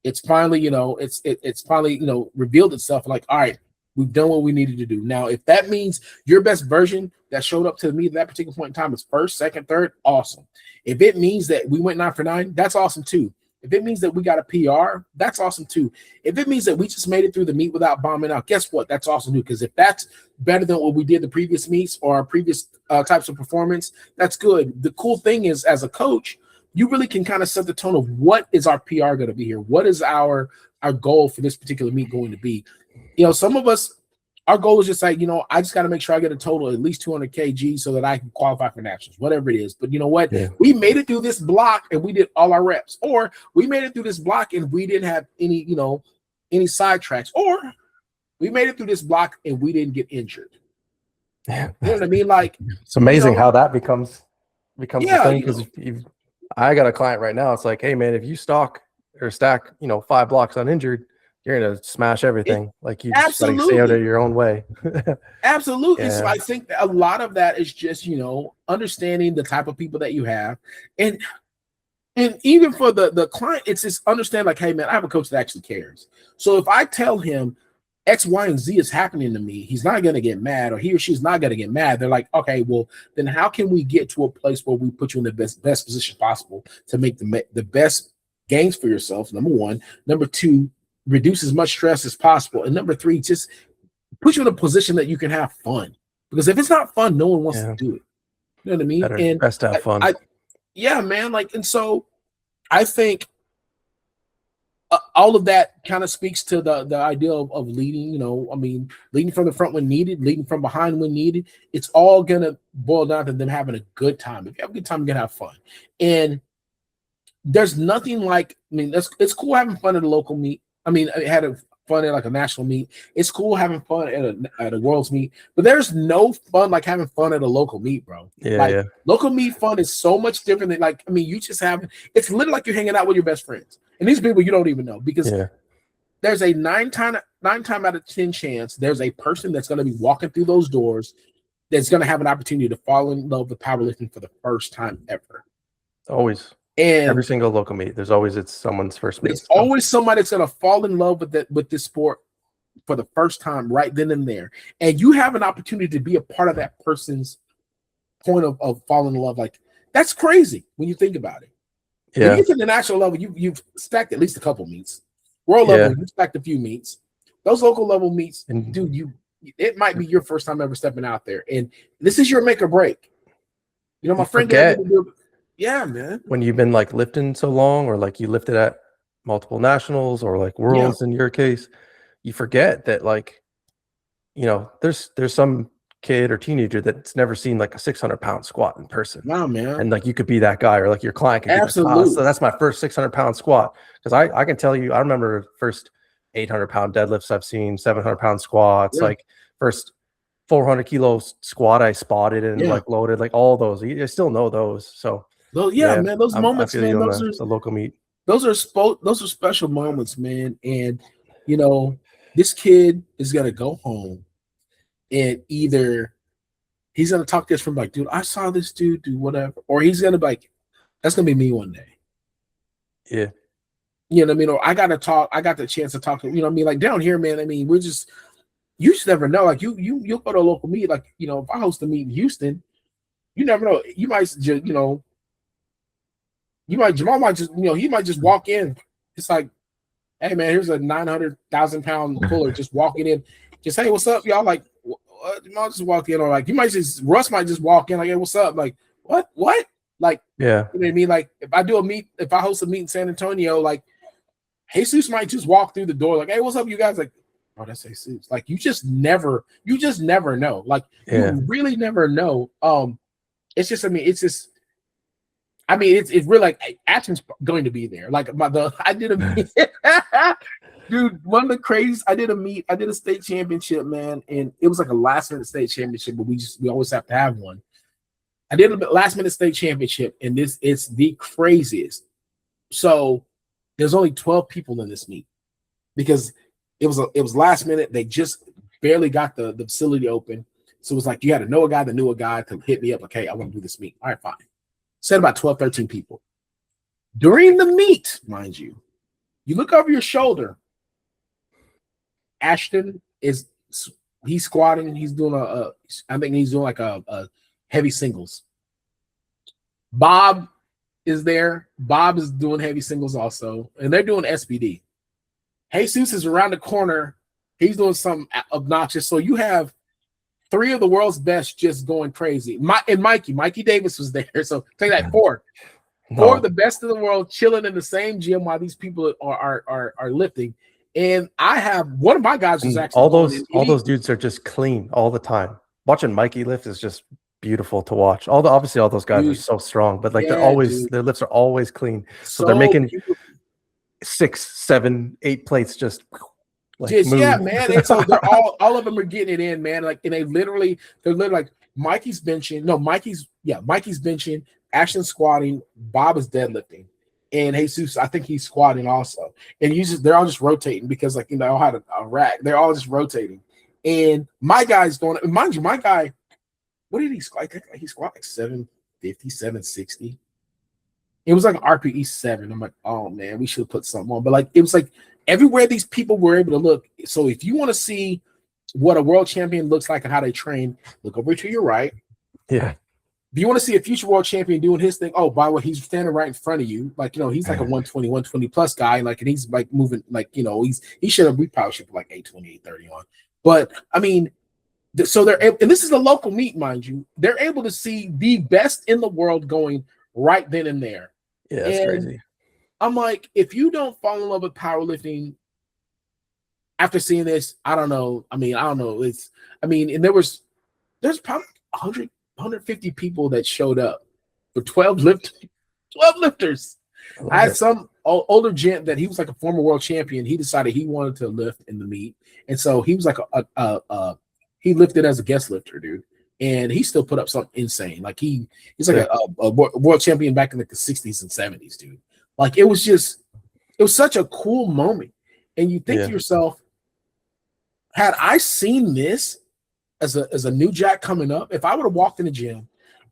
B: it's finally, it's finally, revealed itself. Like, all right, we've done what we needed to do. Now, if that means your best version that showed up to me at that particular point in time is first, second, third, awesome. If it means that we went 9 for 9, that's awesome too. If it means that we got a PR, that's awesome too. If it means that we just made it through the meet without bombing out, guess what? That's awesome too. Because if that's better than what we did the previous meets or our previous types of performance, that's good. The cool thing is, as a coach, you really can kind of set the tone of what is our PR going to be here? What is our goal for this particular meet going to be? Some of us, our goal is just like, I just got to make sure I get a total of at least 200 kg so that I can qualify for nationals, whatever it is. But you know what?
A: Yeah.
B: We made it through this block and we did all our reps, or we made it through this block and we didn't have any, any sidetracks, or we made it through this block and we didn't get injured.
A: Yeah.
B: You know what I mean? Like,
A: it's amazing how that becomes the thing. Because I got a client right now. It's like, hey man, if you stack 5 blocks uninjured, you're gonna smash everything. Like you just gotta stay out of your own way.
B: Absolutely.
A: Yeah.
B: So I think that a lot of that is just understanding the type of people that you have, and even for the client, it's just understand like, hey man, I have a coach that actually cares. So if I tell him X, Y, and Z is happening to me, he's not gonna get mad, or he or she's not gonna get mad. They're like, okay, well then how can we get to a place where we put you in the best position possible to make the best gains for yourself? Number one. Number two, reduce as much stress as possible. And number three, just put you in a position that you can have fun. Because if it's not fun, no one wants to do it. You know what I mean?
A: Best to have fun.
B: Yeah, man. Like, and so I think all of that kind of speaks to the idea of leading, leading from the front when needed, leading from behind when needed. It's all going to boil down to them having a good time. If you have a good time, you're going to have fun. And there's nothing like, it's cool having fun at a local meet. I had fun at like a national meet. It's cool having fun at a world's meet, but there's no fun like having fun at a local meet, bro.
A: Yeah.
B: Local meet fun is so much different than you just have. It's literally like you're hanging out with your best friends, and these people you don't even know, because there's a 9 time out of 10 chance there's a person that's going to be walking through those doors that's going to have an opportunity to fall in love with powerlifting for the first time ever.
A: Always. And every single local meet, it's someone's first meet.
B: There's always somebody that's going to fall in love with this sport for the first time right then and there. And you have an opportunity to be a part of that person's point of falling in love. Like, that's crazy when you think about it. Yeah. When you get to the national level, you've stacked at least a couple meets. World level, you've stacked a few meets. Those local level meets, dude, it might be your first time ever stepping out there. And this is your make or break. My friend gave me yeah, man.
A: When you've been like lifting so long, or like you lifted at multiple nationals or like worlds in your case, you forget that there's some kid or teenager that's never seen like a 600-pound squat in person.
B: Wow, man.
A: And like you could be that guy, or like your client could be
B: absolutely.
A: So that's my first 600-pound squat. Because I can tell you, I remember first 800-pound deadlifts I've seen, 700-pound squats,
B: Yeah.
A: like first 400-kilo squat I spotted and
B: Yeah.
A: like loaded, like all those. I still know those. So
B: Yeah,
A: yeah,
B: man, those
A: I
B: moments,
A: feel
B: man,
A: you on
B: those are
A: the local meet.
B: those are those are special moments, man. And you know, this kid is gonna go home and either he's gonna talk to his friend like, dude, I saw this dude do whatever, or he's gonna be like, that's gonna be me one day.
A: Yeah.
B: You know what I mean? Or I got the chance to talk to, you know what I mean? Like down here, man, I mean, you just never know. Like you'll go to a local meet, like, you know, if I host a meet in Houston, you never know. You might just, you know, Jamal might just, you know, he might just walk in. It's like, hey man, here's a 900,000-pound puller just walking in. Just, hey, what's up, y'all? Like, what? Jamal just walk in, or like Russ might just walk in, like, hey, what's up? Like, what? Like,
A: Yeah.
B: you know what I mean? Like, if I host a meet in San Antonio, like, Jesus might just walk through the door, like, hey, what's up, you guys? Like, oh, that's Jesus. Like, you just never know. Like,
A: Yeah.
B: you really never know. It's just, it's really like action's going to be there. Like I did a meet, dude. One of the craziest. I did a state championship, man, and it was like a last minute state championship, but we always have to have one. I did a last minute state championship, and it's the craziest. So there's only 12 people in this meet because it was last minute. They just barely got the facility open, so it was like you had to know a guy that knew a guy to hit me up. Okay, I want to do this meet. All right, fine. Said about 12, 13 people. During the meet, mind you, you look over your shoulder. Ashton he's squatting. He's doing I think he's doing like a heavy singles. Bob is there. Bob is doing heavy singles also, and they're doing SBD. Jesus is around the corner. He's doing something obnoxious. So you have three of the world's best just going crazy. Mikey Davis was there. So take that, four of the best in the world chilling in the same gym while these people are lifting. And I have one of my guys who's actually
A: all those dudes are just clean all the time. Watching Mikey lift is just beautiful to watch. Obviously all those guys are so strong, but like their lifts are always clean. So they're making 6, 7, 8 plates just
B: yeah, man. And so they're all of them are getting it in, man. Like, and they're literally like Mikey's benching. Mikey's benching, Action squatting, Bob is deadlifting, and Jesus, I think he's squatting also. And they're all just rotating because, like, you know, how to a rack. They're all just rotating. And my guy's going, mind you, my guy, what did he squat? He squat like 750, 760. It was like an RPE 7. I'm like, oh man, we should have put something on. But like, it was like everywhere these people were able to look. So if you want to see what a world champion looks like and how they train, look over to your right.
A: Yeah.
B: If you want to see a future world champion doing his thing, oh, by the way, he's standing right in front of you. Like, you know, he's like a 120 plus guy. Like, and he's like moving, like, you know, he should have, we probably should put like 820, 830 on. But I mean, so and this is a local meet, mind you, they're able to see the best in the world going right then and there.
A: Yeah, that's crazy.
B: I'm like, if you don't fall in love with powerlifting after seeing this, I don't know. I don't know. And there's probably 150 people that showed up for 12 lifters. I had some older gent that he was like a former world champion. He decided he wanted to lift in the meet. And so he was like he lifted as a guest lifter, dude. And he still put up something insane. Like he's like a world champion back in like the 60s and 70s, dude. Like it was such a cool moment. And you think to yourself, had I seen this as a new jack coming up, if I would have walked in the gym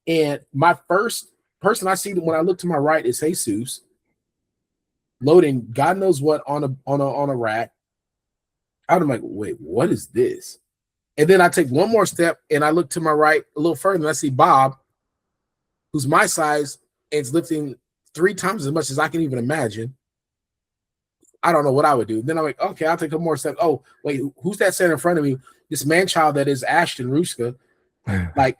B: and my first person I see when I look to my right is Jesus loading God knows what on a rack, I'd be like, wait, what is this? And then I take one more step and I look to my right a little further and I see Bob, who's my size and is lifting 3 times as much as I can even imagine. I don't know what I would do. Then I'm like, okay, I'll take a more step. Oh, wait, who's that standing in front of me? This man-child that is Ashton Ruska, like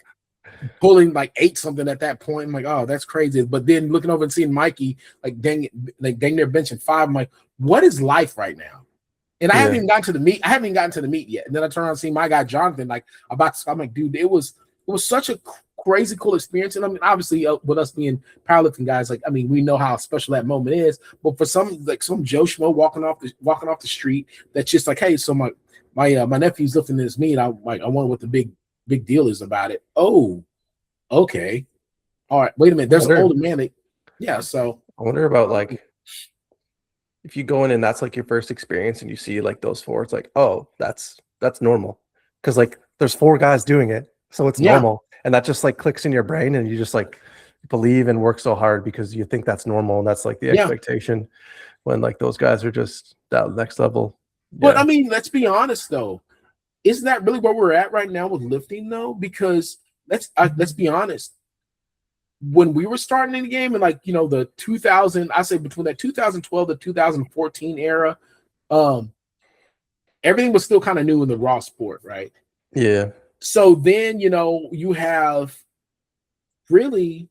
B: pulling like 8 something at that point. I'm like, oh, that's crazy. But then looking over and seeing Mikey, like dang near benching 5. I'm like, what is life right now? And I haven't even gotten to the meet. I haven't even gotten to the meet yet. And then I turn around and see my guy Jonathan, like I'm like, dude, it was such a crazy cool experience. And I mean, obviously, with us being powerlifting guys, like, I mean, we know how special that moment is. But for some Joe Schmo walking off the street, that's just like, hey, so my nephew's lifting this meat. I wonder what the big deal is about it. Oh, okay, all right. Wait a minute. There's an older man that, yeah. So
A: I wonder about like if you go in and that's like your first experience and you see like those four, it's like, oh, that's normal, because like there's four guys doing it, so it's normal, and that just like clicks in your brain, and you just like believe and work so hard because you think that's normal, and that's like the expectation, when like those guys are just that next level.
B: But I mean, let's be honest though, isn't that really where we're at right now with lifting though? Because let's be honest. When we were starting in the game in like, the 2000, I say between that 2012 to 2014 era, everything was still kind of new in the raw sport, right?
A: Yeah.
B: So then, you have really,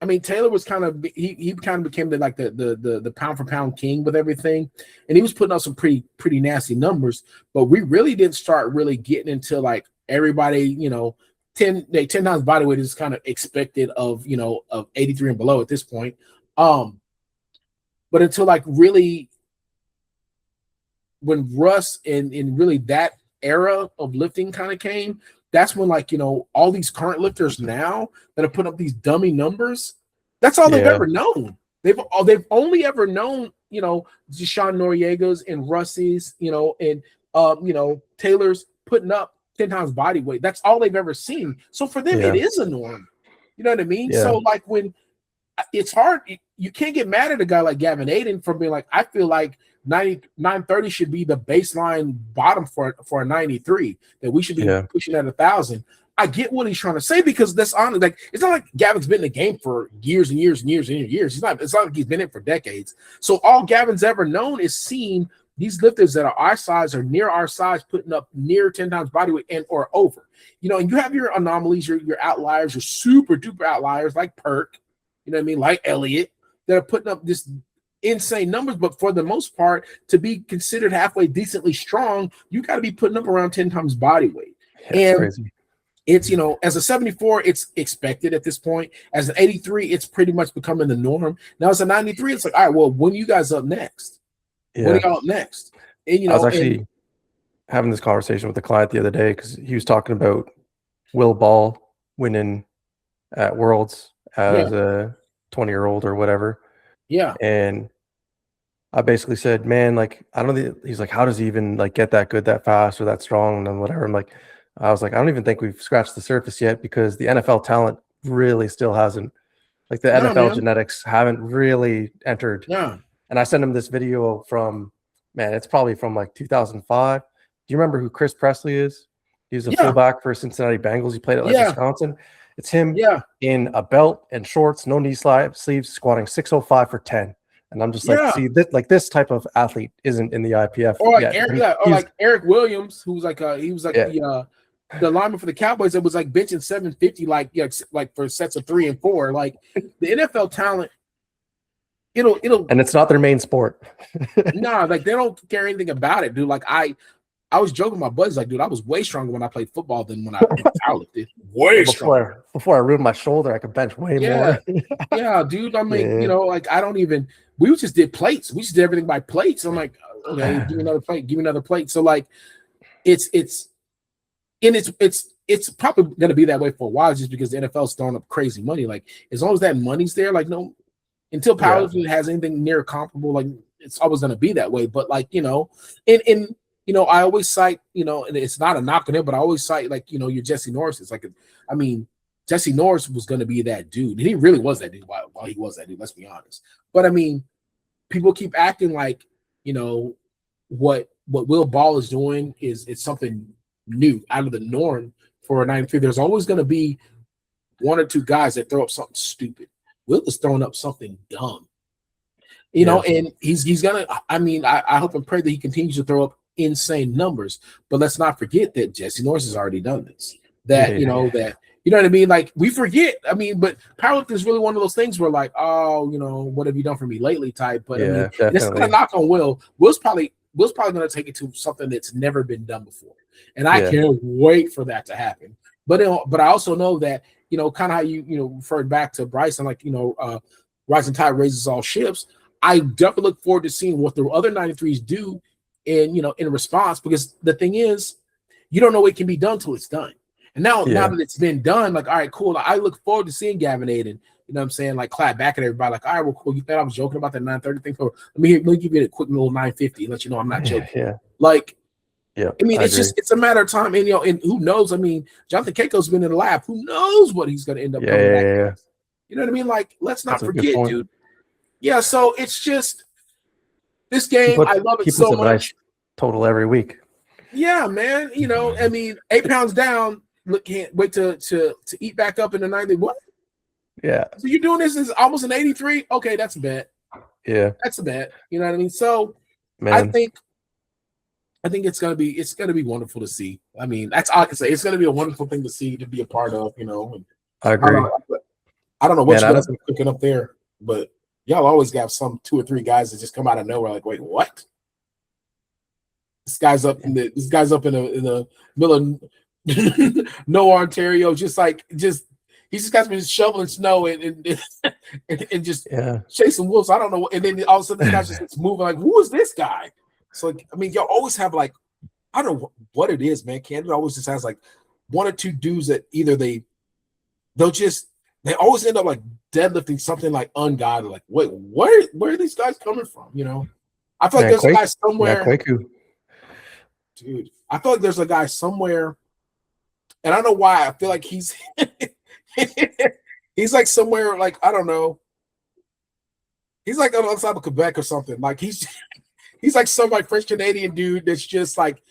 B: I mean, Taylor was kind of, he kind of became the pound for pound king with everything. And he was putting out some pretty nasty numbers, but we really didn't start really getting into like everybody, 10 times body weight is kind of expected of 83 and below at this point. But until like really when Russ and really that era of lifting kind of came, that's when like, all these current lifters now that are putting up these dummy numbers, that's all they've ever known. They've only ever known, Deshaun Noriega's and Russ's, and Taylor's putting up 10 times body weight. That's all they've ever seen. So for them, it is a norm. You know what I mean?
A: Yeah.
B: So like when it's hard, you can't get mad at a guy like Gavin Aiden for being like, I feel like 930 should be the baseline bottom for a 93, that we should be pushing at 1,000. I get what he's trying to say, because that's honest. Like, it's not like Gavin's been in the game for years and years and years and years. It's not like he's been in it for decades. So all Gavin's ever known is seeing these lifters that are our size or near our size putting up near 10 times body weight and or over. And you have your anomalies, your outliers, your super duper outliers like Perk, like Elliot, that are putting up this insane numbers. But for the most part, to be considered halfway decently strong, you got to be putting up around 10 times body weight. And crazy. It's, as a 74, it's expected at this point. As an 83, it's pretty much becoming the norm. Now, as a 93, it's like, all right, well, when are you guys up next? When are y'all up next? And,
A: I was actually having this conversation with a client the other day, because he was talking about Will Ball winning at Worlds as a 20-year-old or whatever.
B: Yeah.
A: And I basically said, man, like, I don't think, he's like, how does he even like get that good that fast or that strong and whatever? I was like, I don't even think we've scratched the surface yet, because the NFL talent really still hasn't, like the NFL genetics haven't really entered.
B: Yeah.
A: And I sent him this video from, man, it's probably from like 2005. Do you remember who Chris Presley is? He was a fullback for Cincinnati Bengals. He played at like Wisconsin. It's him in a belt and shorts, no knee sleeves, squatting 605 for 10. And I'm just like, see, this type of athlete isn't in the IPF
B: or like
A: yet.
B: Like Eric Williams, who was like the lineman for the Cowboys that was like benching 750 like for sets of 3 and 4. Like the NFL talent, it'll
A: and it's not their main sport.
B: Like they don't care anything about it, dude. Like I was joking with my buddies, like, dude, I was way stronger when I played football than when I powerlifted. Way stronger.
A: Before I ruined my shoulder, I could bench way more.
B: Yeah, dude. I mean, like I don't even. We just did plates. We just did everything by plates. I'm like, okay, give me another plate. Give me another plate. So like, it's probably going to be that way for a while, just because the NFL's throwing up crazy money. Like as long as that money's there, like no, until powerlifting has anything near comparable, like it's always going to be that way. But like and I always cite and it's not a knock on him, but I always cite like your Jesse Norris. It's like Jesse Norris was going to be that dude, and he really was that dude while he was that dude. Let's be honest. But I mean, people keep acting like what Will Ball is doing is something new, out of the norm for a 93. There's always going to be one or two guys that throw up something stupid. Will is throwing up something dumb, and he's gonna. I mean, I hope and pray that he continues to throw up insane numbers. But let's not forget that Jesse Norris has already done this. That you know what I mean? Like we forget. I mean, but powerlifting is really one of those things where like, oh, what have you done for me lately type. But I mean, it's not a knock on Will. Will's probably going to take it to something that's never been done before, and I can't wait for that to happen. but I also know that, kind of how you referred back to Bryson, like, rising tide raises all ships. I definitely look forward to seeing what the other 93s do in response, because the thing is, you don't know what can be done till it's done. And now that it's been done, like, all right, cool. I look forward to seeing Gavin Aiden, you know what I'm saying, like, clap back at everybody, like, all right, well, cool. You thought I was joking about that 930 thing? So let me give you a quick little 950 and let you know I'm not joking.
A: Yeah.
B: Like,
A: Yeah.
B: I mean, it's a matter of time. And, and who knows? I mean, Jonathan Keiko's been in the lab. Who knows what he's going to end up coming back with? You know what I mean? Like, let's not forget, dude. Yeah, so it's just this game. I love it so much. Nice
A: total every week.
B: Yeah, man. I mean, 8 pounds down. Look, can't wait to eat back up in the 90. What?
A: Yeah.
B: So you're doing this is almost an 83. Okay, that's a bet.
A: Yeah,
B: that's a bet. You know what I mean? So, man. I think it's gonna be wonderful to see. I mean, that's all I can say. It's gonna be a wonderful thing to see, to be a part of.
A: I agree.
B: I don't know what you guys are cooking up there, but y'all always got some 2 or 3 guys that just come out of nowhere. Like, wait, what? This guy's up in the middle of nowhere, Ontario, he's just got been shoveling snow and just chasing wolves. I don't know. And then all of a sudden, this guy just moving. Like, who is this guy? So, like, I mean, y'all always have, like, I don't know what it is, man. Canada always just has like 1 or 2 dudes that either they always end up like deadlifting something like ungodly. Like, wait, where are these guys coming from? I feel like there's a guy somewhere. Dude, I feel like there's a guy somewhere, and I don't know why. I feel like he's like somewhere, like, I don't know. He's like on the other side of Quebec or something. Like, he's like some like French Canadian dude that's just like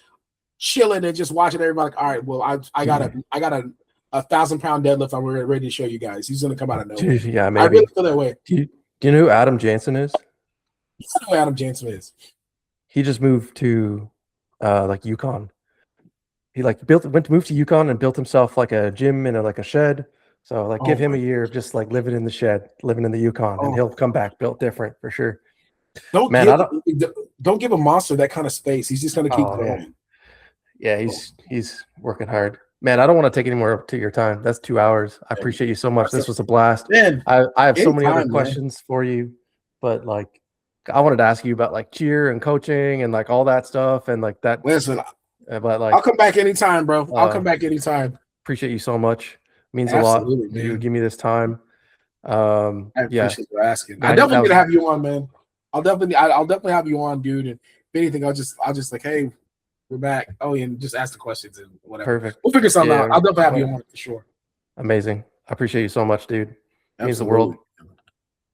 B: chilling and just watching everybody. Like, all right, well, I got a 1,000-pound deadlift. I'm ready to show you guys. He's gonna come out of nowhere.
A: Yeah, maybe.
B: I really feel that way.
A: Do you know who Adam Jansen is?
B: You know who Adam Jansen is?
A: He just moved to like Yukon. He like moved to Yukon and built himself like a gym and like a shed. So like give him a year of just like living in the shed, living in the Yukon, and he'll come back built different for sure.
B: Don't give a monster that kind of space. He's just gonna keep going.
A: Yeah, he's working hard. Man, I don't want to take any more to your time. That's 2 hours. I appreciate you so much. This was a blast.
B: Man,
A: I have so many other questions for you, but like I wanted to ask you about like cheer and coaching and like all that stuff and like that.
B: Listen,
A: but like
B: I'll come back anytime, bro. I'll come back anytime.
A: Appreciate you so much. Means a lot. Man. You give me this time.
B: I appreciate you asking. I definitely gonna have you on, man. I'll definitely have you on, dude. And if anything, I'll just like, hey, we're back. Oh, and just ask the questions and whatever.
A: Perfect.
B: We'll figure something out. I'll definitely have you on for sure.
A: Amazing. I appreciate you so much, dude. It means the world.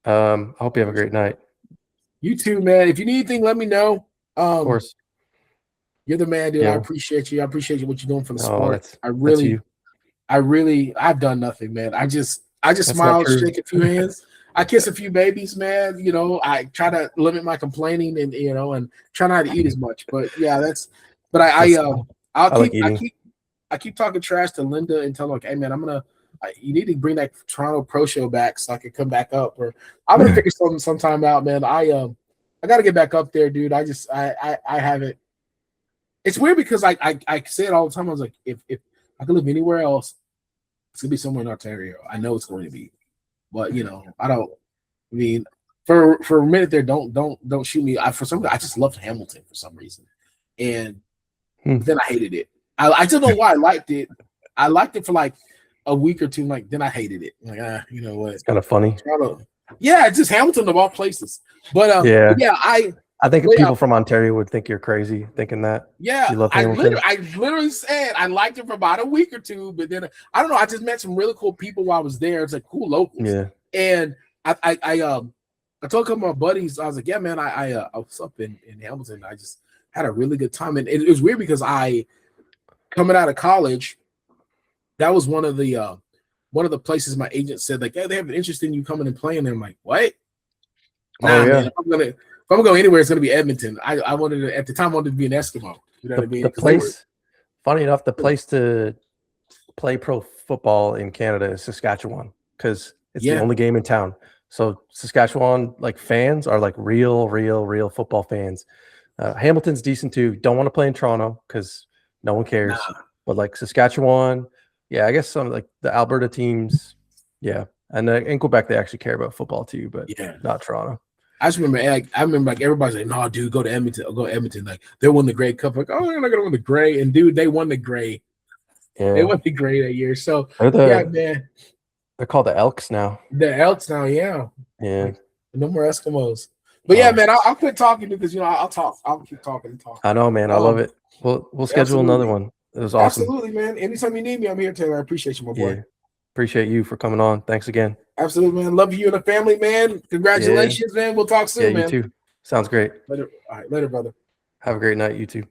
A: I hope you have a great night.
B: You too, man. If you need anything, let me know.
A: Of course.
B: You're the man, dude. Yeah. I appreciate you. I appreciate you what you're doing for the sport. I've done nothing, man. I just smile, shake a few hands. I kiss a few babies, man. I try to limit my complaining and and try not to eat as much. But yeah, I keep talking trash to Linda and tell her, like, hey man, you need to bring that Toronto Pro Show back so I can come back up. Or I'm gonna figure something sometime out, man. I gotta get back up there, dude. I haven't. It's weird because I say it all the time. I was like, if I could live anywhere else, it's gonna be somewhere in Ontario. I know it's going to be. But I mean, for a minute there, don't shoot me. I just loved Hamilton for some reason, and then I hated it. I don't know why I liked it. I liked it for like a week or two. Like then I hated it. Like you know what?
A: It's kind of funny.
B: Yeah, it's just Hamilton of all places. But
A: I think people from Ontario would think you're crazy thinking that.
B: Yeah, I literally said I liked it for about a week or two, but then I don't know. I just met some really cool people while I was there. It's like cool locals.
A: Yeah,
B: and I told a couple of my buddies, I was like, yeah, man, I was up in Hamilton. I just had a really good time, and it was weird because coming out of college, that was one of the places my agent said, like, yeah, they have an interest in you coming and playing. And I'm like, what? Nah, man, if I'm gonna go anywhere, it's gonna be Edmonton. I wanted to, at the time, wanted to be an Eskimo. You know what I mean?
A: The place, funny enough, the place to play pro football in Canada is Saskatchewan because it's the only game in town. So Saskatchewan like fans are like real football fans. Hamilton's decent too. Don't want to play in Toronto because no one cares. But like Saskatchewan, Yeah, I guess some like the Alberta teams, yeah, and in Quebec they actually care about football too, but
B: Yeah.
A: not Toronto.
B: I just remember, like everybody's like, "No, dude, go to Edmonton. Go to Edmonton. Like they won the Grey Cup. Like, oh, they're not gonna win the Grey." And dude, they won the Grey. They
A: Yeah,
B: won the Grey that year. So
A: they're
B: yeah, man,
A: called the Elks now.
B: the Elks now, yeah,
A: Yeah.
B: like no more Eskimos. But yeah, man, I'll quit talking because I'll talk. I'll keep talking and talking.
A: I know, man. I love it. We'll schedule another one. It was awesome.
B: Absolutely, man. Anytime you need me, I'm here, Taylor. I appreciate you, my boy.
A: Yeah. Appreciate you for coming on. Thanks again.
B: Absolutely, man. Love you and the family, man. Congratulations, man. We'll talk soon,
A: man.
B: Man.
A: You too. Sounds great.
B: Later. All right, later, brother.
A: Have a great night, you too.